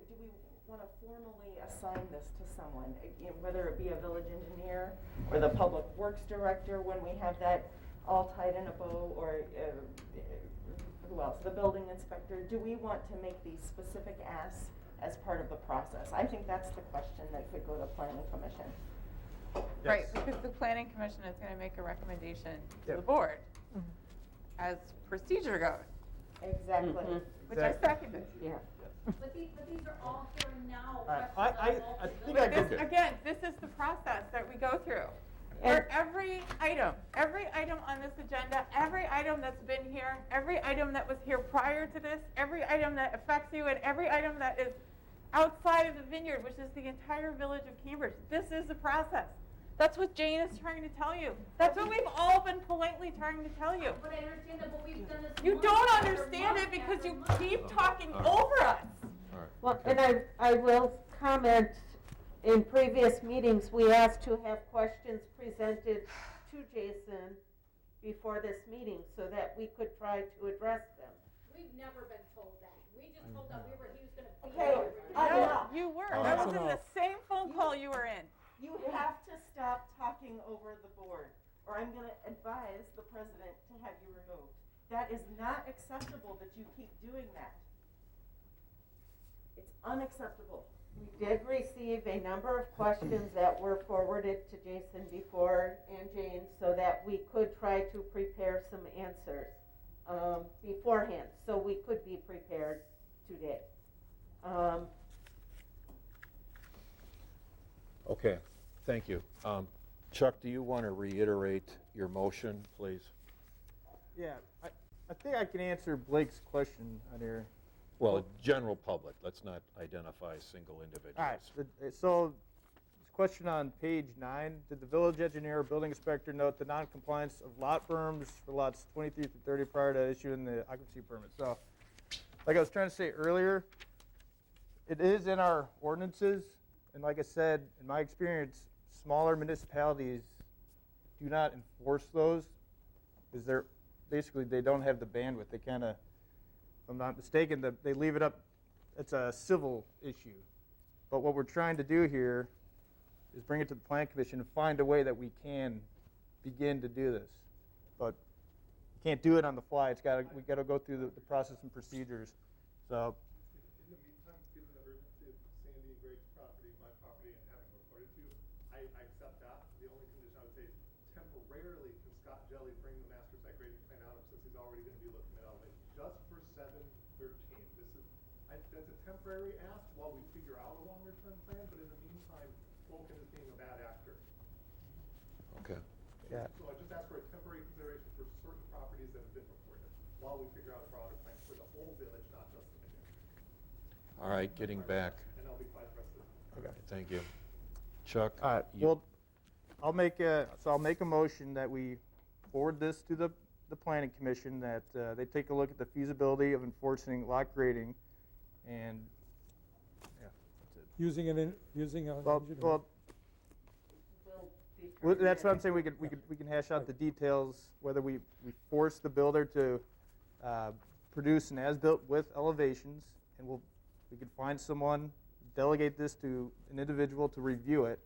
do we want to formally assign this to someone, whether it be a village engineer or the public works director when we have that all tied in a bow, or who else, the building inspector? Do we want to make these specific asks as part of the process? I think that's the question that could go to Planning Commission. Right, because the Planning Commission is going to make a recommendation to the board as procedure goes. Exactly. Which I seconded. Yeah. But these are all here now. I think I This, could. again, this is the process that we go through. For every item on this agenda, every item that's been here, every item that was here prior to this, every item that affects you, and every item that is outside of the vineyard, which is the entire village of Cambridge. This is the process. That's what Jane is trying to tell you. That's what we've all been politely trying to tell you. But I understand that, but we've done this. You month don't after understand month it because after you month. keep talking All right. over us. All right. Well, okay. and I will comment, in previous meetings, we asked to have questions presented to Jason before this meeting so that we could try to address them. We've never been told that. We just told that he was gonna be Okay, here. No, you were. All That right. was in the same phone call you were in. You have to stop talking over the board, or I'm going to advise the president to have you removed. That is not acceptable that you keep doing that. It's unacceptable. We did receive a number of questions that were forwarded to Jason before and Jane so that we could try to prepare some answers beforehand, so we could be prepared today. Okay, thank you. Chuck, do you want to reiterate your motion, please? Yeah, I think I can answer Blake's question on here. Well, general public, let's not identify single individuals. All right, so this question on page 9, did the village engineer or building inspector note the non-compliance of lot berms for lots 23 through 30 prior to issuing the occupancy permit? So, like I was trying to say earlier, it is in our ordinances, and like I said, in my experience, smaller municipalities do not enforce those because they don't have the bandwidth. They kind of, if I'm not mistaken, they leave it up. It's a civil issue. But what we're trying to do here is bring it to the Plan Commission and find a way that we can begin to do this. But you can't do it on the fly. We got to go through the process and procedures. So. In the meantime, given the urgency of Sandy and Greg's property, my property, and having reported to you, I accept that. The only condition I would say is temporarily can Scott Jelly bring the master site grading plan out since he's already going to be looking at elevation just for 7/13. That's a temporary ask while we figure out a longer term plan, but in the meantime, Vulcan is being a bad actor. Okay. Yeah. So I just ask for a temporary consideration for certain properties that have been reported while we figure out a broader plan for the whole village, not just the vineyard. All right, getting back. And I'll be quiet the rest of the time. Okay. Thank you. Chuck? All right. Well, I'll make a motion that we forward this to the Planning Commission, that they take a look at the feasibility of enforcing lot grading, and yeah, that's it. Using an engineer. Well, that's what I'm saying. We can hash out the details, whether we force the builder to produce an as-built with elevations, and we could find someone, delegate this to an individual to review it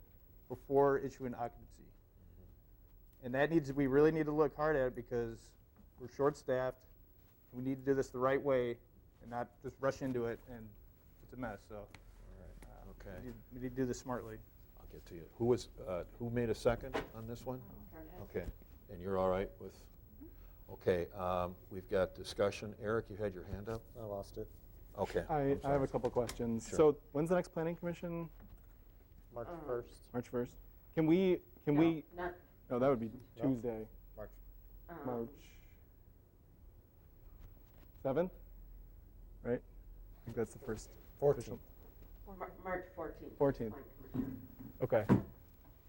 before issuing occupancy. And we really need to look hard at it because we're short-staffed. We need to do this the right way and not just rush into it, and it's a mess. So Okay. we need to do this smartly. get to you. Who made a second on this one? Okay, and you're all right with? Okay, we've got discussion. Eric, you had your hand up? I lost it. Okay. I have a couple questions. Sure. So when's the next planning commission? March 1st. March 1st? Can we, Not, no, that would be No. Tuesday, March. March 7th? Right? I think that's the first. 14th. official- March 14th. 14th. Okay.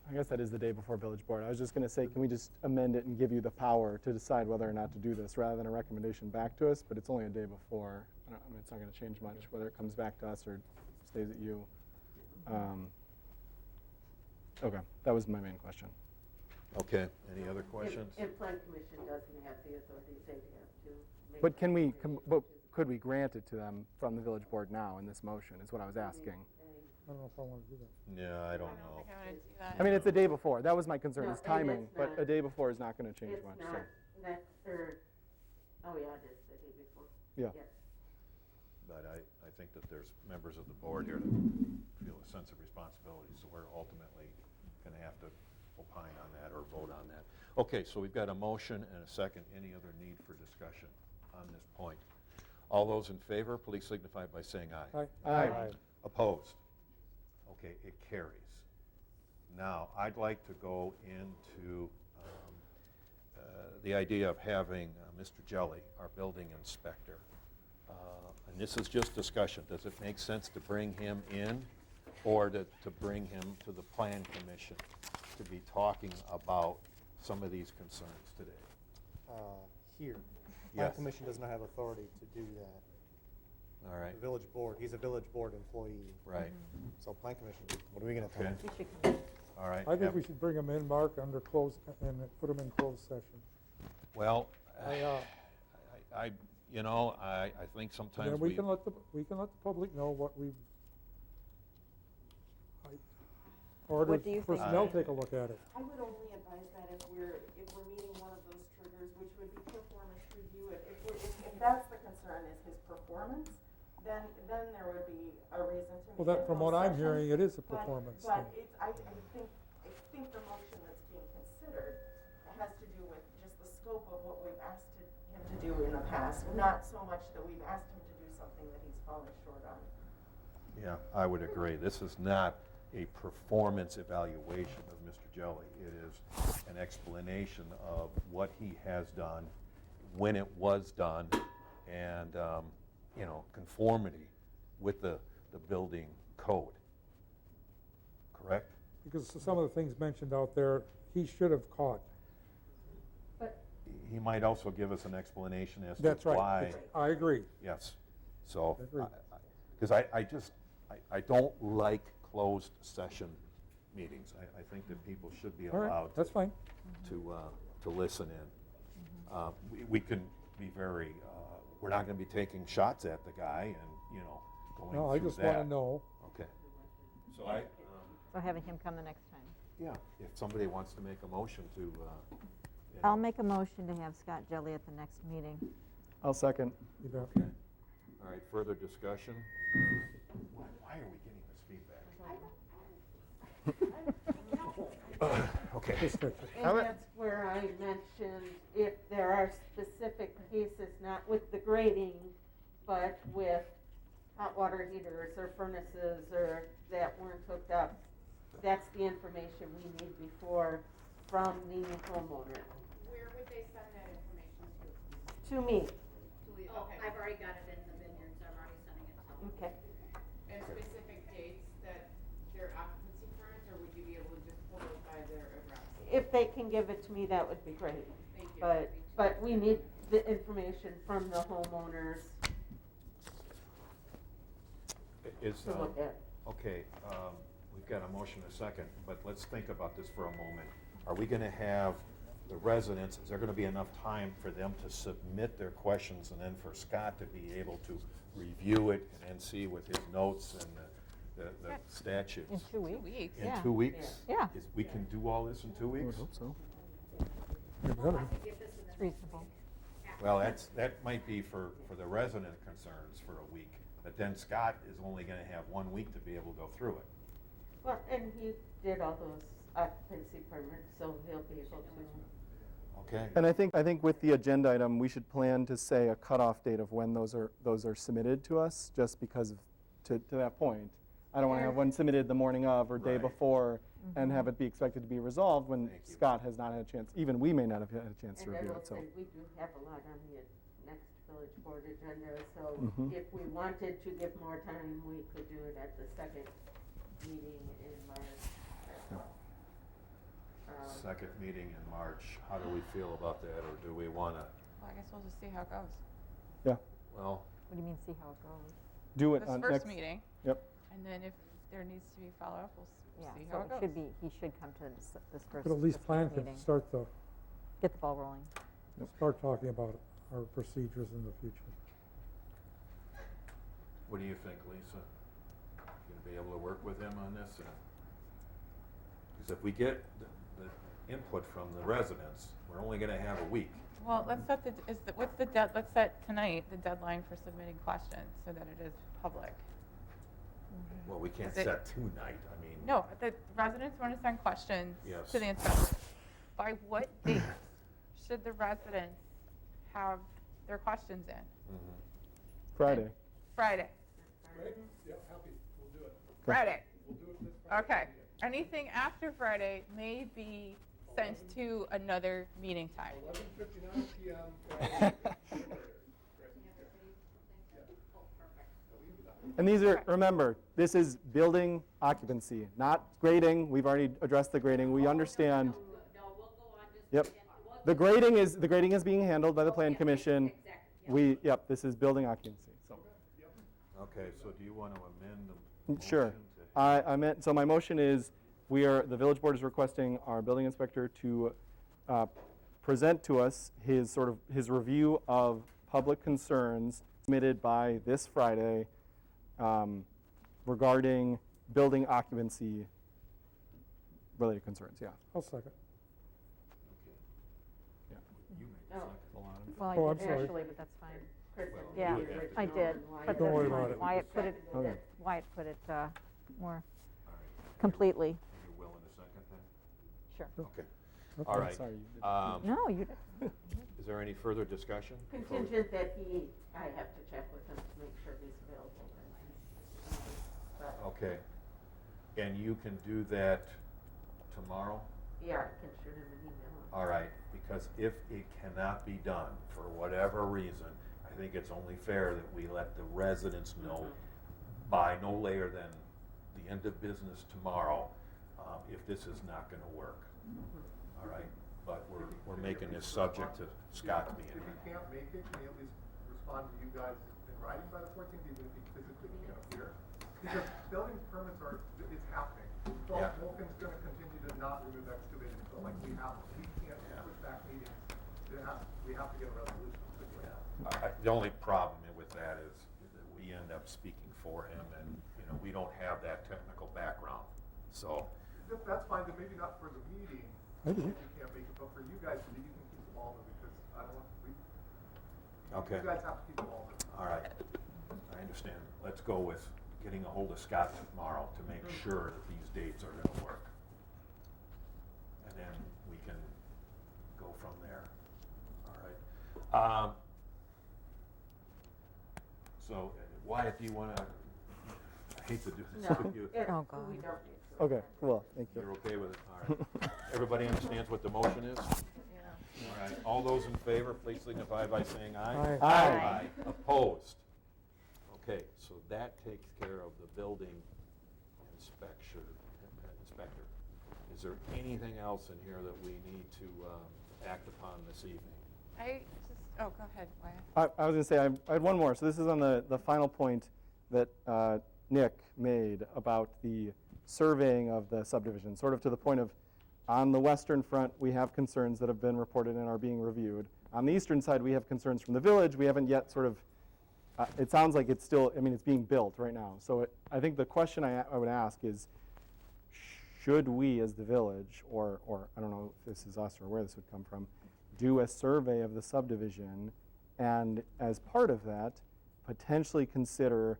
I guess that is the day before village board. I was just going to say, can we just amend it and give you the power to decide whether or not to do this rather than a recommendation back to us, but it's only a day before. I mean, it's not going to change much whether it comes back to us or stays at you. Okay, that was my main question. Okay, any other questions? If Plan Commission doesn't have the authority, they'd have to make. But can we, but could we grant it to them from the village board now in this motion, is what I was asking. I don't know if I want to do that. Yeah, I don't know. I mean, it's the day before. That was my concern, No, is and timing, it's but not- a day before is not going to change It's much, not, so. that's, oh yeah, it is the day before. Yeah. Yes. But I think that there's members of the board here that feel a sense of responsibility, so we're ultimately going to have to opine on that or vote on that. Okay, so we've got a motion and a second. Any other need for discussion on this point? All those in favor, please signify by saying aye. Aye. Aye. Opposed? Okay, it carries. Now, I'd like to go into the idea of having Mr. Jelly, our building inspector. And this is just discussion. Does it make sense to bring him in or to bring him to the Plan Commission to be talking about some of these concerns today? Here. Plan Yes. Commission does not have authority to do that. All right. The village board, he's a village board employee. Right. So Plan Commission, what are we going to tell him? Okay. All right. I think we should bring them in, Mark, under closed, and put them in closed session. Well, I, I think sometimes then we can let the public know what we've, or What do does you think? personnel take a look at it? I would only advise that if we're meeting one of those triggers, which would be performance review. If that's the concern is his performance, then there would be a reason to. Well, meet that, in from closed what I'm session. hearing, it is a But- performance But thing. it's, I think the motion that's being considered has to do with just the scope of what we've asked him to do in the past, not so much that we've asked him to do something that he's fallen short on. Yeah, I would agree. This is not a performance evaluation of Mr. Jelly. It is an explanation of what he has done, when it was done, and, conformity with the building code. Correct? Because some of the things mentioned out there, he should have caught. He might also give us an explanation as to That's right. why. I agree. Yes. So, Agreed. because I don't like closed session meetings. I think that people should be All right, allowed that's fine. to listen in. We can be very, we're not going to be taking shots at the guy and, going through that. No, I just want to know. Okay. So So having him come the next time. yeah, if somebody wants to make a motion to, I'll make a motion to have Scott Jelly at the next meeting. I'll second. You bet. okay. All right, further discussion? Why are we getting this feedback? Okay. Just fix it. And that's where I mentioned if there are specific cases, not with the grading, but with hot water heaters or furnaces or that weren't hooked up, that's the information we need before from the homeowner. Where would they send that information to? To me. Oh, I've already got it in the vineyards, I'm already sending it to them. Okay. And specific dates that their occupancy turns, or would you be able to just pull it by their address? If they can give it to me, that would be great. Thank you. But we need the information from the homeowners Is, to look at. okay, we've got a motion and a second, but let's think about this for a moment. Are we going to have the residents, is there going to be enough time for them to submit their questions and then for Scott to be able to review it and then see with his notes and the statutes? In 2 weeks. In yeah. 2 weeks? Yeah. We can do all this in 2 weeks? I would hope so. You better. It's reasonable. Well, that might be for the resident concerns for a week, but then Scott is only going to have 1 week to be able to go through it. Well, and he did all those occupancy permits, so he'll be able to. Okay. And I think with the agenda item, we should plan to say a cutoff date of when those are submitted to us, just because of, to that point. I don't want to have one submitted the morning of or day before and have it be expected to be resolved when Scott has not had a chance, even we may not have had a chance to And I review will it, so. say, we do have a lot on the next village board agenda, so Mhm. if we wanted to give more time, we could do it at the second meeting in March. Second meeting in March. How do we feel about that, or do we want to? Well, I guess we'll just see how it goes. Yeah. Well, What do you mean, see how it goes? Do it This on first next. meeting. Yep. And then if there needs to be follow-up, we'll Yeah, see so how it it goes. should be, he should come to this first But at least this plan first to meeting. start Get the ball rolling. start talking about our procedures in the future. what do you think, Lisa? You gonna be able to work with him on this? Because if we get the input from the residents, we're only gonna have a week. Well, let's set let's set tonight the deadline for submitting questions so that it is public. Well, we can't Is it- set tonight, I mean. No, the residents want to send questions Yes. to the inspector. By what date should the residents have their questions in? Friday. Friday. Yeah, happy, we'll do it. Friday. We'll do it this Friday. Okay. Anything after Friday may be sent to another meeting time. 11:59 p.m. And these are, remember, this is building occupancy, not grading. We've already addressed the grading. We understand. Yep. The grading is being handled by the Plan Commission. Yep, this is building occupancy. So. Okay, so do you want to amend the motion? Sure. So my motion is, the village board is requesting our building inspector to present to us his review of public concerns submitted by this Friday regarding building occupancy related concerns, yeah. I'll second. You made Oh. Well, I Oh, I'm did sorry. actually, but that's fine. Chris, Yeah, you had to I do did, but Don't worry that's about fine. it. Wyatt put it more All right. completely. You're willing to second that? Sure. Okay. Okay. All right. Sorry, you did. No, you did. Is there any further discussion? contingent that I have to check with him to make sure he's available. But, Okay. And you can do that tomorrow? yeah, I can shoot him an email. All right, because if it cannot be done for whatever reason, I think it's only fair that we let the residents know by no later than the end of business tomorrow, if this is not gonna work. All right, but we're making this subject to Scott being If here. you can't make it, can you at least respond to you guys in writing by the 14th, even if you physically can't appear? Because building permits it's happening. Yeah. Vulcan's gonna continue to not remove excavated until we can't push back meetings. We have to get a resolution quickly. The only problem with that is that we end up speaking for him, and, we don't have that technical background, so. That's fine, but maybe not for the meeting, I if do. you can't make it, but for you guys, so that you can keep the ball moving, because I don't want, Okay. you guys have to keep the ball moving. All right, I understand. Let's go with getting a hold of Scott tomorrow to make sure that these dates are gonna work. And then we can go from there. All right. So Wyatt, do you wanna, I hate to do this with you. Oh, God. We don't need to. Okay, cool, thank you. You're okay with it? All right. Everybody understands what the motion is? All right, all those in favor, please signify by saying aye. Aye. Aye. Opposed? Okay, so that takes care of the building inspector. Is there anything else in here that we need to act upon this evening? Go ahead, Wyatt. I was going to say, I had one more. So this is on the final point that Nick made about the surveying of the subdivision, sort of to the point of, on the western front, we have concerns that have been reported and are being reviewed. On the eastern side, we have concerns from the village. We haven't yet sort of, it sounds like it's still, it's being built right now. So I think the question I would ask is, should we as the village, or I don't know if this is us or where this would come from, do a survey of the subdivision, and as part of that, potentially consider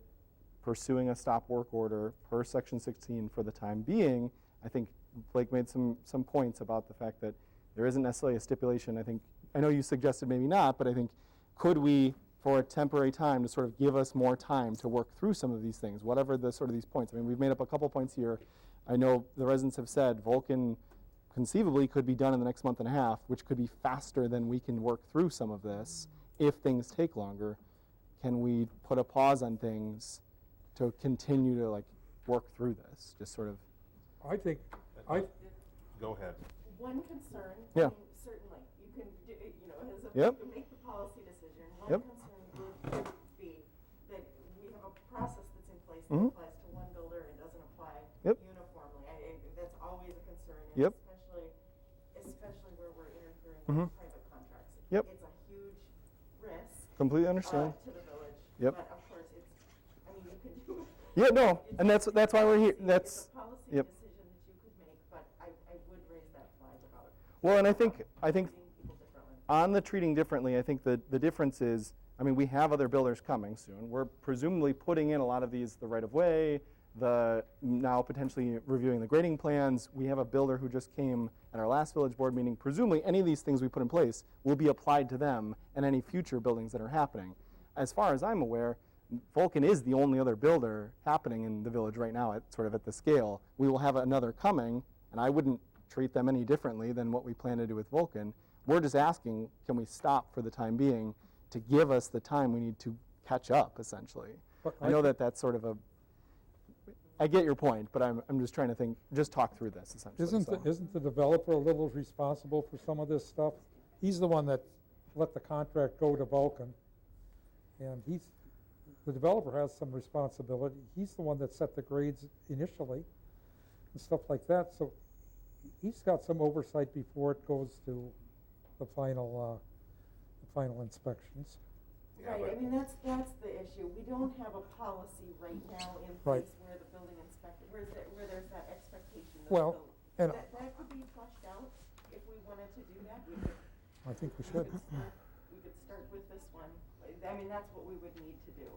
pursuing a stop work order per Section 16 for the time being. I think Blake made some points about the fact that there isn't necessarily a stipulation. I know you suggested maybe not, but I think could we, for a temporary time, to sort of give us more time to work through some of these things, whatever the sort of these points. I mean, we've made up a couple points here. I know the residents have said Vulcan conceivably could be done in the next month and a half, which could be faster than we can work through some of this if things take longer. Can we put a pause on things to continue to like work through this? Just sort of. I think, Go ahead. One concern, Yeah. I mean, certainly, you can, as a, Yep. you make the policy decision. One Yep. concern would be that we have a process that's in place that Mhm. applies to one builder and doesn't apply Yep. uniformly. That's always a concern, and Yep. especially where we're interfering Mhm. with private contracts. Yep. It's a huge risk. Completely understand. To the village. Yep. But of course, you can do. Yeah, no, and that's why we're here. It's a policy Yep. decision that you could make, but I would raise that flag about. Well, and I think treating people differently. on the treating differently, I think the difference is, I mean, we have other builders coming soon. We're presumably putting in a lot of these, the right-of-way, the now potentially reviewing the grading plans. We have a builder who just came at our last village board meeting. Presumably, any of these things we put in place will be applied to them and any future buildings that are happening. As far as I'm aware, Vulcan is the only other builder happening in the village right now at sort of at the scale. We will have another coming, and I wouldn't treat them any differently than what we plan to do with Vulcan. We're just asking, can we stop for the time being to give us the time we need to catch up, essentially? But I know that that's sort of a, I get your point, but I'm just trying to think, just talk through this, essentially. isn't the developer a little responsible for some of this stuff? He's the one that let the contract go to Vulcan, and the developer has some responsibility. He's the one that set the grades initially and stuff like that, so he's got some oversight before it goes to the final inspections. Right, I mean, that's the issue. We don't have a policy right now in Right. place where the building inspector, where there's that expectation. That Well, the and- that could be flushed out if we wanted to do that. We could, I think we should. we could start with this one. I mean, that's what we would need to do,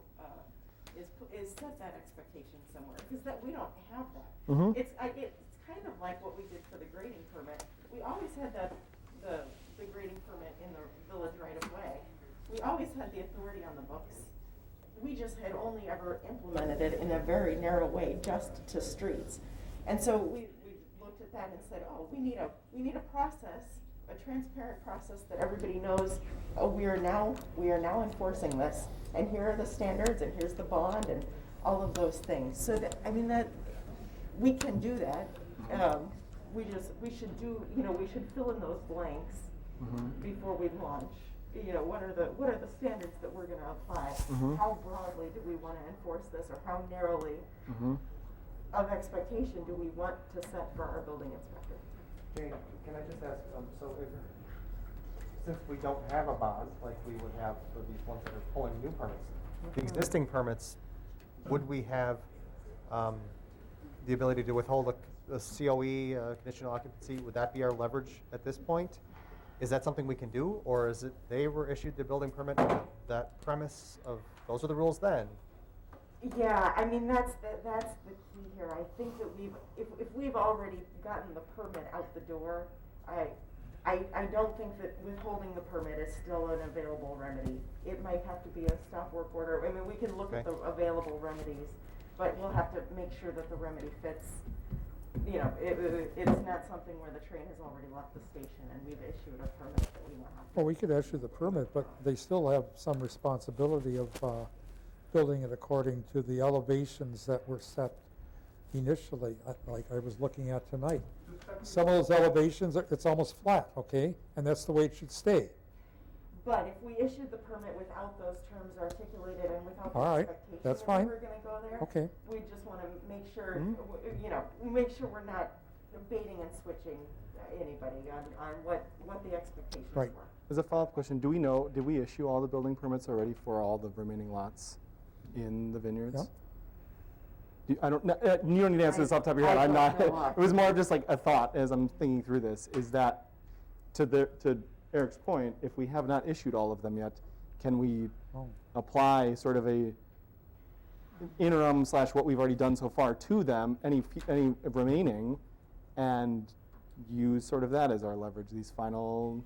is set that expectation somewhere, because we don't have that. Mhm. It's kind of like what we did for the grading permit. We always had the grading permit in the village right of way. We always had the authority on the books. We just had only ever implemented it in a very narrow way, just to streets. And so we looked at that and said, oh, we need a process, a transparent process that everybody knows, oh, we are now enforcing this, and here are the standards, and here's the bond, and all of those things. So that, I mean, that, we can do that. We should fill in those blanks before we launch. What are the standards that we're gonna apply? How broadly do we wanna enforce this, or how narrowly of expectation do we want to set for our building inspector? Jane, can I just ask, since we don't have a bond like we would have for these ones that are pulling new permits, the existing permits, would we have the ability to withhold a COE, conditional occupancy? Would that be our leverage at this point? Is that something we can do, or is it they were issued the building permit on that premise of those are the rules then? Yeah, I mean, that's the key here. I think that if we've already gotten the permit out the door, I don't think that withholding the permit is still an available remedy. It might have to be a stop work order. I mean, we can look at the available remedies, but we'll have to make sure that the remedy fits. It's not something where the train has already left the station and we've issued a permit that we now have to. Well, we could issue the permit, but they still have some responsibility of building it according to the elevations that were set initially, like I was looking at tonight. Some of those elevations, it's almost flat, okay? And that's the way it should stay. But if we issued the permit without those terms articulated and without the All right, expectation that's that fine. we were gonna go there, Okay. we just wanna make sure, make sure we're not baiting and switching anybody on what the expectations Right. were. As a follow-up question, do we know, did we issue all the building permits already for all the remaining lots in the vineyards? You don't need to answer this off the top of your head. I'm not. It was more of just like a thought as I'm thinking through this. Is that to Eric's point? If we have not issued all of them yet, can we apply sort of a interim / what we've already done so far to them, any remaining, and use sort of that as our leverage, these final.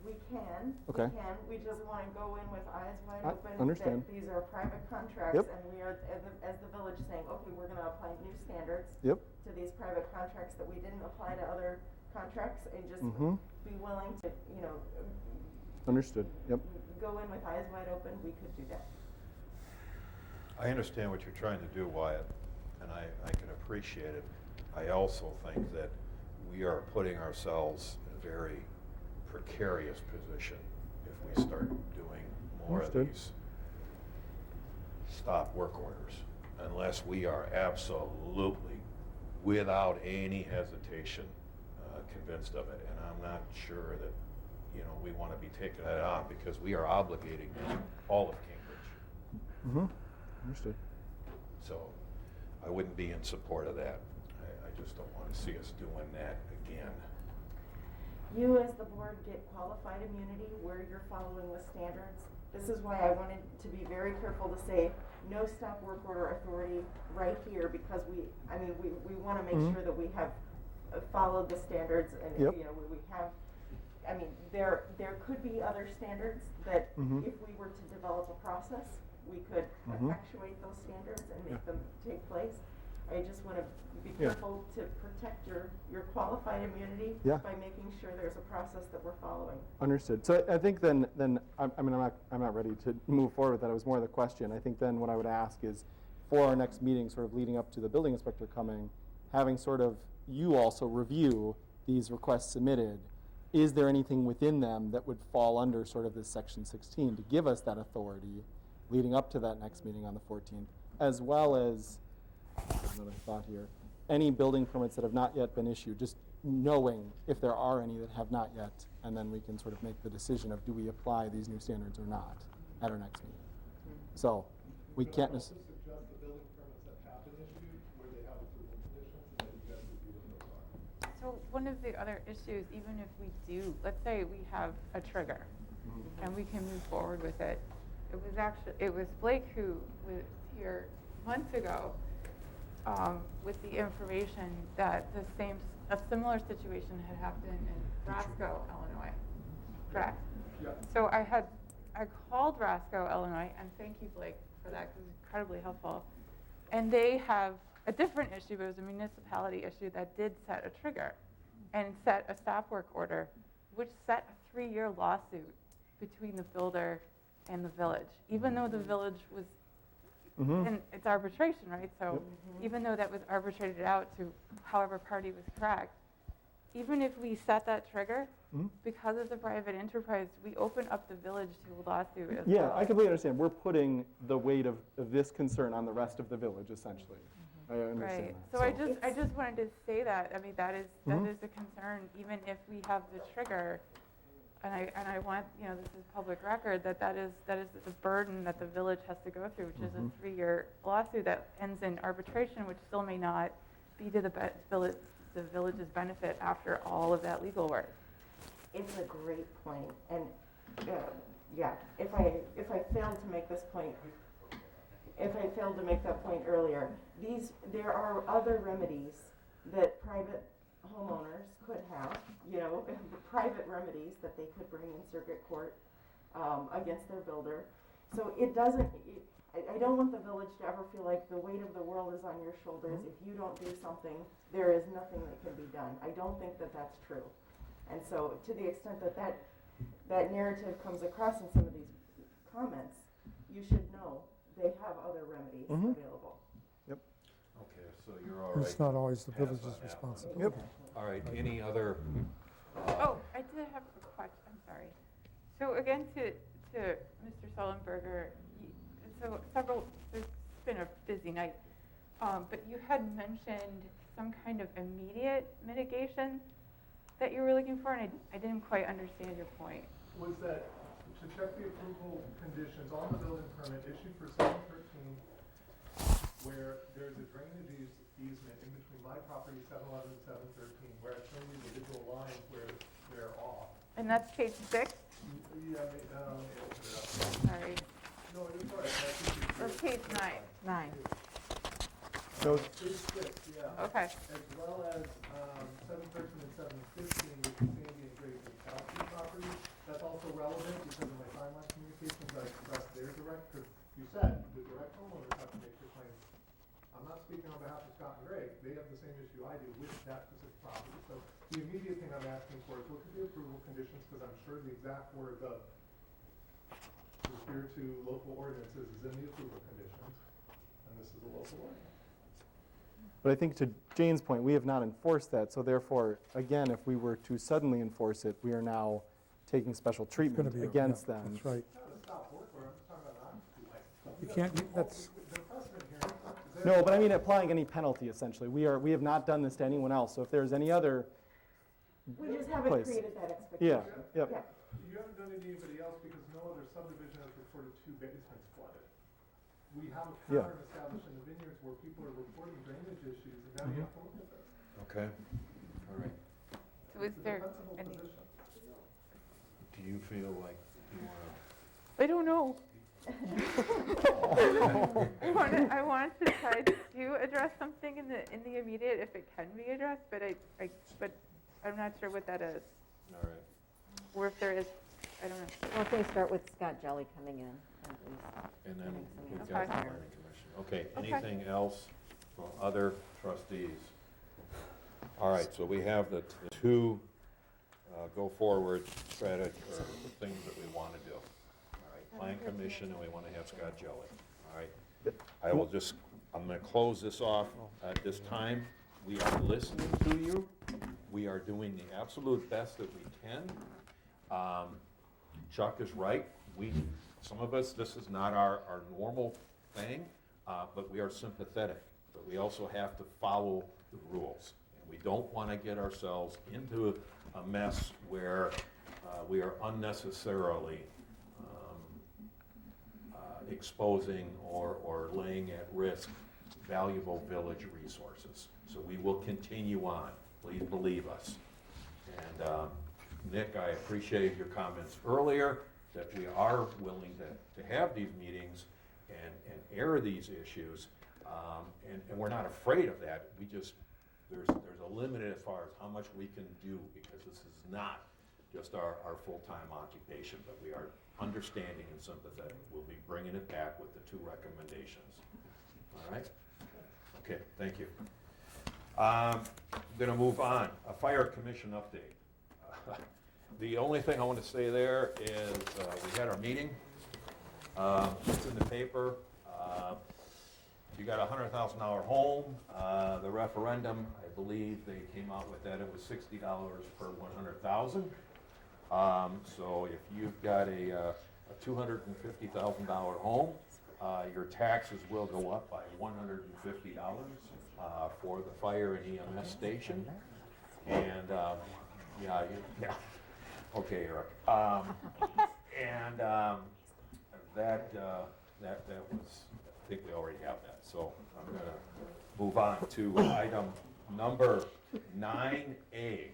We can. Okay. We can. We just want to go in with eyes wide I open. understand. That these are private contracts, Yep. and we are, as the village, saying, okay, we're going to apply new standards Yep. to these private contracts that we didn't apply to other contracts, and just Mhm. be willing to, Understood. Yep. go in with eyes wide open. We could do that. I understand what you're trying to do, Wyatt, and I can appreciate it. I also think that we are putting ourselves in a very precarious position if we start doing more of Understood. these stop work orders, unless we are absolutely, without any hesitation, convinced of it. And I'm not sure that, we want to be taking that on, because we are obligating all of Cambridge. Mm-hmm. Understood. So I wouldn't be in support of that. I just don't want to see us doing that again. You, as the board, get qualified immunity where you're following the standards. This is why I wanted to be very careful to say no stop work order authority right here, because we want to make Mhm. sure that we have followed the standards, and Yep. we have. There could be other standards that Mhm. if we were to develop a process, we could Mhm. effectuate those standards and make Yeah. them take place. I just want to be Yeah. careful to protect your qualified immunity Yeah. by making sure there's a process that we're following. Understood. So I think then I'm not ready to move forward with that. It was more the question. I think then what I would ask is, for our next meeting, sort of leading up to the building inspector coming, having sort of you also review these requests submitted. Is there anything within them that would fall under sort of this section 16 to give us that authority leading up to that next meeting on the 14th, as well as, another thought here, any building permits that have not yet been issued, just knowing if there are any that have not yet, and then we can sort of make the decision of do we apply these new standards or not at our next meeting. So we can't necessarily. Suggest the building permits that have been issued, where they have approval conditions, and then you guys review what those are. So one of the other issues, even if we do, let's say we have a trigger and we can move forward with it. It was Blake who was here months ago with the information that a similar situation had happened in Roscoe, Illinois. Correct? Yeah. So I called Roscoe, Illinois, and thank you, Blake, for that, because it's incredibly helpful. And they have a different issue, but it was a municipality issue that did set a trigger and set a stop work order, which set a 3-year lawsuit between the builder and the village, even though the village was, and it's arbitration, right? So even though that was arbitrated out to however party was correct, even if we set that trigger, because it's a private enterprise, we open up the village to a lawsuit as well. Yeah, I completely understand. We're putting the weight of this concern on the rest of the village, essentially. I understand Right. that. So I just wanted to say that. I mean, that is Mhm. a concern, even if we have the trigger. And I want, this is public record, that is the burden that the village has to go through, which is a 3-year lawsuit that ends in arbitration, which still may not be to the village's benefit after all of that legal work. It's a great point, and if I failed to make this point, if I failed to make that point earlier, there are other remedies that private homeowners could have, private remedies that they could bring in circuit court against their builder. So it doesn't. I don't want the village to ever feel like the weight of the world is on your shoulders. If you don't do something, there is nothing that can be done. I don't think that that's true. And so to the extent that narrative comes across in some of these comments, you should know they have other remedies available. Yep. Okay, so you're all right. It's not always the Pass on village's that one. responsibility. All right, any other? Oh, I did have a question. I'm sorry. So again, to Mr. Sullenberger, it's been a busy night, but you had mentioned some kind of immediate mitigation that you were looking for, and I didn't quite understand your point. Was that to check the approval conditions on the building permit issued for 713, where there's a drainage easement in between my property, 711 and 713, where I show you the visual lines where they're off. And that's page 6? Yeah, let me open it up. Sorry. No, it's all right. Or page 9? 9. Those, Page 6, yeah. Okay. As well as 713 and 715, which is Sandy and Grace and Kelsey properties. That's also relevant because of my timeline communications. I expressed their direct, because you said the direct homeowners have to make their claims. I'm not speaking on behalf of Scott and Greg. They have the same issue I do with that specific property. So the immediate thing I'm asking for is look at the approval conditions, because I'm sure the exact words of refer to local ordinances is in the approval conditions, and this is a local ordinance. But I think to Jane's point, we have not enforced that, so therefore, again, if we were to suddenly enforce it, we are now taking special treatment be- against yeah, them. that's right. It's not a stop work order, I'm just talking about an occupancy license. You can't, that's, The precedent here is that. No, but I mean applying any penalty, essentially. We have not done this to anyone else, so if there's any other We just haven't place. created that expectation. Yeah, yep. Yeah. You haven't done it to anybody else because no other subdivision has reported 2 basements flooded. We have a Yeah. pattern established in the vineyards where people are reporting drainage issues, and now you have to look at this. Okay, all right. So is there Defensible any, position. Do you feel like you want I don't know. I want to try to address something in the immediate if it can be addressed, but but I'm not sure what that is. to, all right. Or if there is, I don't know. Well, if they start with Scott Jelly coming in, at least. And then getting some we've answers got the there. planning commission. Okay, Okay. anything else from other trustees? All right, so we have the two go forward strategy, or the things that we want to do. All right, plan commission, and we want to have Scott Jelly. All right, I will just, I'm going to close this off at this time. We are listening to you. We are doing the absolute best that we can. Chuck is right. Some of us, this is not our normal thing, but we are sympathetic. But we also have to follow the rules. And we don't want to get ourselves into a mess where we are unnecessarily exposing or laying at risk valuable village resources. So we will continue on. Please believe us. And Nick, I appreciate your comments earlier that we are willing to have these meetings and air these issues. And we're not afraid of that. We just, there's a limit as far as how much we can do, because this is not just our full-time occupation, but we are understanding and sympathetic. We'll be bringing it back with the 2 recommendations. All right? Okay, thank you. I'm going to move on. A fire commission update. The only thing I want to say there is we had our meeting. It's in the paper. You got a $100,000 home. The referendum, I believe they came out with that. It was $60 per 100,000. So if you've got a $250,000 home, your taxes will go up by $150 for the fire and EMS station. And yeah. Okay, Eric. And that was, I think we already have that. So I'm going to move on to item number 9A.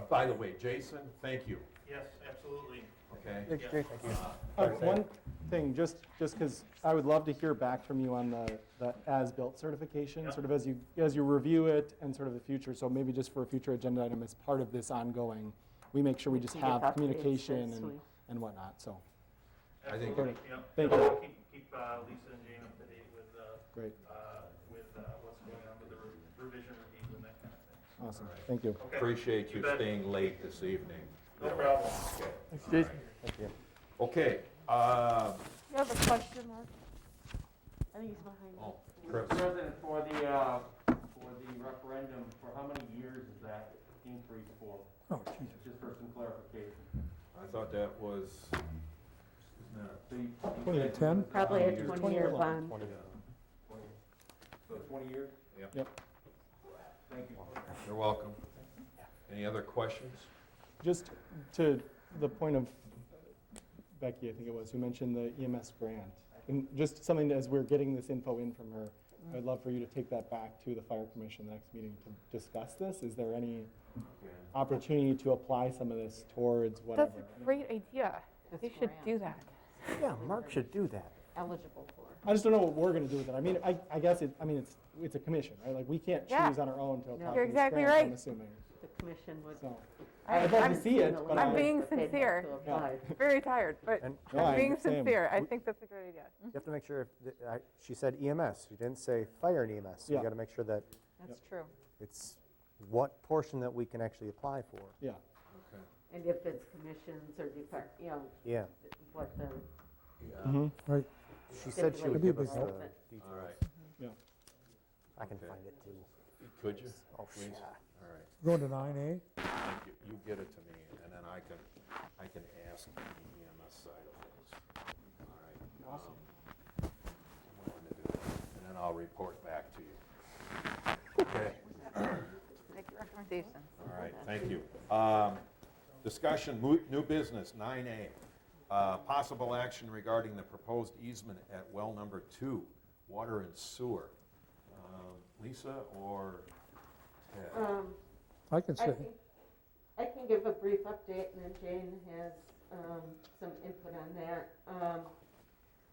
By the way, Jason, thank you. Yes, absolutely. Okay. Yeah. Thank you. One thing, just because I would love to hear back from you on the as-built certification, Yep. sort of as you review it and sort of the future. So maybe just for a future agenda item as part of this ongoing, we make sure we just Can get have updates communication this week. and whatnot. So I think- Absolutely, yeah. Thank you. Keep Lisa and Jane up to date with, Great. What's going on with the revision reviews and that kind of thing. Awesome. All right. Thank you. Okay. Appreciate you bet. staying late this evening. No problem. Okay. Thanks, All Jason. right. Thank you. Okay. You have a question, Mark? I think he's behind you. Oh, Chris. President, for the referendum, for how many years is that increase for? oh, Jesus. Just for some clarification. I thought that was, isn't that So you 2010? Probably a 20 20-year bond. So 20 years? Yep. Yep. Thank you. You're welcome. Any other questions? Just to the point of Becky, I think it was, who mentioned the EMS grant. And just something as we're getting this info in from her, I'd love for you to take that back to the fire commission the next meeting to discuss this. Is there any opportunity to apply some of this towards whatever? That's a great idea. They should do that. Yeah, Mark should do that. eligible for. I just don't know what we're gonna do with it. I mean, I guess it's a commission, right? Like, we can't Yeah. choose on our own to apply You're for this exactly grant, I'm right. assuming. The commission would. So, I'd love to I'm- see it, but I'm being sincere. Yeah. Very tired, but And- No, I'm I being understand. sincere. I think that's a great idea. You have to make sure, she said EMS, she didn't say fire and EMS. So Yeah. you got to make sure that That's true. it's what portion that we can actually apply for. Yeah. Okay. And if it's commissions or Yeah. what the. Right. She said she would That'd be a give us big the help. details. All right. Yeah. I can Okay. find it too. Could you? Oh, Please? yeah. All right. Going to 9A? Thank you. You get it to me, and then I can ask the EMS side of things. All right. Awesome. I'm willing to do that, and then I'll report back to you. Okay. Make your recommendations. All right, thank you. Discussion, new business, 9A. Possible action regarding the proposed easement at well number 2, water and sewer. Lisa or Ted? I can say. I can give a brief update, and then Jane has some input on that.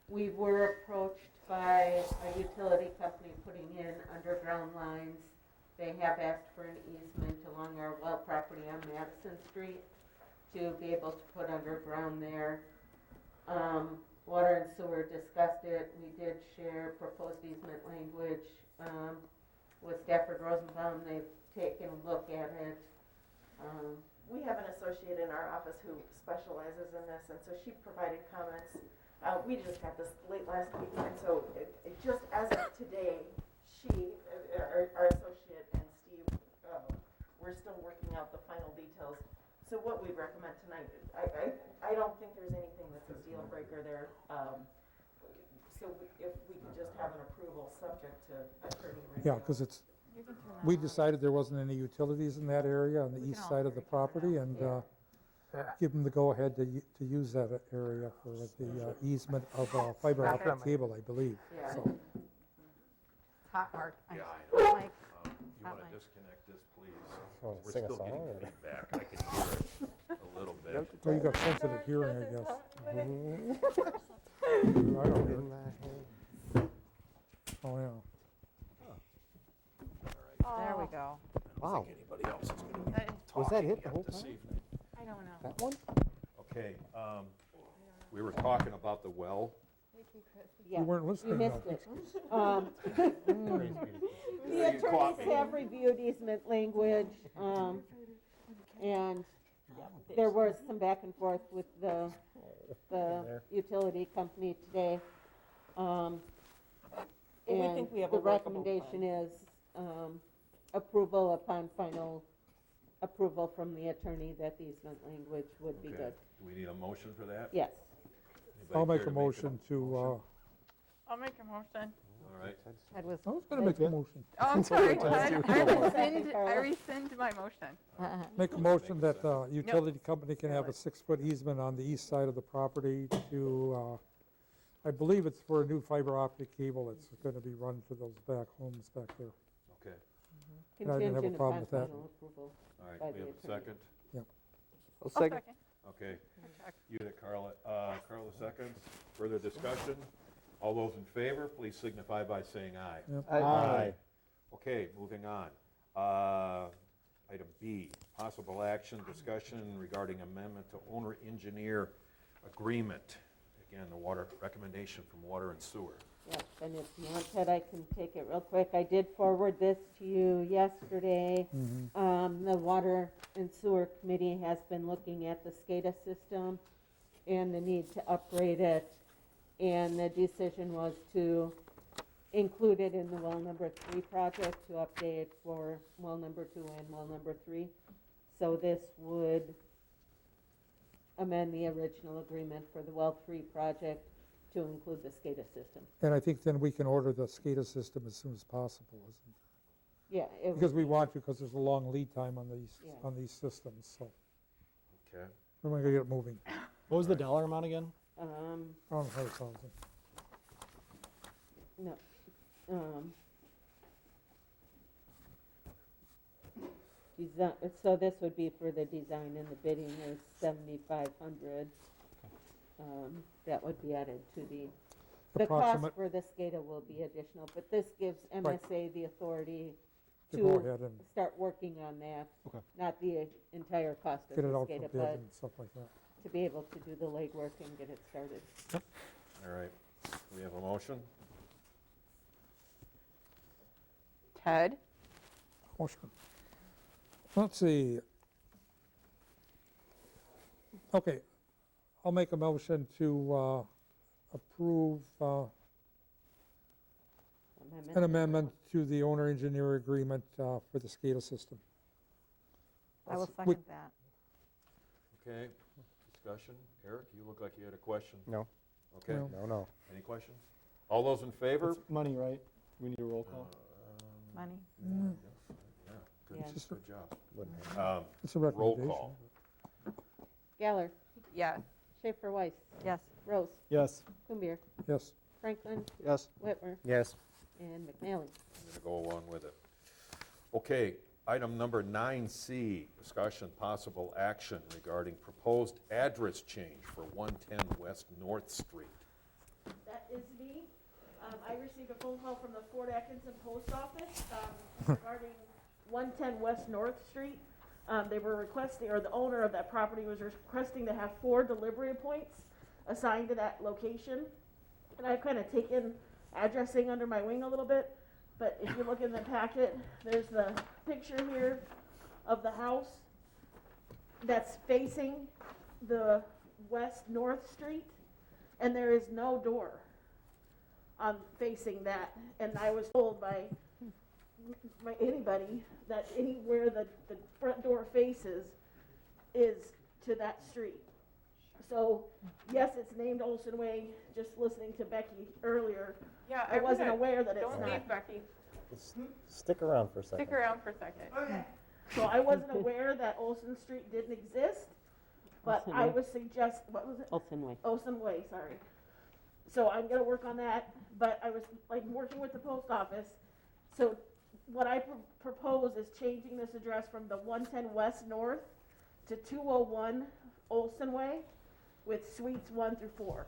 We were approached by a utility company putting in underground lines. They have asked for an easement along our well property on Madison Street to be able to put underground there. Water and sewer discussed it. We did share proposed easement language with Stafford Rosenbaum. They've taken a look at it. We have an associate in our office who specializes in this, and so she provided comments. We just got this late last week, and so it just as of today, our associate and Steve, we're still working out the final details. So what we recommend tonight, I don't think there's anything that's a deal breaker there. So if we could just have an approval subject to attorney review. Yeah, because we decided there wasn't any utilities in that area on the east side of the property, and give them the go-ahead to use that area for the easement of fiber optic cable, I believe. Yeah. So, Hot Mark. Yeah, I know. Mike. You want to disconnect this, please? Want to We're sing a still song, getting or- feedback. I can hear it a little bit. well, you got sensitive hearing, I guess. I don't know. Oh, yeah. There we go. Wow. Anybody else is going to be Was that talking it the yet whole this time? evening. I don't know. That one? Okay, we were talking about the well. Yeah, You weren't you listening, missed though. it. The attorneys have reviewed easement language, and there was some back and forth with the utility company today. we think we have a the workable recommendation is approval upon final approval from the attorney that the easement language would be Okay. good. Do we need a motion for that? Yes. Anybody I'll care make to a motion to, I'll make a motion. All right. Ted was. I was going to make a motion. Oh, I'm sorry, Ted. Ted. I rescind my motion. Make a motion that the utility company can have a 6-foot easement on the east side of the property to, I believe it's for a new fiber optic cable that's going to be run to those back homes back there. Okay, And I didn't have a Contingent problem upon with that. final approval. all right, By we the have a attorney. second? Yeah. I'll second. Okay, you did it, Carla. Carla seconds. Further discussion? All those in favor, please signify by saying aye. Yep. Aye. Okay, moving on. Item B, possible action, discussion regarding amendment to owner-engineer agreement. Again, the water, recommendation from Water and Sewer. Yes, and if you want that, I can take it real quick. I did forward this to you yesterday. The Water and Sewer Committee has been looking at the SCADA system and the need to upgrade it. And the decision was to include it in the well number 3 project to update for well number 2 and well number 3. So this would amend the original agreement for the well 3 project to include the SCADA system. And I think then we can order the SCADA system as soon as possible, isn't Yeah. it? Because we want to, because there's a long lead time on Yeah. these systems, so Okay. we're going to get it moving. What was the dollar amount again? Around 100,000. No. So this would be for the design, and the bidding is 7,500. That would be added to the. The cost approximate? for the SCADA will be additional, but this gives Right. MSA the authority To go ahead and start working on that. Okay. Not the entire cost of get the it out for SCADA, bid but and stuff like that. to be able to do the legwork and get it started. All right, we have a motion? Ted? Motion. Let's see. Okay, I'll make a motion to approve an amendment to the owner-engineer agreement for the SCADA system. I will We- second that. Okay, discussion. Eric, you look like you had a question. No. Okay. No, no. Any questions? All those in favor? It's money, right? We need a roll call. Money? Yeah, good, Yeah. good job. It's a Roll recommendation. call. Galler. Yes. Schaefer Weiss. Yes. Rose. Yes. Kumbir. Yes. Franklin. Yes. Whitmer. Yes. And McNally. I'm going to go along with it. Okay, item number 9C, discussion possible action regarding proposed address change for 110 West North Street. That is me. I received a phone call from the Fort Atkinson Post Office regarding 110 West North Street. They were requesting, or the owner of that property was requesting to have 4 delivery points assigned to that location. And I've kind of taken addressing under my wing a little bit, but if you look in the packet, there's the picture here of the house that's facing the West North Street, and there is no door facing that. And I was told by anybody that anywhere the front door faces is to that street. So, yes, it's named Olson Way, just listening to Becky earlier. Yeah, I wasn't aware that it's Don't not. leave, Becky. Stick around for a second. Stick around for a second. Okay. So I wasn't aware that Olson Street didn't exist, but Olson I Way. would suggest, what was it? Olson Way. Olson Way, sorry. So I'm gonna work on that, but I was like working with the post office. So what I propose is changing this address from the 110 West North to 201 Olson Way with suites 1 through 4.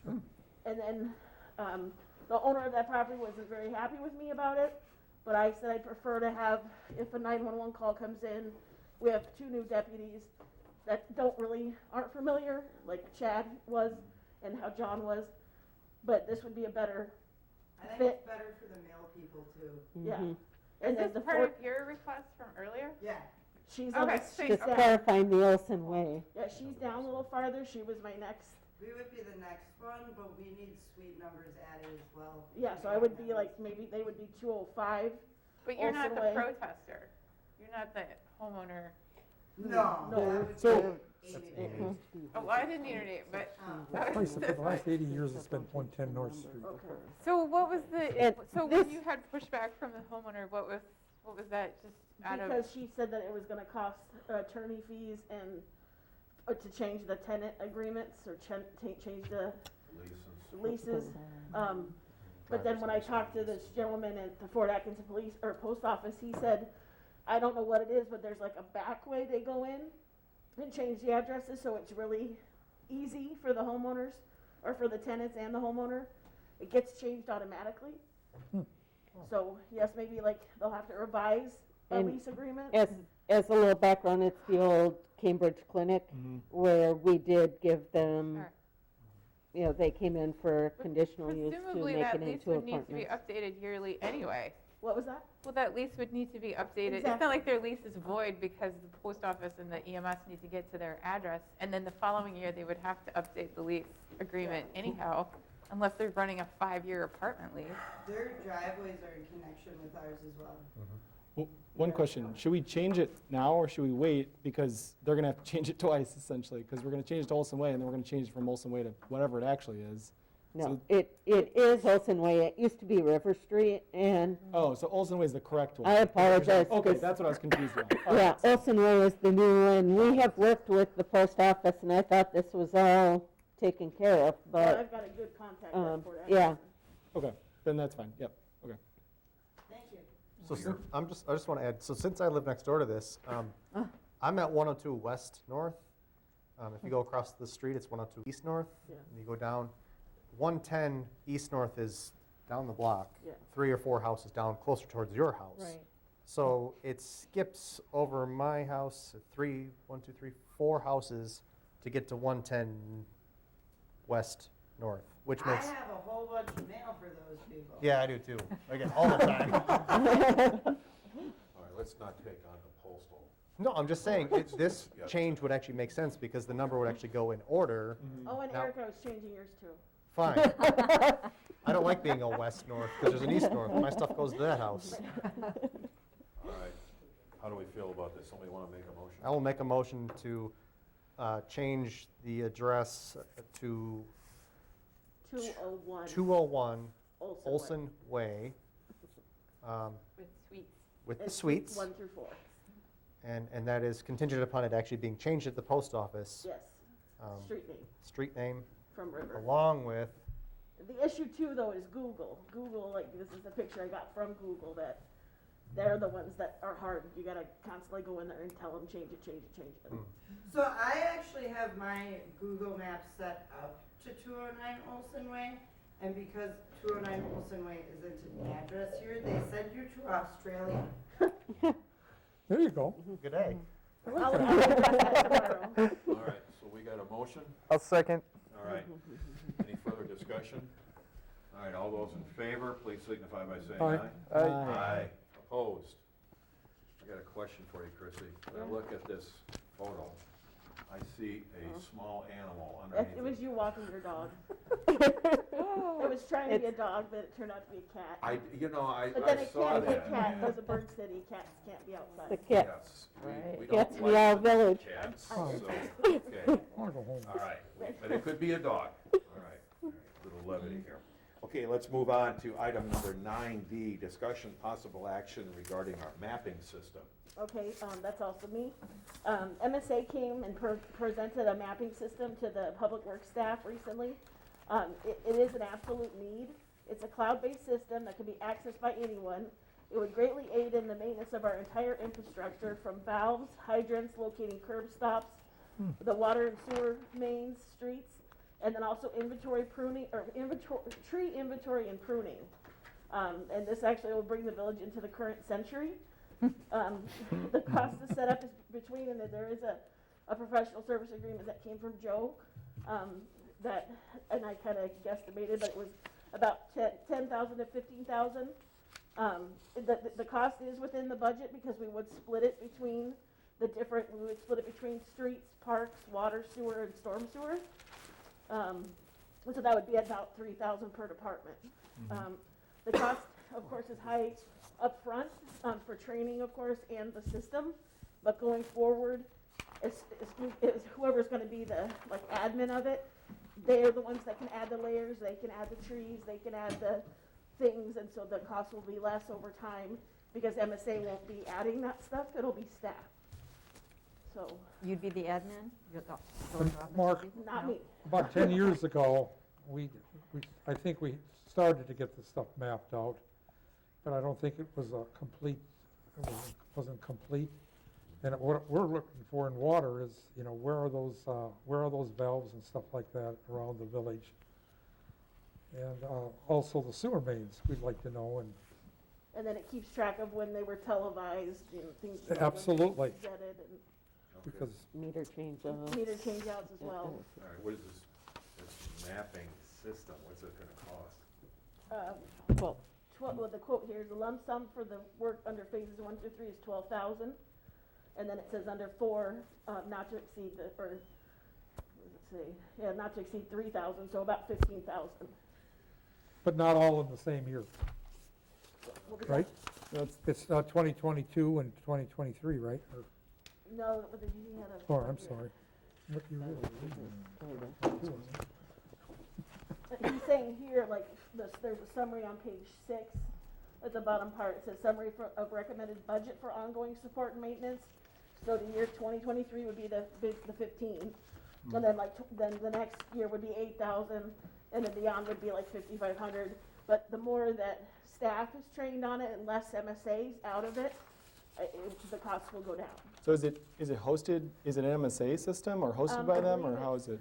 And then the owner of that property wasn't very happy with me about it, but I said I'd prefer to have, if a 911 call comes in, we have 2 new deputies that aren't familiar, like Chad was and how John was, but this would be a better I think fit. it's better for the male people too. Yeah. Mhm. Is And then this the part fourth, of your request from earlier? Yeah. she's on Okay, the, so- she's Just okay. down. clarifying the Olson Way. Yeah, she's down a little farther. She was my next. We would be the next one, but we need suite numbers added as well. Yeah, so I would be like, maybe they would be 205. But you're not Olson the Way. protester. You're not the homeowner. No, No. that would So- be Amy. Oh, well, I didn't need her name, but. Like I said, for the last 80 years, it's been 110 North Street. Okay. So what was the, And so this- when you had pushback from the homeowner, what was that just out of? Because she said that it was gonna cost attorney fees and to change the tenant agreements or change the leases. But then when I talked to this gentleman at the Fort Atkinson Police or Post Office, he said, I don't know what it is, but there's like a back way they go in and change the addresses, so it's really easy for the homeowners or for the tenants and the homeowner. It gets changed automatically. So yes, maybe like they'll have to revise a And lease agreement. As a little background, it's the old Cambridge Clinic where we did give them, Sure. they came in for conditional use to Presumably make that it lease into would need to be apartments. updated yearly anyway. What was that? Well, that lease would need to be updated. It's Exactly. not like their lease is void because the post office and the EMS need to get to their address. And then the following year, they would have to update the lease agreement anyhow, unless they're running a 5-year apartment lease. Their driveways are in connection with ours as well. Well, one question, should we change it now or should we wait? Because they're gonna have to change it twice essentially, because we're gonna change it to Olson Way and then we're gonna change it from Olson Way to whatever it actually is. No, So- it is Olson Way. It used to be River Street, and Oh, so Olson Way is the correct one. I apologize, Okay, because- that's what I was confused about. All yeah, right. Olson Way is the new one. We have worked with the post office, and I thought this was all taken care of, Well, but, I've got a good contact um, at Fort yeah. Atkinson. Okay, then that's fine, yep, okay. Thank you. So I just want to add, so since I live next door to this, I'm at 102 West North. If you go across the street, it's 102 East North. Yeah. And you go down, 110 East North is down the block, Yeah. 3 or 4 houses down, closer towards your house. Right. So it skips over my house, 4 houses to get to 110 West North, which I makes. have a whole bunch of mail for those people. Yeah, I do too. I get all the time. All right, let's not take on the postal. No, I'm just saying, this change would actually make sense because the number would actually go in order. Oh, and Now- Erica was changing yours too. Fine. I don't like being a west north because there's an east north. My stuff goes to that house. All right, how do we feel about this? Somebody want to make a motion? I will make a motion to change the address to 201. 201 Olson Olson Way. With suites. With the And suites. 1 through 4. And that is contingent upon it actually being changed at the post office. Yes. um, Street name Street name. from River. Along with, The issue too, though, is Google. Google, like, this is the picture I got from Google, that they're the ones that are hard. You gotta constantly go in there and tell them, change it, change it, change it. So I actually have my Google Maps set up to 209 Olson Way, and because 209 Olson Way isn't an address here, they send you to Australia. There you go. Good day. I'll address that tomorrow. All right, so we got a motion? I'll second. All right. Any further discussion? All right, all those in favor, please signify by saying Aye. aye. Aye. Aye. Opposed? I got a question for you, Chrissy. When I look at this photo, I see a small animal underneath It was you walking your dog. Oh, It was trying to be a dog, but it turned out to be a cat. I But then I it saw can't be a that. cat, and- because of Bird City, cats can't be outside. The cat. Yes, Right. we Cats don't meow like the village. cats, Oh. so, okay. I want to go home. All right, but it could be a dog. All right, little levity here. Okay, let's move on to item number 9D, discussion possible action regarding our mapping system. Okay, that's also me. MSA came and presented a mapping system to the public works staff recently. It is an absolute need. It's a cloud-based system that can be accessed by anyone. It would greatly aid in the maintenance of our entire infrastructure, from valves, hydrants, locating curb stops, the water and sewer mains, streets, and then also inventory pruning, or tree inventory and pruning. And this actually will bring the village into the current century. The cost to set up is between, and there is a professional service agreement that came from Joe, that, and I kind of guesstimated, but it was about 10,000 to 15,000. The cost is within the budget because we would split it between we would split it between streets, parks, water, sewer, and storm sewer. So that would be about 3,000 per department. The cost, of course, is high up front, for training, of course, and the system, but going forward, is whoever's gonna be the, like, admin of it, they're the ones that can add the layers, they can add the trees, they can add the things, and so the cost will be less over time, because MSA won't be adding that stuff, it'll be staff. So, You'd be the admin? Mark, not me. about 10 years ago, I think we started to get the stuff mapped out, but I don't think it was wasn't complete. And what we're looking for in water is, where are those valves and stuff like that around the village? And also the sewer mains, we'd like to know, And then it keeps track of when they were televised, things. like when they Absolutely. vetted and because Meter change-outs. meter changeouts as well. All right, what is this mapping system, what's it gonna cost? Well, Well, the quote here is the lump sum for the work under phases 1 through 3 is 12,000. And then it says under 4, not to exceed what does it say? Yeah, not to exceed 3,000, so about 15,000. but not all in the same year, What was right? that? It's not 2022 and 2023, right? No, but he had a. Oh, I'm sorry. What you really reading? He's saying here, like, there's a summary on page 6, at the bottom part, it says summary of recommended budget for ongoing support and maintenance. So the year 2023 would be the 15, and then then the next year would be 8,000, and then beyond would be like 5,500. But the more that staff is trained on it and less MSAs out of it, the costs will go down. So is it hosted, is it an MSA system or hosted by them, or believe how is it?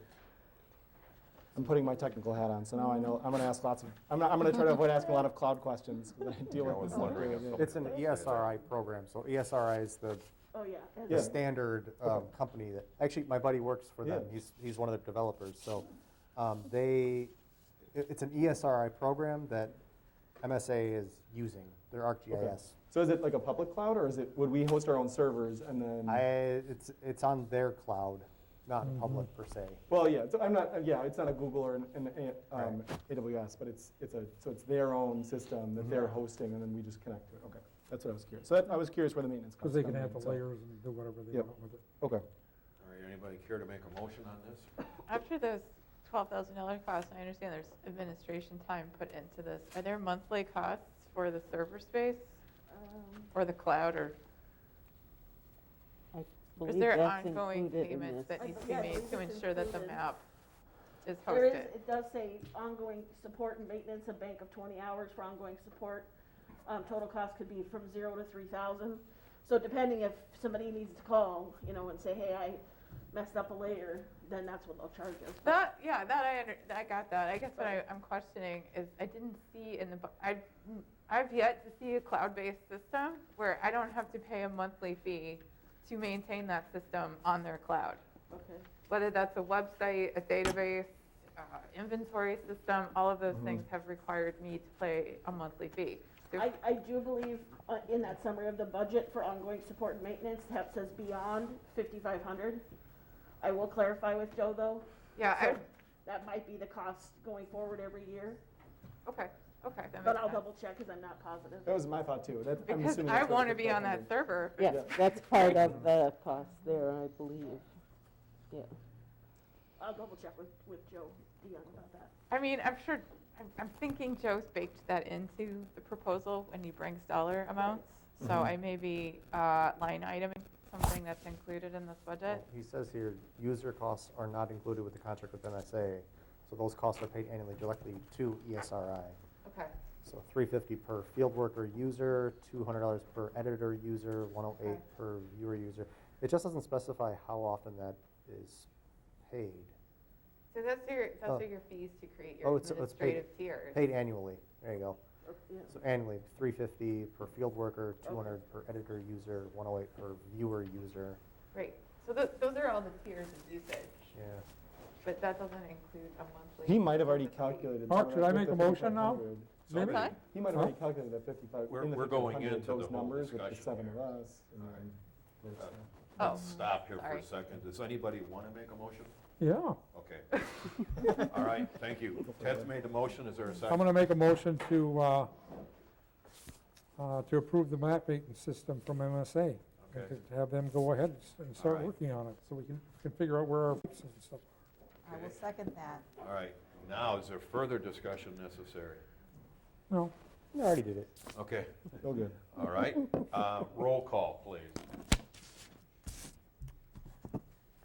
I'm putting my technical hat on, so now I know, I'm gonna ask lots of, I'm gonna try to avoid asking a lot of cloud questions, because I deal with this stuff every day. It's an ESRI program, so ESRI is the Oh, yeah. the standard company that, actually, my buddy works for them. Yeah. He's one of the developers. So it's an ESRI program that MSA is using, their ArcGIS. So is it like a public cloud, or would we host our own servers and then? It's on their cloud, not public per se. Well, yeah, so it's not a Google or an AWS, but it's their own system that they're hosting, and then we just connect to it. Okay, that's what I was curious. So I was curious where the maintenance costs. Because they can come add in, the layers and do whatever they Yep. want with it. Okay. All right, anybody care to make a motion on this? After those $12,000 costs, I understand there's administration time put into this. Are there monthly costs for the server space or the cloud, or is believe there that's ongoing included in payments this. that need to be Yeah, made it's to ensure that the included. map is There is, hosted? it does say ongoing support and maintenance, a bank of 20 hours for ongoing support. Total cost could be from 0 to 3,000. So depending if somebody needs to call, and say, hey, I messed up a layer, then that's what they'll charge us. That, yeah, I got that. I guess what I'm questioning is I didn't see in the, I've yet to see a cloud-based system where I don't have to pay a monthly fee to maintain that system on their cloud. Okay. Whether that's a website, a database, inventory system, all of those things have required me to pay a monthly fee. So I do believe in that summary of the budget for ongoing support and maintenance, it says beyond 5,500. I will clarify with Joe though. Yeah, So that might be the cost going forward every year. Okay, that But makes I'll sense. double check because I'm not positive. That was my thought too. I'm Because assuming I that's what want to the be on that 500. server. Yes, that's part of the cost there, I believe. Yeah. I'll double check with Joe Dion about that. I mean, I'm sure, I'm thinking Joe's baked that into the proposal when he brings dollar amounts. So I may be line iteming something that's included in this budget. He says here, user costs are not included with the contract with MSA, so those costs are paid annually directly to ESRI. Okay. So $350 per field worker user, $200 per editor user, $108 per viewer user. It just doesn't specify how often that is paid. So those are your fees to create your It's administrative tiers. paid annually. There you go. Yeah. So annually, $350 per field worker, $200 per editor user, $108 per viewer user. Right. So those are all the tiers of usage. Yeah. But that doesn't include a monthly. He might have already calculated. Mark, some of should that I with make the a motion now? 5,500. Maybe? Sorry? He might have already calculated that 55. We're- in the we're going 5,500, into the those whole numbers with the discussion 7 of here. us. And then there's, Oh, Let's stop here for sorry. a second. Does anybody want to make a motion? Yeah. Okay. All right, thank you. Ted's made the motion. Is there a second? I'm going to make a motion to approve the map maintenance system from MSA. Okay. To have them go ahead and start All right. working on it, so we can figure out where our fixes and stuff are. I will second that. All right. Now, is there further discussion necessary? No. I already did it. Okay. so good. All right. Roll call, please.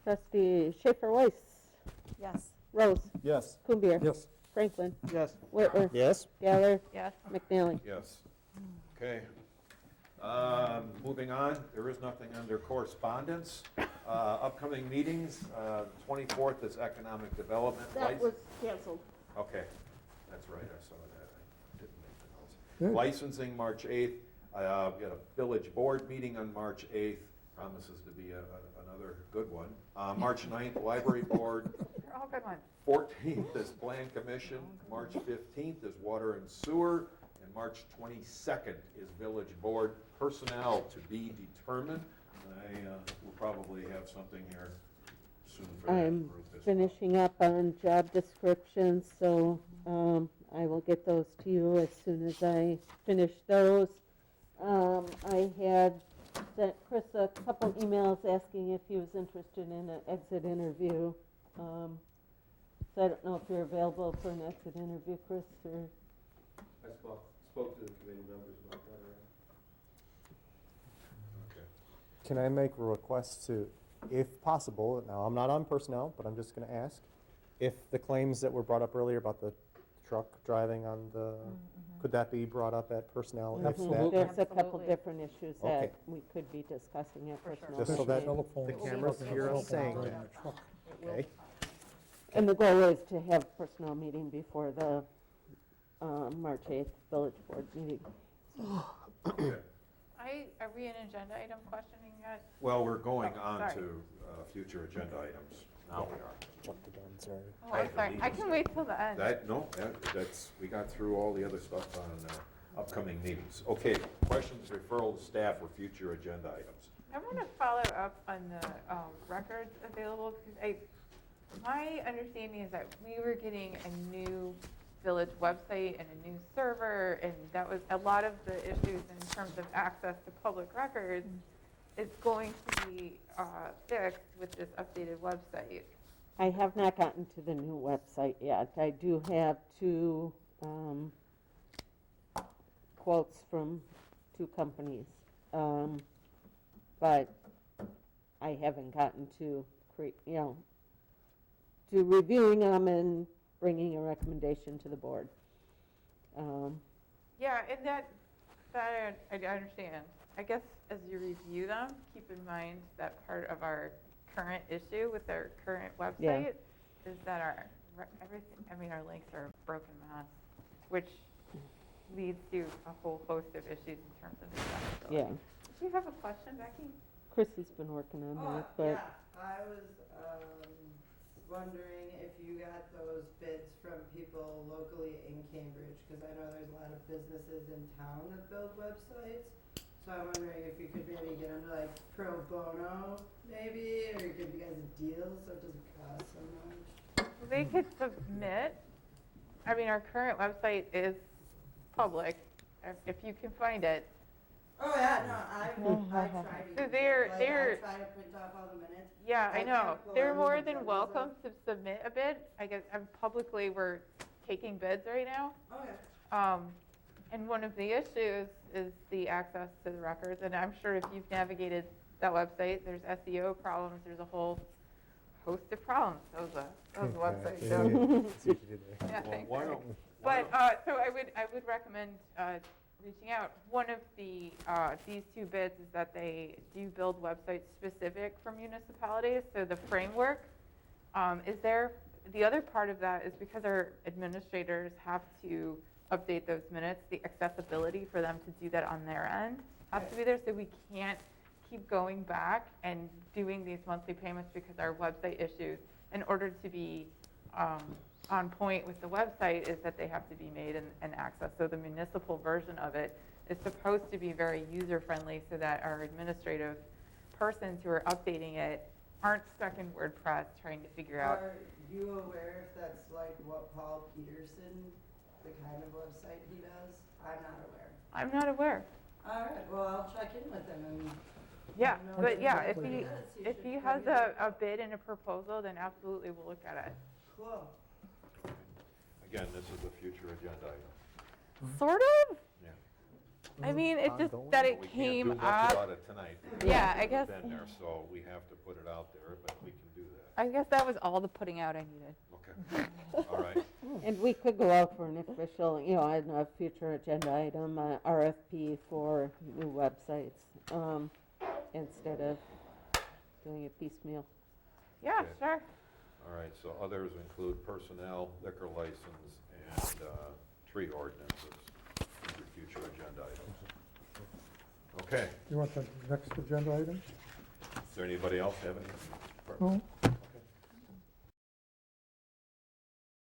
Trustee Schaefer Weiss, Yes. Rose, Yes. Kumbir, Yes. Franklin, Yes. Whitwer, Yes? Galler, Yes. McNally. Yes. Okay. Moving on, there is nothing under correspondence. Upcoming meetings, 24th is economic development. That was canceled. Okay, that's right, I saw that. I didn't make the notes. Good. Licensing, March 8th. We got a village board meeting on March 8th. Promises to be another good one. March 9th, library board. They're all good ones. 14th is plan commission. March 15th is water and sewer. And March 22nd is village board. Personnel to be determined. I will probably have something here soon for that I'm group as well. finishing up on job descriptions, so I will get those to you as soon as I finish those. I had sent Chris a couple emails asking if he was interested in an exit interview. So I don't know if you're available for an exit interview, Chris, or? I spoke to the committee members about that already. Okay. Can I make a request to, if possible, now I'm not on personnel, but I'm just going to ask, if the claims that were brought up earlier about the truck driving on the, could that be brought up at personnel? If that- Absolutely. There's a couple Absolutely. different issues that Okay. we could be discussing at For sure. personnel. Just so committee. that Telephone the is cameras stuck in a hear cell us phone saying driving that. a truck. Okay. And the goal is to have a personnel meeting before the March 8th village board meeting. Okay. Are we an agenda item questioning yet? Well, we're going Oh, on sorry. to future agenda items. Now we are. Oh, I'm sorry. I can wait till the end. That's, we got through all the other stuff on upcoming meetings. Okay, questions, referral to staff or future agenda items? I want to follow up on the records available because my understanding is that we were getting a new village website and a new server, and that was a lot of the issues in terms of access to public records is going to be fixed with this updated website. I have not gotten to the new website yet. I do have 2 quotes from 2 companies, but I haven't gotten to to reviewing them and bringing a recommendation to the board. Yeah, and that I understand. I guess as you review them, keep in mind that part of our current issue with our current website is that our links are a broken mess, which leads to a whole host of issues in terms of accessibility. Yeah. Do you have a question, Becky? Chrissy's been working on that, but I was wondering if you got those bids from people locally in Cambridge, because I know there's a lot of businesses in town that build websites. So I'm wondering if you could maybe get them to like pro bono, maybe, or give you guys a deal so it doesn't cost so much. They could submit. I mean, our current website is public, if you can find it. Oh yeah, no, I tried to. So they're I try to print off all the minutes. Yeah, I know. can't pull They're any more of the than numbers welcome up. to submit a bid. I guess publicly we're taking bids right now. Okay. And one of the issues is the access to the records. And I'm sure if you've navigated that website, there's SEO problems. There's a whole host of problems. That was a website. So. Yeah, thanks. But so I would recommend reaching out. One of the these 2 bids is that they do build websites specific for municipalities. So the framework is there. The other part of that is because our administrators have to update those minutes, the accessibility for them to do that on their end has to be there. So we can't keep going back and doing these monthly payments because our website issues, in order to be on point with the website, is that they have to be made and accessed. So the municipal version of it is supposed to be very user-friendly so that our administrative persons who are updating it aren't stuck in WordPress trying to figure out. Are you aware if that's like what Paul Peterson, the kind of website he does? I'm not aware. I'm not aware. All right, well, I'll check in with him and. Yeah, know but what yeah, he if does. he has a bid and a proposal, then absolutely we'll look at it. Cool. Again, this is a future agenda item. Sort of? Yeah. I mean, it's just that it came We can't do much up. about it tonight. Yeah, I guess. It's been there, so we have to put it out there, but we can do that. I guess that was all the putting out I needed. Okay. All right. and we could go out for an official, a future agenda item, RFP for new websites, instead of doing it piecemeal. Yeah, Okay. sure. All right, so others include personnel, liquor license, and tree ordinances. These are future agenda items. Okay. You want the next agenda item? Does there anybody else have any? No.